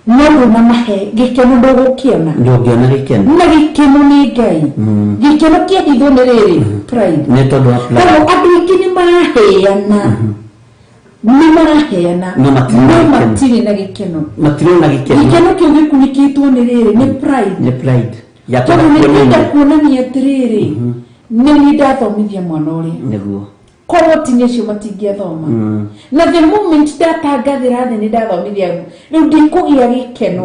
Speaker 6: no na mahe gĩkeno ndũgũkĩona
Speaker 2: ndũngĩona gĩkeno
Speaker 6: na gĩkeno nĩ Ngai gĩkeno kĩahithwo nĩ rĩrĩ pride
Speaker 2: nĩ tondũ wa pride
Speaker 6: andũ aingĩ nĩ maraheana no matirĩ na gĩkeno gĩkeno kĩu gĩkunĩkĩtwo nĩ rĩrĩ nĩ pride tondũ nĩ kwenda kuonania atĩrĩrĩ nĩ niĩ ndathomithia mwana ũrĩa
Speaker 2: nĩguo
Speaker 6: korwo ti nĩ acio matingĩathoma na the moment ndatangathĩra thĩ nĩ ndathomithia rĩu ndikũgĩa gĩkeno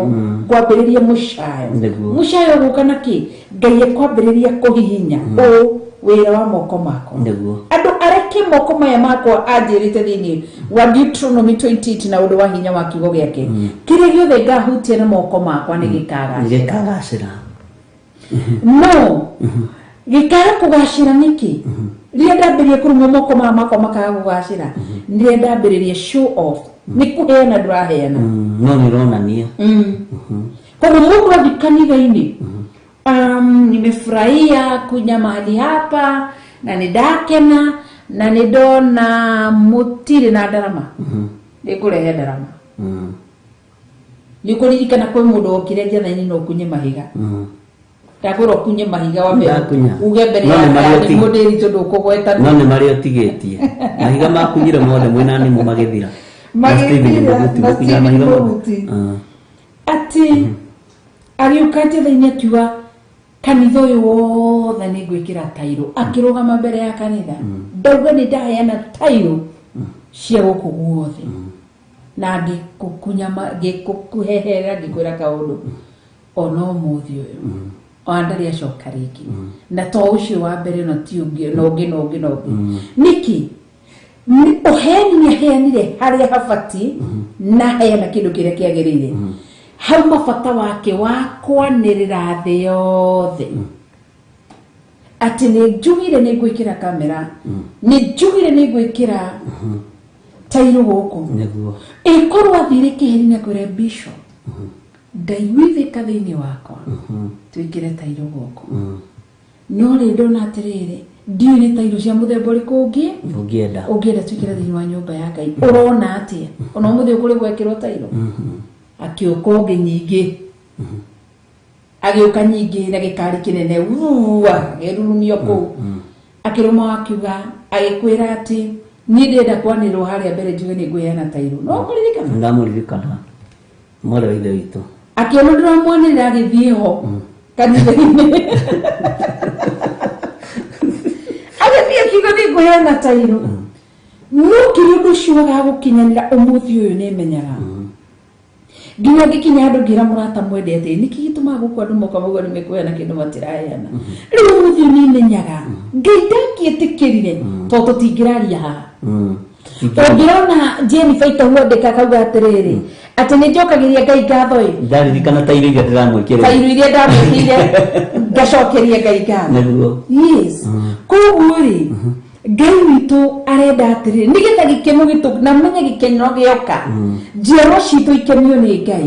Speaker 6: kwambĩrĩria mũcayo gũka na kĩ Ngai ekwambĩrĩria kũhihinya wĩra wa moko makwa andũ areke moko maya makwa anjĩrĩte thĩinĩ wa Deuteronomy 28 na ũndũ wa hinya wa kiugo gĩake kĩrĩa gĩothe ngahutia na moko makwa nĩ gĩkagacĩra no gĩkaga kũgacĩra nĩkĩ rĩrĩa ndambĩrĩria kũrũmwo moko makwa makaga kũgacĩra rĩrĩa ndambĩrĩria show off nĩ kũheana ndũraheana
Speaker 2: no nĩ ũronania
Speaker 6: koguo mũndũ athiĩ kanitha-inĩ nimefurahia kuja mahali hapa na nĩndakena na nĩndona mũtirĩ na ndarama nĩngũrehe ndarama nĩũkũririkana kwĩ mũndũ okire njetha-inĩ no kunye mahiga ndagũra kunye mahiga wa mbere uge mbere ya mũndũ eritũ ndũkũgweta
Speaker 2: no nĩ marĩa ũtigĩtie mahiga makunyire mothe mwĩna nĩmo magĩthira
Speaker 6: atĩ agĩũka njetha-inĩ akiuga kanitha ũyũ wothe nĩ ngwĩkĩra tairũ akĩrũgama mbere ya kanitha ndauga nĩ ndaheana tairũ cia gũkũ guothe na ngĩkũheherera ngĩkwĩra kaũndũ ona ũmũthĩ ũyũ ona ndarĩ acoka rĩngĩ na to ũcio wa mbere na ti ũngĩ na ũngĩ nĩkĩ ũheani nĩ aheanire harĩa habatiĩ na heana kĩndũ kĩrĩa kĩagĩrĩire hau mabata wake wa kwanĩrĩra thĩ yothe atĩ nĩ njugire nĩ ngwĩkĩra kamera nĩ njugire nĩ ngwĩkĩra tairũ gũkũ ĩkorwo athire kĩheri-inĩ kwĩre bishop ndaiguithĩka thĩinĩ wakwa twĩkĩre tairũ gũkũ no rĩ ndona atĩrĩrĩ ndiũĩ nĩ tairũ cia mũthemba ũrĩkũ ũngĩ ũngĩenda twĩkĩre thĩinĩ wa nyũmba ya Ngai ũrona atĩa ona ũmũthĩ ũkũrĩ gwekĩrwo tairũ akĩũka ũngĩ nyingĩ agĩũka nyingĩ na gĩkari kĩnene gĩrurumio kũu akĩrũma akiuga agĩkwĩra atĩ niĩ ndĩrenda kwanĩrwo harĩa mbere njuge nĩ ngwĩheana tairũ no kũririkana
Speaker 2: ndamũririkana mwarĩ wa ithe witũ
Speaker 6: akĩona ndĩramwanĩrĩra agĩthiĩ ho kanitha-inĩ agĩthiĩ akiuga nĩ ngwĩheana tairũ no kĩrĩ ũndũ ũcio wagagũkinyanĩra ũmũthĩ ũyũ nĩ menyaga nginya ngĩkinya andũ ngĩra mũrata mwendete nĩkĩ gĩtũmaga gũkũ andũ moka mauga nĩ mekũheana kĩndũ matiraheana rĩu ũmũthĩ ũyũ nĩ menyaga Ngai ndangĩetĩkĩrire tondũ tũtingĩraria haha ũngĩrona Jane Faita huandĩka akauga atĩrĩrĩ atĩ nĩ njokagĩria Ngai ngatho
Speaker 2: ndaririkana tairũ iria ndĩramwĩkĩrire
Speaker 6: tairũ iria ndamwĩkĩrire ngacokeria Ngai ngatho yes koguo rĩ Ngai witũ arenda atĩrĩ nĩgetha gĩkeno gĩtũ na menye gĩkeno gĩoka njiarwa citũ ikenio nĩ Ngai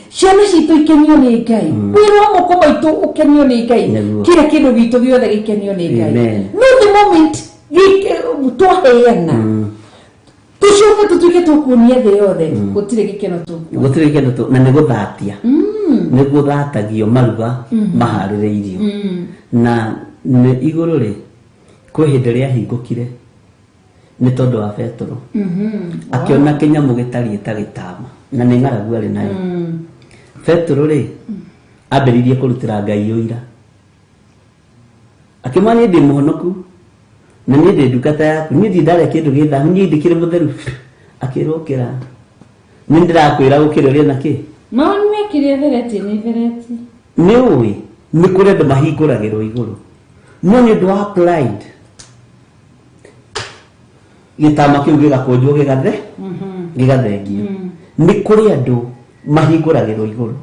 Speaker 6: ciana citũ ikenio nĩ Ngai wĩra wa moko maitũ ũkenio nĩ Ngai kila kĩndũ gitũ gĩothe gĩkenio nĩ Ngai no the moment twaheana tucoke tũtuĩke tũkuonia thĩ yothe gũtirĩ gĩkeno tũ
Speaker 2: na nĩ gũthatia nĩ gũthatagio maruga maharĩrĩirio na nĩ igũrũ rĩ kwĩ hĩndĩ ĩrĩa hingũkire nĩ tondũ wa Petro akĩona kĩnyamũ gĩtariĩ ta gĩtama na nĩ ng'aragu arĩ nayo Petro rĩ ambĩrĩirie kũrutĩra Ngai ũira akĩmwĩra ndĩ mũhonoku na niĩ ndĩ ndungata yaku niĩ ndarĩa kĩndũ gĩthamu niĩ ndikĩrĩ mũtheru akĩrũkĩra nĩ ndĩrakwĩra gũkĩrĩria na kĩ
Speaker 6: maoni mekire thereti
Speaker 2: nĩ ũĩ nĩ kũrĩ andũ mahingũragĩrwo igũrũ no nĩ ũndũ wa pride gĩtama kĩu gĩgakũnjwo gĩgathengio nĩ kũrĩ andũ mahingũragĩrwo igũrũ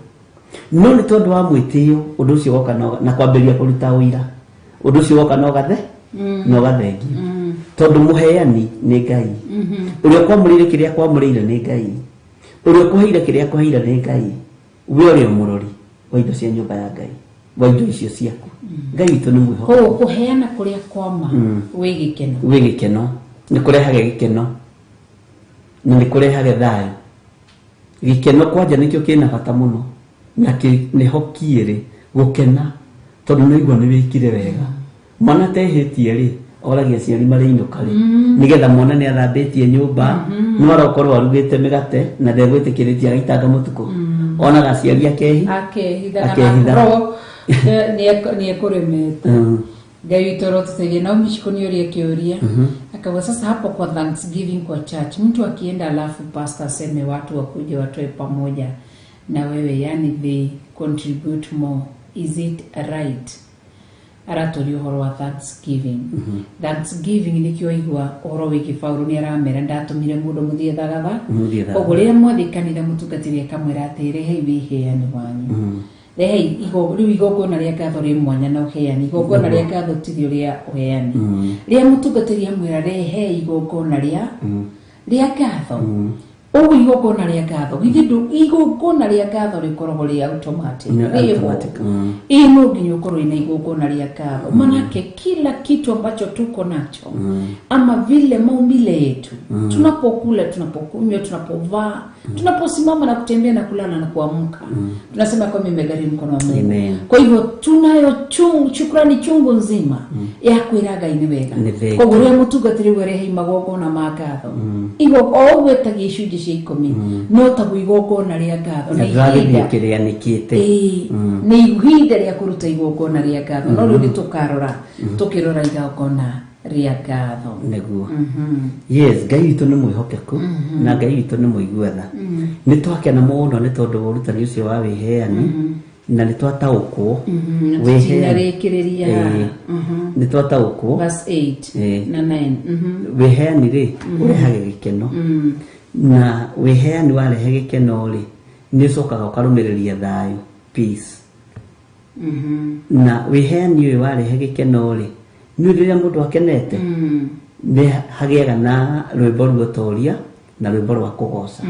Speaker 2: no nĩ tondũ wa mwĩtĩo ũndũ ũcio woka na kwambĩrĩria kũruta ũira ũndũ ũcio woka no gathengio tondũ mũheani nĩ Ngai ũrĩa kwamũrĩire kĩrĩa kwamũrĩire nĩ Ngai ũrĩa kũheire kĩrĩa kũheire nĩ Ngai we ũrĩa mũrori wa indo cia nyũmba ya Ngai wa indo icio ciaku Ngai witũ nĩ mwĩhokeku
Speaker 6: kũheana kũrĩa kwama wĩ
Speaker 2: gĩkeno nĩ kũrehaga gĩkeno na nĩ kũrehaga thayũ gĩkeno kwanja nĩkĩo kĩna bata mũno na nĩho kĩrĩ gũkena tondũ nĩ igua nĩ wĩkire wega mwana tehĩtie rĩ oragia ciari marĩ inũka rĩ nĩgetha mwana nĩ athambĩtie nyũmba no arokorwo arugĩte mĩgate na ndegwĩtĩkĩrĩtie agaitanga mũtuko onaga ciari akehitha
Speaker 6: ni ekuremete Ngai witũ rotutegemea na umishikoniori kioria akawa sasa hapo kwa Thanksgiving kwa church mtu akienda alafu pastor aseme watu wakuje watoe pamoja na wewe yani they contribute more is it right aratori uhoro wa Thanksgiving Thanksgiving nikio igwa uhoro wiki Paulo ni aramera ndatumire mundu muthie thagaga ogurira mwathikanira mutungatiri akamwira atire hei wiheani wanyu rehe igogona ria gatho ri mwanya na uheani igogona ria gatho tithio ria uheani ria mutungatiri amwira rehe igogona ria gatho o igogona ria gatho githindo igogona ria gatho rikoragwo ri automatic ino nginya ukorwo ina igogona ria gatho manake kila kitu ambacho tuko nacho ama vile maumbile yetu tunapokula tunapokunywa tunapovaa tunaposimama na kutembea na kulala na kuamka tunasema kwa mimi gari mkono wa Mungu kwa hivyo tunayo shukrani chungu nzima ya kwiraga ini wega kwa gure mutungatiri werehe magogona ma gatho igo ogwetagia icunjĩ cia 10 no tabu igogona ria gatho
Speaker 2: na ndagĩthikĩrĩria nĩkĩte
Speaker 6: nĩ ihinda rĩa kũruta igogona ria gatho no rĩu tukarora tukirora igogona ria gatho
Speaker 2: nĩguo yes Ngai witũ nĩ mwĩhokeku na Ngai witũ nĩ mũiguatha nĩ twakena mũno nĩ tondũ ũrutani ũcio wa wĩheani na nĩ twataũkwo
Speaker 6: wĩheani
Speaker 2: nĩ twataũkwo
Speaker 6: verse 8 na 9
Speaker 2: wĩheani rĩ ũrehaga gĩkeno na wĩheani warehe gĩkeno rĩ nĩ ũcokaga ũkarũmĩrĩria thayũ peace na wĩheani ũyũ warehe gĩkeno rĩ nĩ rĩrĩa mũndũ akenete nĩ hagĩaga na rwĩmbo rũtoria na rwĩmbo rwa kũgoca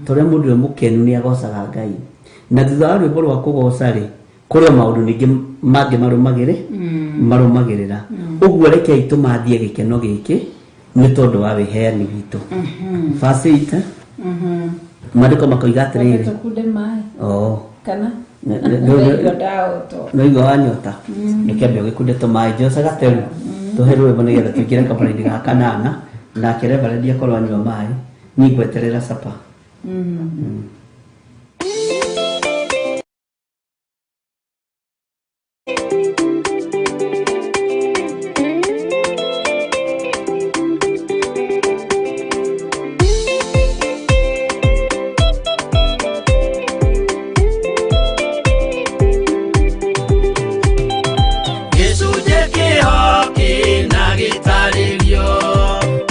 Speaker 2: tondũ mũndũ we mũkenu nĩ agocaga Ngai na thutha wa rwĩmbo rwa kũgoca rĩ kũrĩ maũndũ ningĩ mangĩ marũmagĩrĩra ũguo rekei tũmathie gĩkeno gĩkĩ nĩ tondũ wa wĩheani witũ verse 8 maandĩko makoiga atĩrĩrĩ
Speaker 6: kana
Speaker 2: no igwa wanyota nĩkĩambia gĩkunde tũmaĩ njoca gateru tũhe rwĩmbo nĩgetha tũingĩre kabarainĩ ga kanana nake reverend akorwo anyua maĩ niĩ ngweterera capa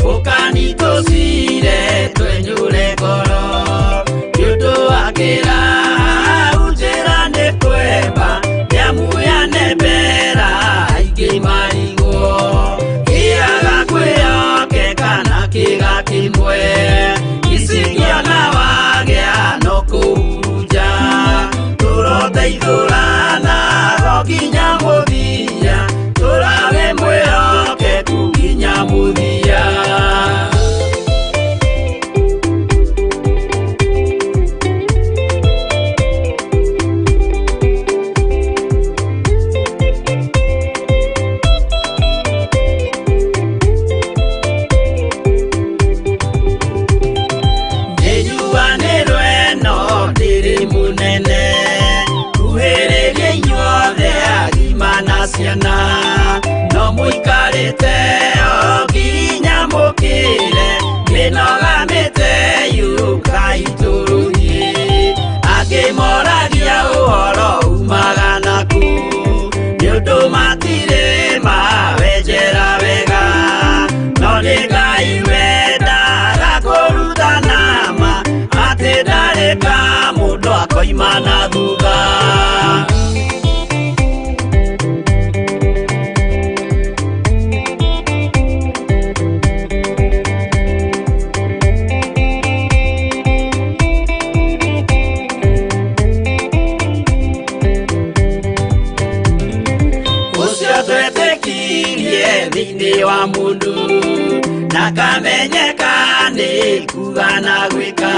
Speaker 7: Ukanitosire twenyure ngoro meteo ginya mukire minoga meteo kaituruhi akimoragia uhoro umagana ku nyundo matire mawejera wega nonega iwenda gakurutana ma atedareka mundu akoimana thuga wa mundu nakamenyeka ni kugana gwika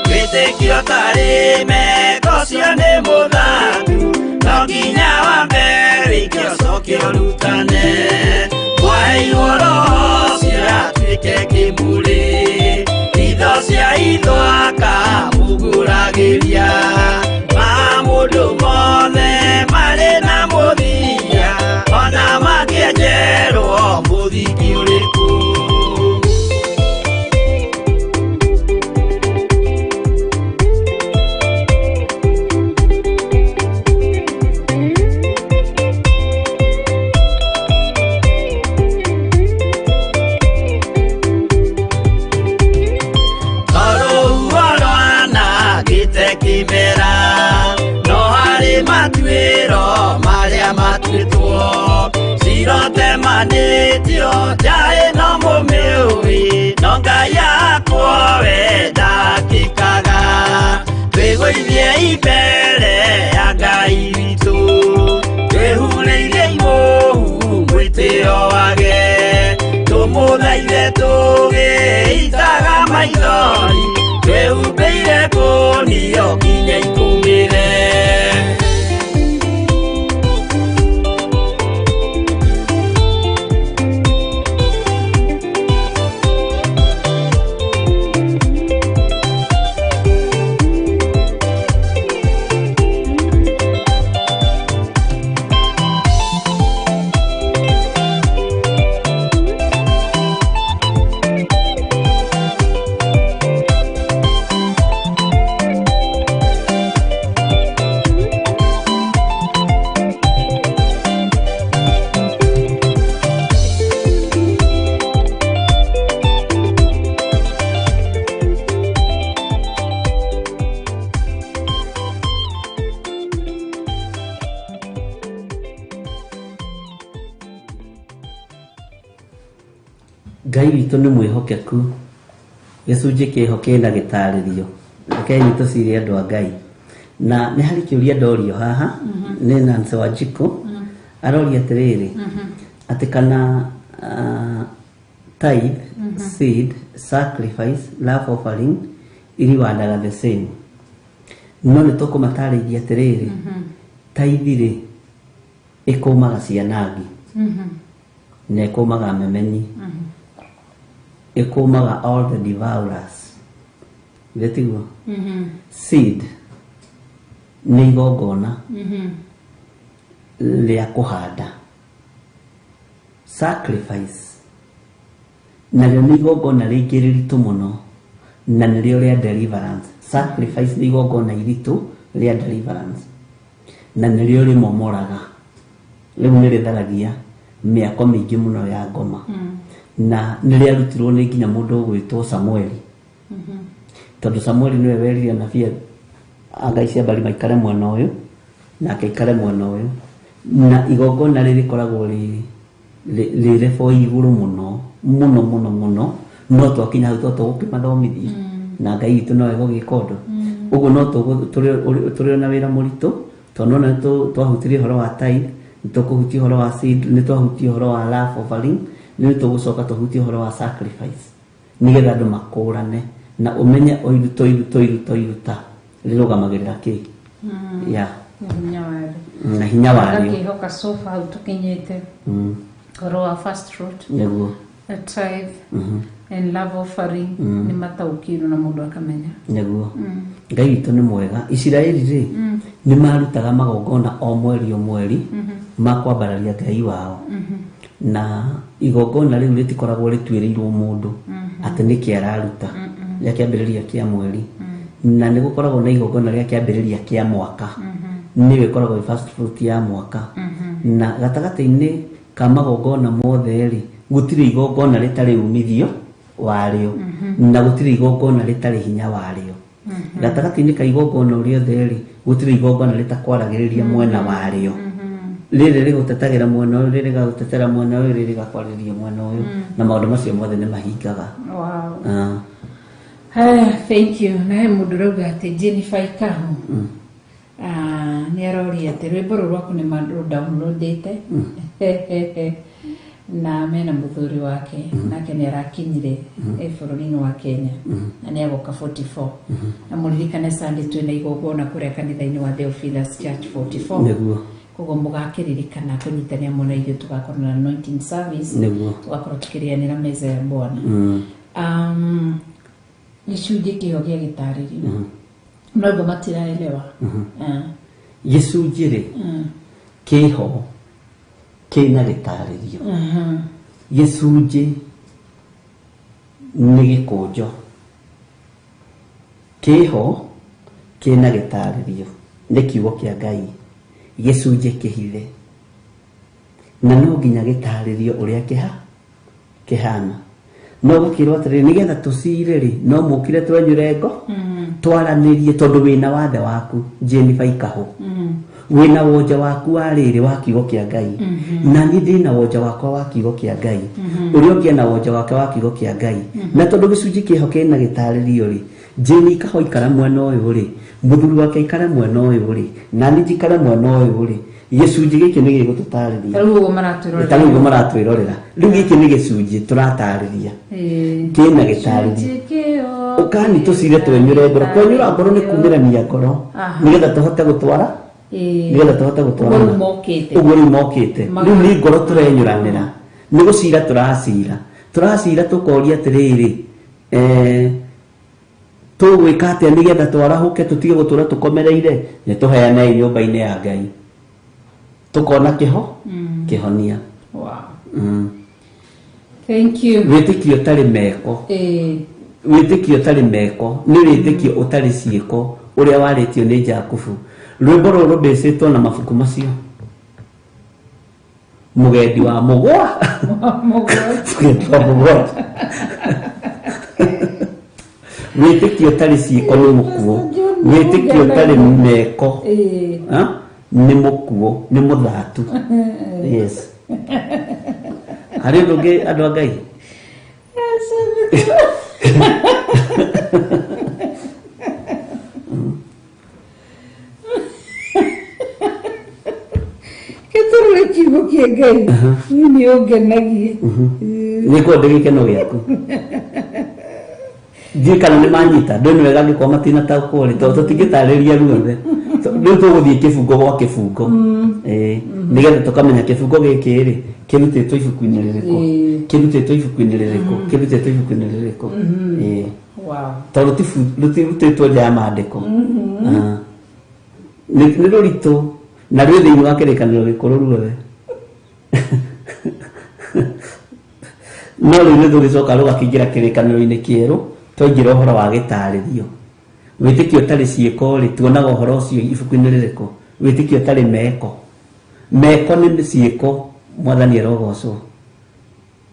Speaker 7: witekio tarime kocio ni muthangu no nginya wambe wikio cokio rutane waihoro cia twike kimuri itho cia ithwaka muguragiria ma mundu mothe mari na muthia ona magienjerwo muthiki uriku kimera no hari matwiro maria matwitwo sirote manitio jae no mumiui no ngaya kwowe dakikaga twigwithie ibere ya ngai witu twehureire imuhu mwitio wage tumuthaithe tugiitaga maithori twehumbĩire kũnio nginya ikumĩre Ngai witũ nĩ mwĩhokeku gĩcunjĩ kĩhoke na gĩtarĩrio reke tũcirie andũ a Ngai na nĩ harĩ kĩũria ndorio haha nĩ Nancy Wanjiku aroria atĩrĩrĩ atĩ kana tithe seed sacrifice love offering iriwandaga the same no nĩ tũkũmatarĩria atĩrĩrĩ tithe rĩ ĩkũmaga cianangi na ĩkũmaga memenyi ikumaga all the devourers letiguo seed ni igongona ria kuhanda sacrifice nario ni igongona ringi riritu muno na nirio ria deliverance sacrifice ni igongona iritu ria deliverance na nirio rimomoraga riu niritharagia miako mingi muno ya ngoma na nĩrĩa rutirwo nĩ nginya mũndũ gwĩtwo Samueli tondũ Samueli nĩwe werire nabii Ngai cia bari maikare mwena ũyũ na akaikare mwena ũyũ na igongona rĩrĩ koragwo rĩ fo igũrũ mũno no twakinya hau tũgũkĩmathomithia na Ngai witũ no egũgĩka ũndũ ũguo no tũrĩ na wĩra mũritũ tondũ no twahutirie ũhoro wa tithe nĩtũkũhutia ũhoro wa seed nĩtwahutia ũhoro wa love offering nĩ tũgũcoka tũhutie ũhoro wa sacrifice nĩgetha andũ makũrane na ũmenye oiruta rĩrũgamagĩrĩra kĩ ya na hinya warĩo
Speaker 6: ngĩhoka sofa hau tũkinyĩte ũhoro wa first fruit
Speaker 7: nĩguo
Speaker 6: tithe and love offering nĩ mataũkĩirwo na mũndũ akamenya
Speaker 7: nĩguo Ngai witũ nĩ mwega Isiraeli rĩ nĩ marutaga magongona o mweri ma kwambararia Ngai wao na igongona riu ritikoragwo rituĩrĩirwo mũndũ atĩ nĩkĩ araruta rĩa kĩambĩrĩria kĩa mweri na nĩ gũkoragwo na igongona rĩa kĩambĩrĩria kĩa mwaka nĩwe ĩkoragwo first fruit ya mwaka na gatagatĩ-inĩ ka magongona mothe rĩ gũtirĩ igongona rĩtarĩ umithio warĩo na gũtirĩ igongona rĩtarĩ hinya warĩo gatagatĩ-inĩ ka igongona rĩothe rĩ gũtirĩ igongona rĩtakwaragĩrĩria mwena warĩo rĩrĩ rĩgũtetagĩra mwena ũyũ rĩrĩ rĩgũtetera mwena ũyũ rĩrĩ rĩgakwarĩrĩria mwena ũyũ na maũndũ macio mothe nĩ mahingaga.
Speaker 6: Thank you. Na he mũndũ rauga atĩ Jennifer Ikahu nĩ aroria atĩ rwĩmbo rũrũ rwaku nĩ downloadĩte na mena mũthuri wake nake nĩ arakinyire bũrũri-inĩ wa Kenya na nĩ agoka 44 na mũririkane Sunday twĩna igongona kũrĩa kanitha-inĩ wa Theophilus Church 44 nĩguo koguo mũgakĩririkana kũnyitanĩra mũno ithuĩ tũgakorwo na anointing service nĩguo tũgakorwo tũkĩrĩanĩra meza ya Bwana. Gĩcunjĩ kĩho gĩa gĩtarĩrio noguo matiraelewa
Speaker 7: gĩcunjĩ rĩ kĩho kĩna gĩtarĩrio gĩcunjĩ nĩ gĩkũnjo kĩho kĩna gĩtarĩrio nĩ kiugo kĩa Ngai gĩcunjĩ kĩhithe na no nginya gĩtarĩrio ũrĩa kĩhana no gũkĩrwo atĩrĩrĩ nĩgetha tũcire rĩ no mũkire twenyũre ngo twaranĩrie tondũ wĩna wathe waku Jennifer Ikahu wĩna wonja waku wa rĩrĩ wa kiugo kĩa Ngai na niĩ ndĩna wonja wakwa wa kiugo kĩa Ngai ũrĩa ũngĩ na wonja wake wa kiugo kĩa Ngai na tondũ gĩcunjĩ kĩho kĩna gĩtarĩrio rĩ Jennifer Ikahu ikara mwena ũyũ rĩ mũthuri wake ikara mwena ũyũ rĩ na niĩ njikara mwena ũyũ rĩ gĩcunjĩ gĩkĩ nĩ gĩgũtũtarĩria tarĩu ũguo maratwĩrorera rĩu gĩkĩ nĩ gĩcunjĩ tũratarĩria kĩna gĩtarĩrio ũkani tũcire twenyũre ngoro kwenyũra ngoro nĩ kumĩrania ngoro nĩgetha tũhote gũtwara nĩgetha tũhote gũtwara ũguo rĩu mokĩte rĩu nĩ ngoro tũrenyũranĩra nĩ gũcira tũracira tũkoria atĩrĩrĩ tũgwĩka atĩa nĩgetha twarahũke tũtige gũtũra tũkomereire nĩ tũheane nyũmba-inĩ ya Ngai tukona kihonia.
Speaker 6: Thank you.
Speaker 7: Wĩtĩkio ũtarĩ meko wĩtĩkio ũtarĩ meko nĩ wĩtĩkio ũtarĩ ciĩko ũrĩa warĩtio nĩ Jakubu. Rwĩmbo rũrũ rũmbĩcĩtwo na mabuku macio mũgendi wa mũgwa wĩtĩkio ũtarĩ ciĩko nĩ mũkuo wĩtĩkio ũtarĩ meko nĩ mũkuo nĩ mũthatu. Yes. Harĩ ndũngĩ andũ a Ngai
Speaker 6: Ketũrũle kiugo kĩa Ngai nĩ ũngenagie
Speaker 7: nĩ kwenda gĩkeno gĩaku ndiĩ kana nĩ manyita ndĩ nĩ wega angĩkorwo matinataũkwo rĩ tondũ tũtingĩtarĩria ruothe rĩu tũgũthiĩ kĩbungo gwa kĩbungo nĩgetha tũkamenya kĩbungo gĩkĩ rĩ kĩrutĩtwo ibuku-inĩ rĩrĩkũ kĩrutĩtwo ibuku-inĩ rĩrĩkũ kĩrutĩtwo ibuku-inĩ rĩrĩkũ tondũ rũtirutĩtwo nja ya maandĩko nĩ rũritũ na rwĩ thĩinĩ wa kĩrĩkanĩro gĩkũrũ ruothe no rĩu nĩ tũgĩcoka rũgakĩingĩra kĩrĩkanĩro-inĩ kĩerũ twaingĩra ũhoro wa gĩtarĩrio. Wĩtĩkio ũtarĩ ciĩko rĩ tuonaga ũhoro ũcio ibuku-inĩ rĩrĩkũ wĩtĩkio ũtarĩ meko nĩ ciĩko Mwathani arogocwo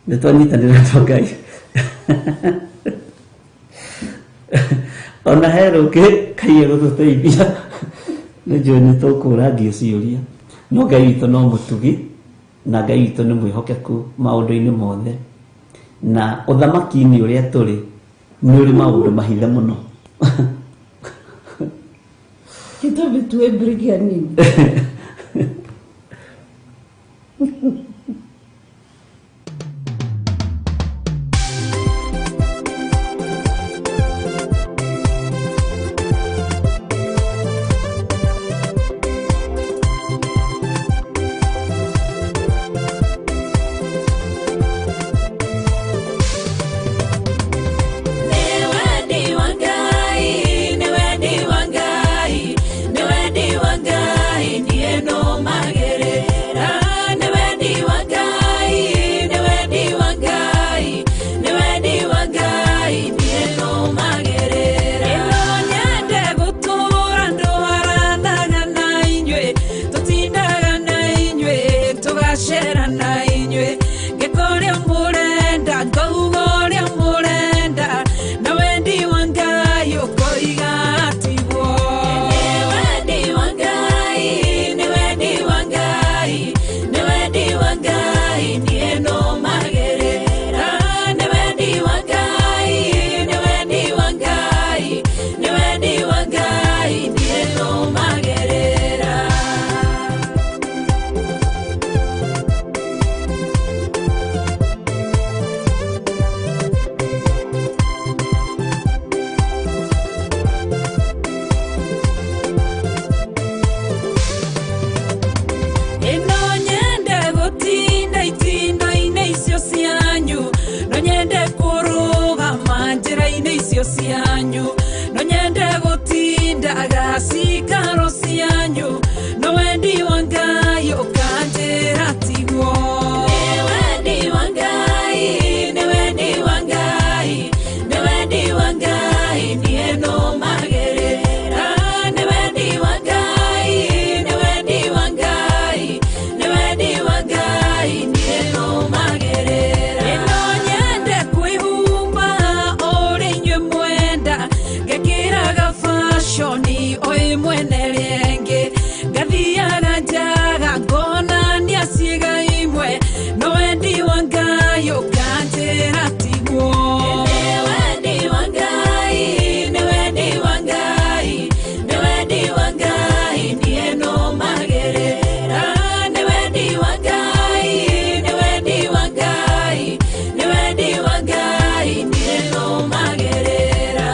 Speaker 7: nĩ twanyitanĩra na Ngai ona he rũngĩ Ngai egũtũteithia nĩ njũĩ nĩ tũkũũrangia ciũria no Ngai witũ no mũtugi na Ngai witũ nĩ mwĩhokeku maũndũ-inĩ mothe na ũthamaki-inĩ ũrĩa tũrĩ nĩ ũrĩ maũndũ mahithe mũno
Speaker 6: Kitabu tuwe briganini
Speaker 5: Ni wendi icio cianyu no nyende gutindaga cikaro cianyu no wendi wa Ngai ukanjira tiguo ni wendi wa Ngai ni wendi wa Ngai ni wendi wa Ngai nie no magerera ni wendi wa Ngai ni wendi wa Ngai ni wendi wa Ngai nie no magerera ino nyende kwihumba uri nywe mwenda ngekiraga fashoni oi mwene renge gathiaga njaga ngona niaciga imwe no wendi wa Ngai ukanjira tiguo ni wendi wa Ngai ni wendi wa Ngai ni wendi wa Ngai nie no magerera ni wendi wa Ngai ni wendi wa Ngai ni wendi wa Ngai nie no magerera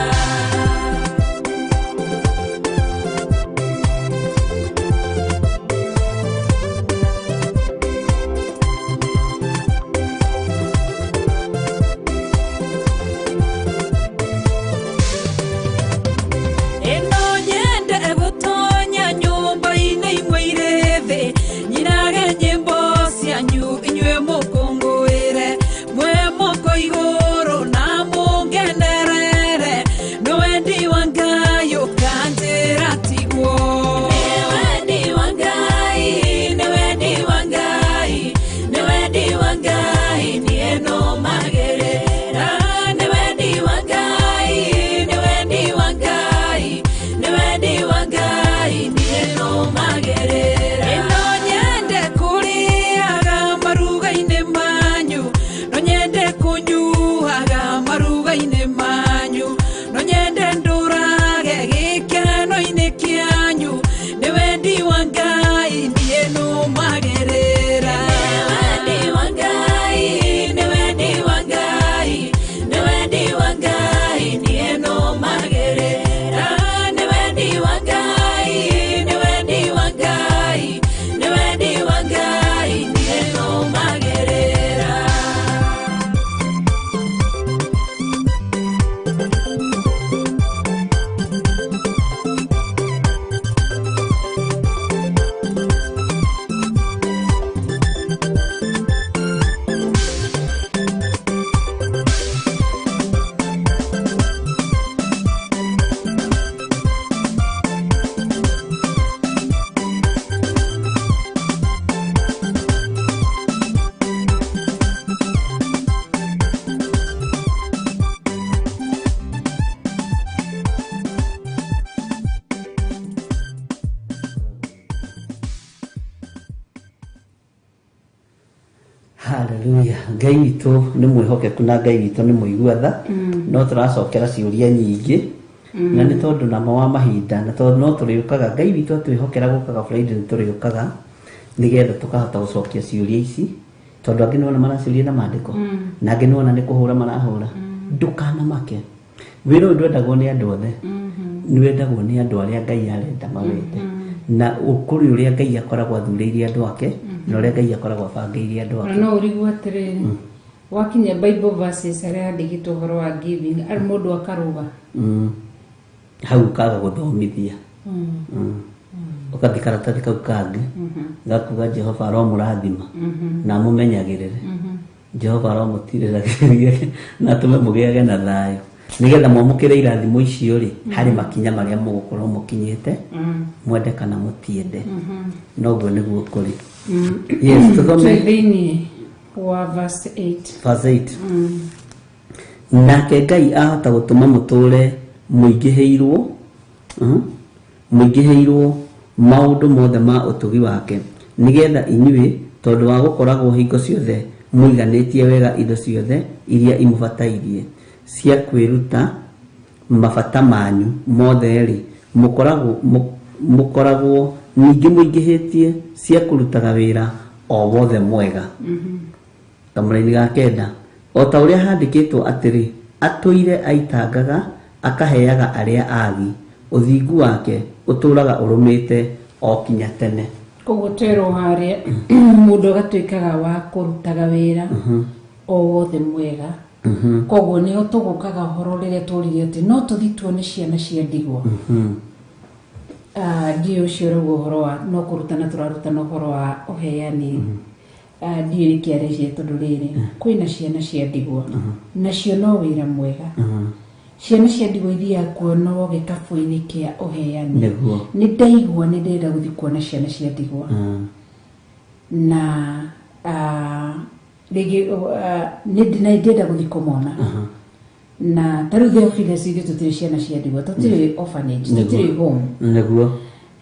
Speaker 5: ino nyende gutonya nyumba-inĩ imwe irĩ thĩ nyinage nyĩmbo cianyu inyuĩ mũkũngũĩre mwe moko igũrũ na mũngenerere nĩ wendi wa Ngai ũkanjĩra tiguo nĩ wendi wa Ngai nĩ wendi wa Ngai nĩ wendi wa Ngai niĩ no magerera nĩ wendi wa Ngai nĩ wendi wa Ngai nĩ wendi wa Ngai niĩ no magerera ino nyende kũrĩaga maruga-inĩ manyu no nyende kũnyuaga maruga-inĩ manyu no nyende ndũrage gĩkeno-inĩ kĩanyu nĩ wendi wa Ngai niĩ no magerera nĩ wendi wa Ngai nĩ wendi wa Ngai nĩ wendi wa Ngai niĩ no magerera nĩ wendi wa Ngai nĩ wendi wa Ngai nĩ wendi wa Ngai niĩ no magerera
Speaker 7: Haleluya. Ngai witũ nĩ mwĩhokeku na Ngai witũ nĩ mũigua tha no tũracokera ciũria nyingĩ na nĩ tondũ nama wa mahinda na tondũ no tũrĩũkaga Ngai witũ atwĩhokera gũkaga Friday nĩ tũrĩũkaga nĩgetha tũkahota gũcokia ciũria ici tondũ angĩ nĩwona maraciũria na maandĩko na angĩ nĩwona nĩ kũhũra marahũra ndũkanamake wĩra ũyũ ndwendagwo nĩ andũ othe nĩwendagwo nĩ andũ arĩa Ngai arenda mawende na ũkũrĩ ũrĩa Ngai akoragwo athurĩire andũ ake na ũrĩa Ngai akoragwo abangĩire andũ ake
Speaker 6: no ũrigwo atĩrĩrĩ wakinya Bible verses arĩa andĩkĩtwo ũhoro wa giving arĩ mũndũ akarũga
Speaker 7: hau kaga gũthomithia ũkathi karatathi kau kangĩ gakuga Jehova aromũrathima na mũmenyagĩrĩre Jehova aromũtirĩragĩrie na tũme mũgĩage na thayũ nĩgetha mwamũkĩre irathimo icio rĩ harĩ makinya marĩa mũgũkorwo mũkinyĩte mwende kana mũtiende noguo nĩguo kũrĩ yes tũthome
Speaker 6: thĩinĩ wa verse 8
Speaker 7: verse 8 nake Ngai ahota gũtũma mũtũre mũingĩhĩirwo maũndũ mothe ma ũtugi wake nĩgetha inyuĩ tondũ wa gũkoragwo hingo ciothe mũiganĩtie wega indo ciothe iria imũbatairie cia kwĩruta mabata manyu mothe rĩ mũkoragwo ningĩ mũingĩhĩtie cia kũrutaga wĩra o wothe mwega kamũra-inĩ ga kenda o ta ũrĩa handĩkĩtwo atĩrĩ atũire aitangaga akaheaga arĩa agi ũthingu wake ũtũraga ũrũmĩte o kinya tene
Speaker 6: koguo twerwo harĩa mũndũ agatuĩkaga wa kũrutaga wĩra o wothe mwega koguo niho tugukaga horo rire turire ati no tuthi tuone ciana cia ndigwa ndio cio rugo horo wa no kurutana turarutana horo wa uheani ndio ikiareje tondu riri kwina ciana cia ndigwa nacio no wira mwega ciana cia ndigwa ithia kuona gikabu-ini kia uheani ni ndaigua ni ndenda guthi kuona ciana cia ndigwa na rigi ni ndenda guthi kumona na taru Theophilus ithu tutiri ciana cia ndigwa tutiri orphanage tutiri home
Speaker 7: Neguo.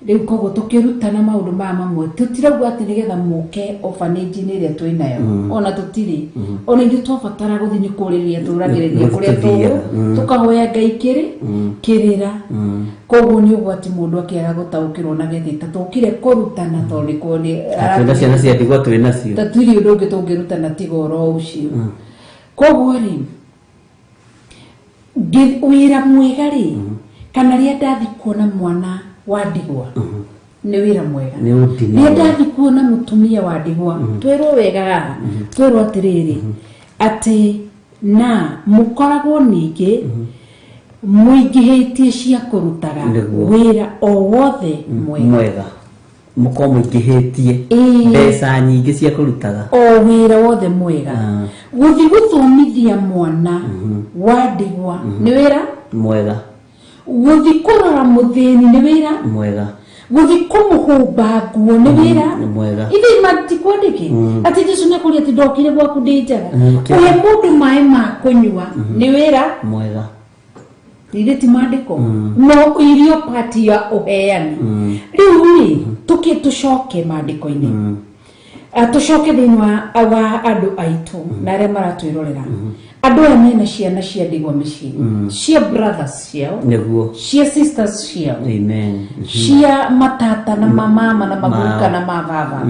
Speaker 6: Riu koguo tukirutana maundu ma mamwe tutirauga ati nigetha muke orphanage ni ria twinayo ona tutiri ona ithu twabatara guthi ni kuriria turagiriria kuria tukahoya Ngai kirira koguo ni ugwati mundu akiaga gutaukirwo na gethita tukire kurutana tondu koni
Speaker 7: Tuna ciana cia ndigwa twinacio
Speaker 6: tatiri undu ungi tungirutana tigoro ucio koguo ri wira mwega ri kana ria ndathi kuona mwana wa ndigwa ni wira mwega ni ndathi kuona mutumia wa ndigwa twirwo wega twirwo atiriri ati na mukoragwo ningi muingihitie cia kurutaga wira o wothe
Speaker 7: mwega muko muingihitie mbeca nyingi cia kurutaga
Speaker 6: o wira wothe mwega guthi guthomithia mwana wa ndigwa ni wira
Speaker 7: mwega
Speaker 6: guthi kurora muthini ni wira
Speaker 7: mwega
Speaker 6: guthi kumuhumba nguo ni wira
Speaker 7: mwega
Speaker 6: ithi matikwandiki ati Jesu nakuri ati ndokire gwaku ndinjaga uhe mundu mai ma kunywa ni wira
Speaker 7: mwega
Speaker 6: ile ti maandiko no irio pati ya uheani riu ni tukitushoke maandiko-ini tushoke thini wa andu aitu na aria maratwirorera andu aya mena ciana cia ndigwa micii cia brothers ciao
Speaker 7: Neguo.
Speaker 6: cia sisters ciao
Speaker 7: Amen.
Speaker 6: cia matata na mamama na maguka na mababa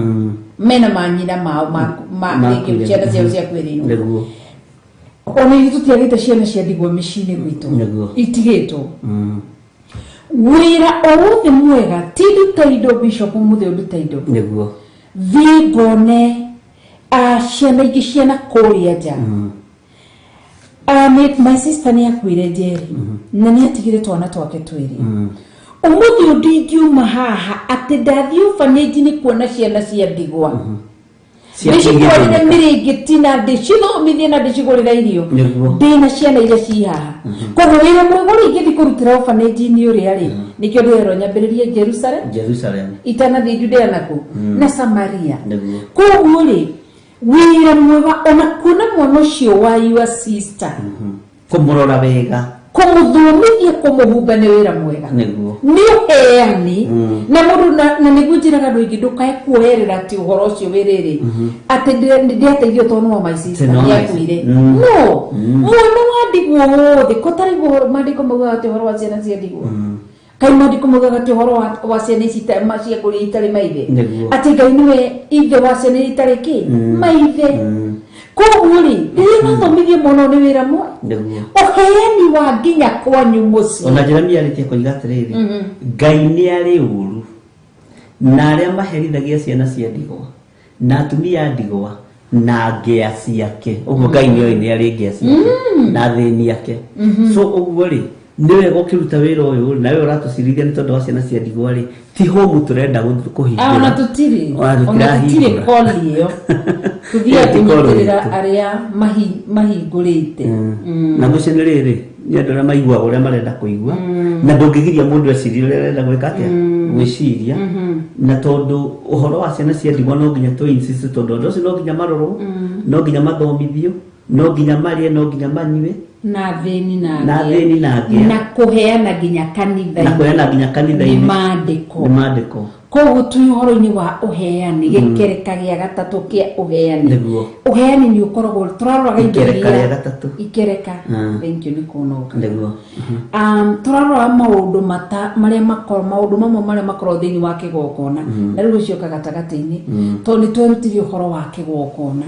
Speaker 6: mena manyina mao ma ciana ciao cia kwirino
Speaker 7: Neguo.
Speaker 6: ona ithu tutiagite ciana cia ndigwa micii-ini gwitu itigitwo wira orothe mwega ti ndutaindo bishop muthe ndutaindo
Speaker 7: Neguo.
Speaker 6: vigone ciana ingi ciana kuria nja my sister ni akwire njeri na ni atigire twana twake twiri umuthi ndingiuma haha ati ndathi orphanage ni kuona ciana cia ndigwa ndicigurire miringiti na ndicithomithie na ndicigurire irio ndina ciana iria ci haha koguo wira mwega ringithi kurutira orphanage-ini uria ri nikio ndirerwo nyambiririe Jerusalem itanathi Judea naku na Samaria koguo ri wira mwega ona kuna mwana ucio wa your sister
Speaker 7: kumurora wega
Speaker 6: kumuthomithia kumuhumba ni wira mwega
Speaker 7: Neguo.
Speaker 6: ni uheani na mundu na niguo njiraga andu ingi ndukae kuoherera ati uhoro ucio wiriri ati ndiateithio tondu wa my sister yakwire no mwana wa ndigwa wothe kotari maandiko maugaga ati uhoro wa ciana cia ndigwa kai maandiko maugaga ati uhoro wa ciana ici cia kuri itari maithe ati Ngai niwe ithe wa ciana itari ki maithe koguo ri rĩrĩa mathomithie mũno nĩ wĩra mwe ũheani wa nginya kwanyu mũciĩ
Speaker 7: ona Jeremia arĩtie koiga atĩrĩrĩ Ngai nĩ arĩ ũru na arĩa maherithagia ciana cia ndigwa na atumia a ndigwa na ngĩa ciake ũguo Ngai nĩoĩ nĩ arĩ ngĩa ciake na athĩni ake so ũguo rĩ nĩ wega ũkĩruta wĩra ũyũ nawe ũratucirithia nĩ tondũ wa ciana cia ndigwa rĩ ti home tũrenda kũhingia
Speaker 6: ona tutire koli ĩyo tuthia kũnyitĩrĩra arĩa mahingũrĩte
Speaker 7: na mũciĩ nĩ rĩrĩ nĩ andũ arĩa maiguaga ũrĩa marenda kũigua na ndũngĩgiria mũndũ ecirie ũrĩa arenda gwĩka atĩa gwĩciria na tondũ ũhoro wa ciana cia ndigwa no nginya tũ-insist tondũ andũ acio no nginya marorwo no nginya mathomithio no nginya marĩe no nginya manyue
Speaker 6: na thĩni
Speaker 7: na
Speaker 6: na kuheana nginya kanitha-inĩ
Speaker 7: ni maandĩko
Speaker 6: koguo twi ũhoro-inĩ wa uheani gĩkereka gĩa gatatũ kĩa uheani uheani nĩ ũkoragwo tũraroraga ikereka thank you nĩ kunoga tũraroraga maũndũ maũndũ mamwe marĩa makorwo thĩinĩ wa kĩgongona na rĩu ũcioka gatagatĩ-inĩ tondũ nĩ twerutirie ũhoro wa kĩgongona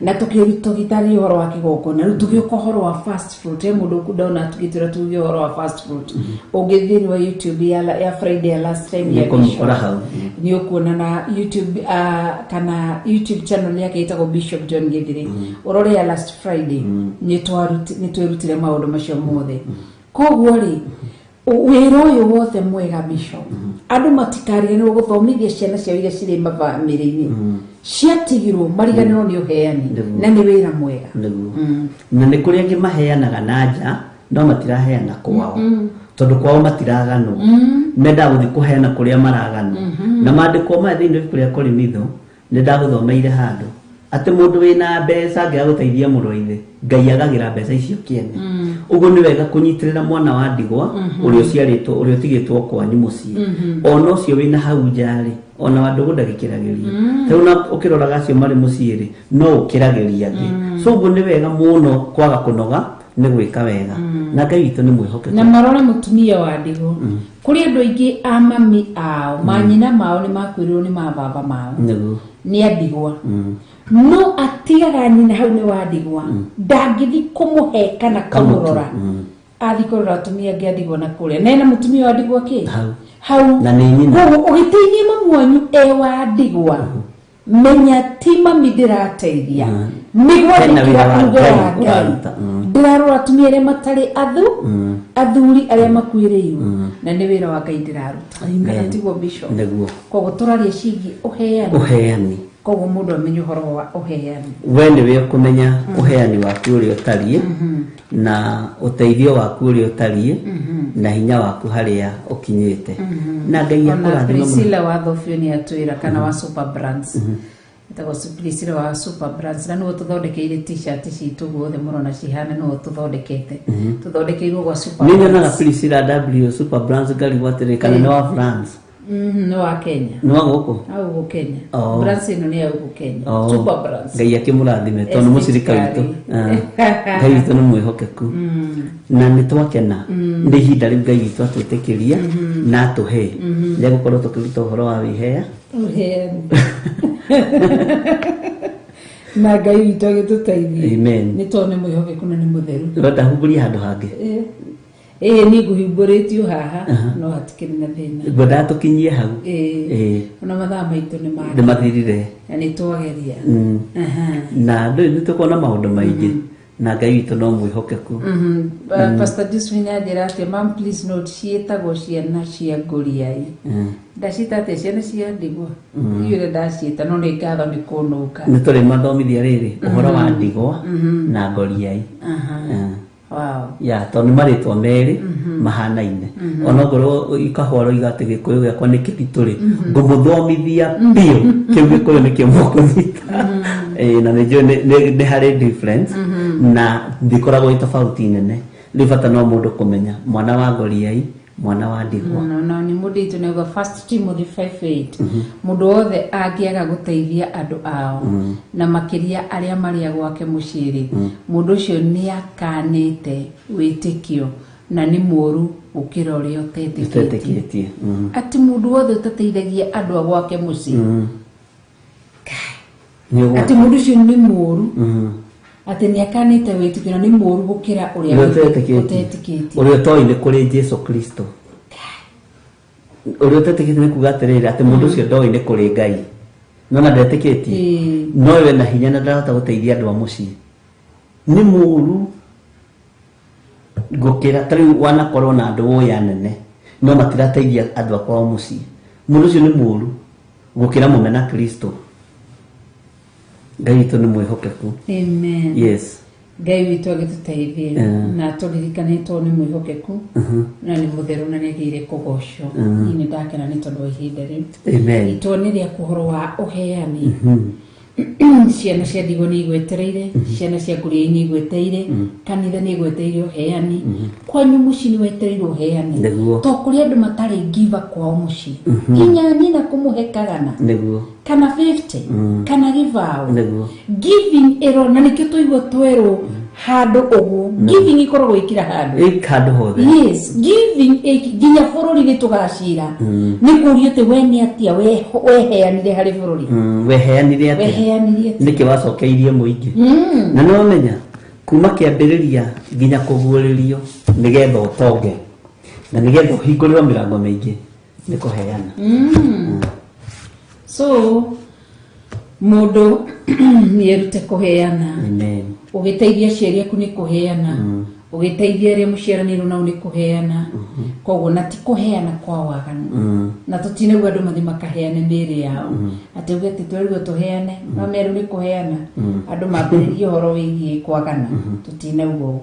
Speaker 6: na tukirutogitari horo wa kigongona riu tugioka horo wa fast food mundu kudona tugitira tugio horo wa fast food ugithiri wa YouTube ya Friday ya last time ya Bishop ni ukuona na YouTube kana YouTube channel yake itagwo Bishop John Githiri urore ya last Friday ni twerutire maundu macio mothe koguo ri wira uyu wothe mwega Bishop andu matikarie ni guthomithia ciana cia iria ciri mabamiri-ini ciatigirwo mariganirwo ni uheani na ni wira mwega
Speaker 7: na ni kuria ngi maheanaga na nja no matiraheana kwao tondu kwao matiraganwo menda guthi kuheana kuria maragano na mandiko ma thiini kuria kuri mitho ni ndaguthomeire handu ati mundu wina mbeca ngiaguteithia muroithe ngai agagira mbeca icio kiene uguo ni wega kunyitirira mwana wa ndigwa urio ciaritwo urio tigitwo kwanyu mucii ona ucio wina hau njari ona wandu gundagikiragiria tiu na ukiroraga acio mari muciiri no ukiragiria ngi so uguo ni wega muno kwaga kunoga ni gwika wega na ngai witu ni mwihoke
Speaker 6: na marore mutumia wa ndigwa kuri andu aingi a mami ao manyina mao ni makwirwo ni mababa mao ni andigwa no atigaga nyina hau ni wa ndigwa ndangithi kumuhe kana kamurora athi kurora atumia angi andigwa na kuria nena mutumia wa ndigwa ki hau
Speaker 7: na ni nyina
Speaker 6: ugiteithia mamwanyu wa ndigwa menya ti mami ndirateithia nigwa ndirarora atumia aria matari athuri aria makwiriirwo na ni wira wa ngai ndiraruta tiguo Bishop koguo turaria cigi uheani koguo mundu amenye horo wa uheani
Speaker 7: we ni we kumenya uheani waku uri utarie na uteithio waku uri utarie na hinya waku haria ukinyite na ngai akurathima
Speaker 6: Priscilla wa Thofio ni atwira kana wa Super Brands itago Priscilla wa Super Brands na no tuthondekeire t-shirt citu guothe murona cihana no tuthondekete tuthondekeirwo gwa Super
Speaker 7: Brands nina na Priscilla W Super Brands gali watere kana no wa France
Speaker 6: no wa Kenya
Speaker 7: no wa goko
Speaker 6: au Kenya Brands ino ni au Kenya Super Brands
Speaker 7: ngai akimurathime tono mucirika witu ngai witu ni mwihokeku na ni twakena ndi hinda riu ngai witu atwitikiria na atuhe ndia gukorwo tukiruta uhoro wa wihea
Speaker 6: na ngai witu agituteithia
Speaker 7: amen
Speaker 6: ni tone mwihokeku na ni mutheru
Speaker 7: rota humburia handu hangi
Speaker 6: ni guhimburitio haha no hatikiri na thina
Speaker 7: goda tukinyie hau
Speaker 6: ona mathaa maitu
Speaker 7: ni mathirire
Speaker 6: na ni twageria
Speaker 7: na ndu ni tukona maundu maingi na ngai witu no mwihokeku
Speaker 6: Pastor Diswin adira ati mam please note cietagwo ciana cia nguriai ndacita ati ciana cia ndigwa yure ndacita no ni ngatho ni kunuka
Speaker 7: ni turi mathomithia riri uhoro wa ndigwa na nguriai
Speaker 6: wow
Speaker 7: ya toni maritwa meri mahanaine ona ngoro ikahwaro igate gikuyu giakwa ni kibituri ngumuthomithia bio kiu gikuyu ni kimukunyita na ne hari difference na ndikoragwo itofauti nene ribata no mundu kumenya mwana wa ngoriai mwana wa ndigwa
Speaker 6: no ni muditu nego 1 Timothy 5:8 mundu wothe angiaga guteithia andu ao na makiria aria maria gwake muciri mundu ucio ni akanite witikio na ni moru ukira uria utetikitie ati mundu wothe utateithagia andu gwake muciri ati mundu ucio ni moru ati ni akanite witikio na ni moru gukira uria utetikitie
Speaker 7: uria toine kuri Jesu Kristo uria utetikitie ni kuga atiriri ati mundu ucio ndoine kuri ngai nona ndetikitie no we na hinya na ndahota guteithia andu a mucii ni moru gukira tari wana korwo na andu oya nene no matirateithia andu akwa mucii mundu ucio ni moru gukira mumena Kristo ngai witu ni mwihokeku
Speaker 6: amen
Speaker 7: yes
Speaker 6: ngai witu agituteithie na turirikanitwo ni mwihokeku na ni mutheru na ni gire kugoco ni ndakena ni tondu ihinda riu
Speaker 7: amen
Speaker 6: itoniria kuhoro wa uheani ciana cia ndigwa ni igwetereire ciana cia nguriai ni igweteire kanitha ni igweteire uheani kwanyu mucii ni wetereire uheani to kuri andu matari giva kwao mucii inya nyina kumuhe kagana
Speaker 7: niguo
Speaker 6: kana 50 kana givao giving ero na nikio tuigwo twero handu ugu giving ikoragwo ikira handu
Speaker 7: hothe
Speaker 6: yes giving ginya bururi ritugacira ni kurio te we ni atia weheanire hari bururi
Speaker 7: weheanire atia niki wacokeirie muingi na no menya kuma kiambiriria ginya kuguuririo nigetha utonge na nigetha uhingũrĩrwo mĩrango mĩingĩ nĩ kũheana
Speaker 6: so mũndũ nĩerute kũheana ũgĩteithia aciari aku nĩ kũheana ũgĩteithia arĩa mũciaranĩirwo nao nĩ kũheana koguo na ti kũheana kwa waganu na tũtinauga andũ mathiĩ makaheane mĩĩrĩ yao atĩ uge atĩ twerwo tũheane no merwo nĩ kũheana andũ mambĩrĩrie ũhoro wĩgiĩ kwagana tũtinauga ũguo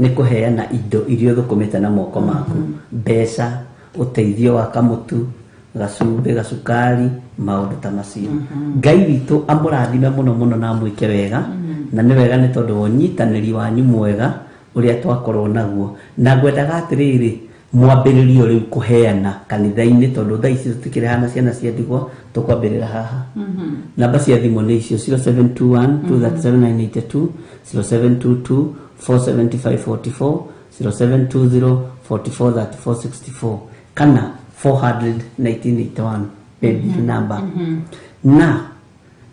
Speaker 7: nĩ kũheana indo iria thũkũmĩte na moko maku mbeca ũteithio wa kamutu gacumbĩ gacukari maũndũ ta macio Ngai witũ amũrathime mũno mũno na amwĩke wega na nĩ wega nĩ tondũ wa ũnyitanĩri wanyu mwega ũrĩa twakorwo naguo na ngwendaga atĩrĩrĩ mwambĩrĩrio rĩu kũheana kanitha-inĩ tondũ thaa ici tũtikĩrehana ciana cia ndigwa tũkwambĩrĩra haha namba cia thimũ nĩ icio 0721 237 0722 47544 0720 44 3464 kana 400 1981 number na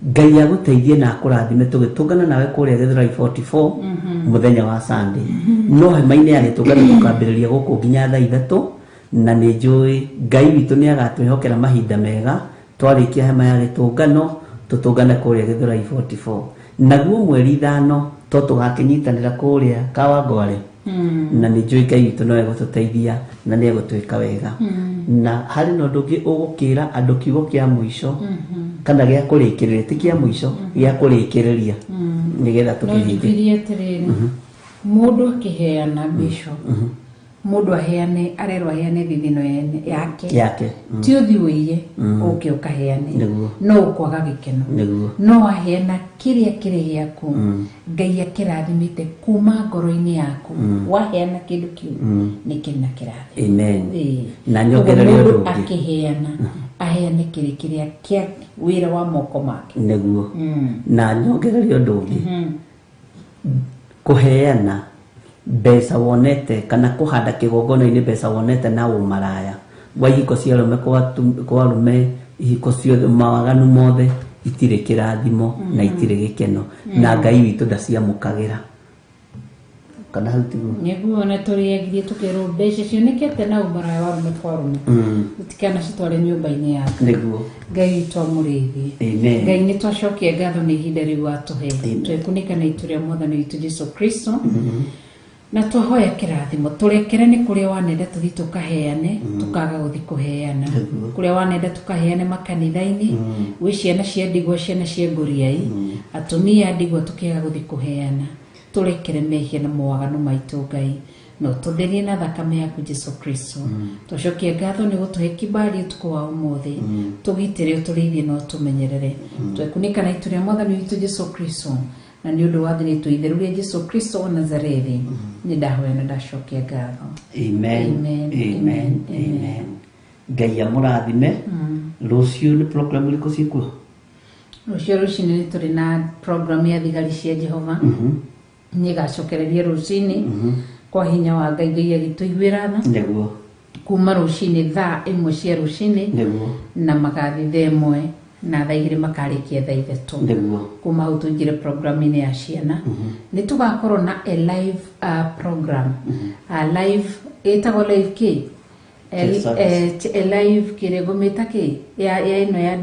Speaker 7: Ngai agũteithie na akũrathime tũgĩtũngana nawe kũrĩa Githurai 44 mũthenya wa Sunday no hema-inĩ ya gĩtũngano tũkambĩrĩria gũkũ nginya thaa 3 na nĩ njũĩ Ngai witũ nĩ agatwĩhokera mahinda mega twarĩkia hema ya gĩtũngano tũtũngane kũrĩa Githurai 44 naguo mweri 5 to tũgakĩnyitanĩra kũrĩa Kawangware na nĩ njũĩ Ngai witũ no egũtũteithia na nĩ egũtwĩka wega na harĩ na ũndũ ũngĩ ũgũkĩra andũ kiugo kĩa mũico kana gĩa kũrĩkĩrĩria ti kĩa mũico gĩa kũrĩkĩrĩria nĩgetha tũkĩhinge
Speaker 6: mũndũ akĩheana bishop mũndũ aheane arerwo aheane thithino yake ti ũthi wĩiye ũke ũkaheane no ũkwaga gĩkeno no aheana kĩrĩa kĩrĩ gĩaku Ngai akĩrathimĩte kuma ngoro-inĩ yaku waheana kĩndũ kĩu nĩ kĩna kĩrathimo
Speaker 7: amen na nyongereria ũndũ ũngĩ
Speaker 6: akĩheana aheane kĩrĩa kĩa wĩra wa moko make
Speaker 7: nĩguo na nyongereria ũndũ ũngĩ kũheana mbeca wonete kana kũhanda kĩgongona-inĩ mbeca wonete na ũmaraya wa ihiko cia arũme kwa arũme ihiko ciothe mawaganu mothe itirĩ kĩrathimo na itirĩ gĩkeno na Ngai witũ ndaciamũkagĩra kana hau tiguo
Speaker 6: nĩguo ona tũrĩagirie tũkerwo mbeca cionekete na ũmaraya wa arũme kwa arũme tũtikana citware nyũmba-inĩ yaku
Speaker 7: nĩguo
Speaker 6: Ngai witũ amũrĩithie Ngai nĩ twacokia ngatho nĩ ihinda rĩu atũhe twekunĩka na itu rĩa Mwathani witũ Jesũ Kristo na twahoya kĩrathimo tũrekere nĩ kũrĩa wanenda tũthi tũkaheane tũkaga gũthi kũheana kũrĩa wanenda tũkaheane makanitha-inĩ gwĩ ciana cia ndigwa ciana cia ngũriai atumia ndigwa tũkĩaga gũthi kũheana tũrekere mehia na mawaganu maitũ Ngai no tũtherie na thakame yaku Jesũ Kristo twacokia ngatho nĩ gũtũhe kibali ũtukũ wa ũmũthĩ tũgitĩre ũtũrĩithie no tũmenyerere twekunĩka na itu rĩa Mwathani witũ Jesũ Kristo na nĩ ũndũ wa thĩinĩ itherũ rĩa Jesũ Kristo wa Nazarethi nĩ ndahoya na ndacokia ngatho
Speaker 7: amen Ngai amũrathime rũciũ nĩ program ĩrĩkũ ciĩkuo
Speaker 6: rũciũ rũcinĩ nĩ tũrĩ na program ya thigari cia Jehova nĩ ĩgacokereria rũcinĩ kwa hinya wa Ngai Ngai agĩtũiguĩra tha
Speaker 7: nĩguo
Speaker 6: kuma rũcinĩ thaa 1 cia rũcinĩ na magathi thaa 1 na thaa 2 makarĩkia thaa 3 kuma hau tũingĩre program-inĩ ya ciana nĩ tũgakorwo na a live program live ĩtagwo live kĩ live kĩrĩgũmĩta kĩ ya ĩno ya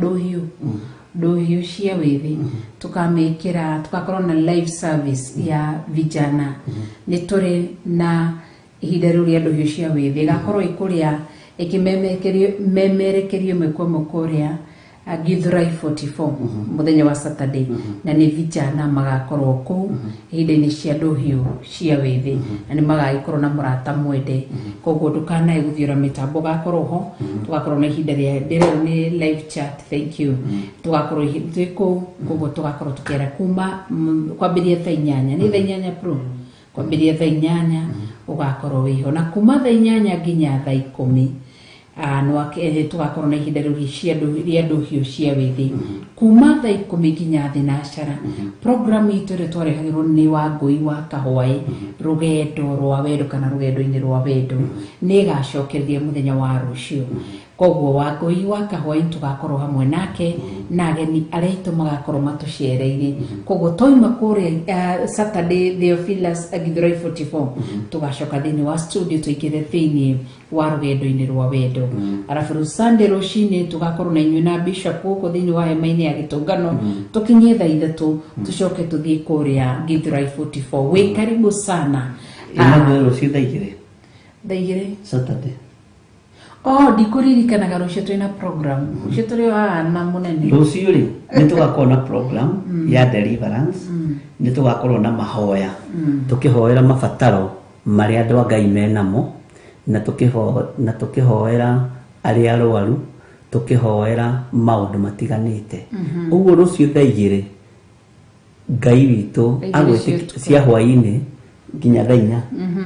Speaker 6: ndũhiũ cia wĩthĩ tugakorwo na live service ya vijana nĩ tũrĩ na ihinda rĩu rĩa ndũhiũ cia wĩthĩ ĩgakorwo ĩkũrĩa ĩkĩmemerekerio mĩkwamo kũrĩa Githurai 44 mũthenya wa Saturday na nĩ vijana magakorwo kũu ihinda-inĩ cia ndũhiũ cia wĩthĩ na nĩ magagĩkorwo na mũrata mwende koguo ndũkanae gũthiũra mĩtambo gakorwo ho tũgakorwo na ihinda rĩa ndĩrero nĩ live chat thank you tũgakorwo twĩ kũu koguo tũgakorwo tũkĩara kuma kwambĩrĩria thaa 8 nĩ thaa 8 pro kwambĩrĩria thaa 8 ũgakorwo wĩho na kuma thaa 8 nginya thaa 10 tugakorwo na ihinda rĩa ndũhiũ cia wĩthĩ kuma thaa 10 nginya thinacara. Program itũ ĩrĩa twarehagĩrwo nĩ Wangũi wa Kahũaĩ, rũgendo rwa wendo kana rũgendo-inĩ rwa wendo, nĩ ĩgacokereria mũthenya wa rũciũ. Koguo Wangũi wa Kahũaĩ tugakorwo hamwe nake na ageni arĩa aitũ magakorwo matũcereire. Koguo toima kũrĩa Saturday Theophilus Githurai 44 tugacoka thĩinĩ wa studio tũingĩre thĩinĩ wa rũgendo-inĩ rwa wendo. Arabu Sunday rũcinĩ tugakorwo na inyuĩ na Bishop gũkũ thĩinĩ wa hema-inĩ ya Gĩtũngano tũkinyie thaa 3 tucoke tũthiĩ kũrĩa Githurai 44. Wĩ karibu sana.
Speaker 7: Rũciũ thaa 2
Speaker 6: thaa 2
Speaker 7: Saturday.
Speaker 6: Ndikuririkanaga rũciũ twĩna program. Rũciũ tũrĩ na mũnene.
Speaker 7: Rũciũ rĩ nĩ tũgakorwo na program ya deliverance, nĩ tũgakorwo na mahoya tũkĩhoera mabataro marĩa andũ a Ngai menamo, na tũkĩhoera arĩa arwaru, tũkĩhoera maũndũ matiganĩte. Ũguo rũciũ thaa 2 Ngai witũ cia hwaĩ-inĩ nginya thaa 4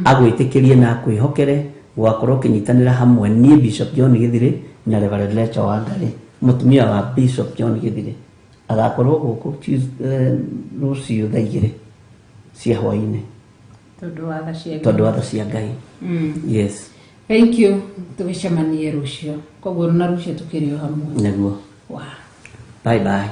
Speaker 7: agwĩtĩkĩrie na kwĩhokere gwakorwo kinyitanira hamwe ni Bishop John Githire na Reverend Lecha Wangari, mutumia wa Bishop John Githire, agakorwo guku rũciũ thaa 2 cia hwaĩ-inĩ tondu wa tha cia Ngai. Yes,
Speaker 6: thank you. Tũgĩcemanie rũciũ, koguo na rũciũ tukĩrĩ o hamwe
Speaker 7: naguo. Bye bye.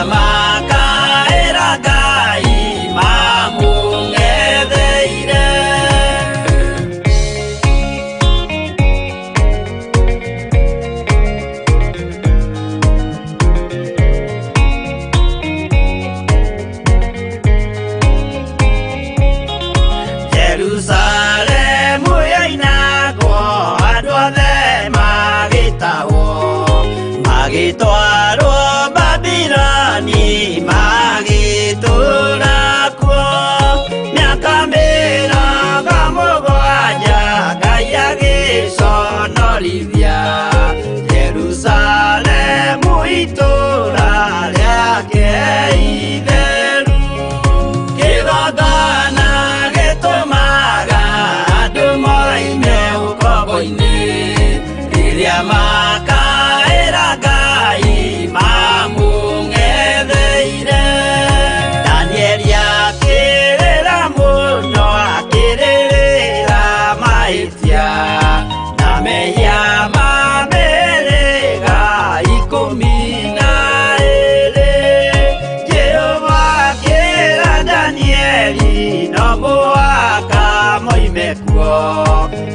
Speaker 8: Maka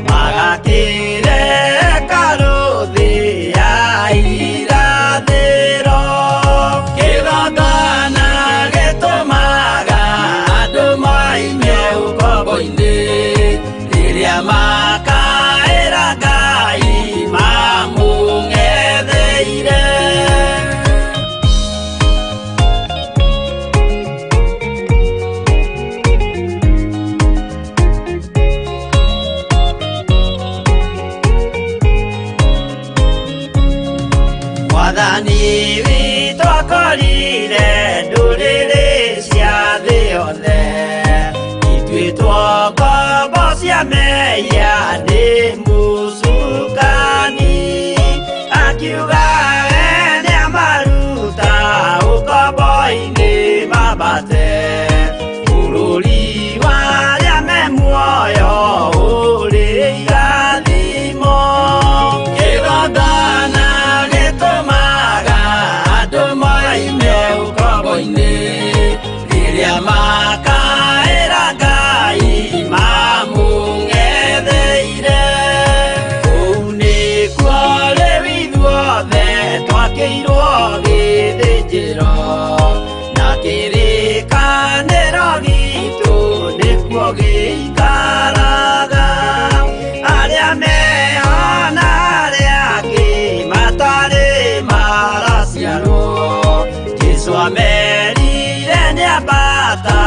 Speaker 8: magakire karuthi ya irathiro kigongona gitumaga andu maime ukombo-ini riria makaira Ngai mamung'etheire. Mwathani witũ akorire ndũrĩrĩ cia thĩ yothe ituĩtwo ngombo cia mehia nĩ mũcukani, akiuga we nĩamaruta ũkombo-inĩ mambate bũrũri warĩa me muoyo ũrĩ irathimo. Kĩgongona gĩtũmaga andũ maime ũkombo-inĩ rĩrĩa makaĩra Ngai mamũng'etheire. Kũu nĩkuo rĩu ithuothe twakĩirwo gĩthĩnjĩro na kĩrĩkanĩro gitũ nĩkuo gĩikaraga. Arĩa meho na arĩa angĩ matarĩ maraciarwo Jesũ amerire nĩambata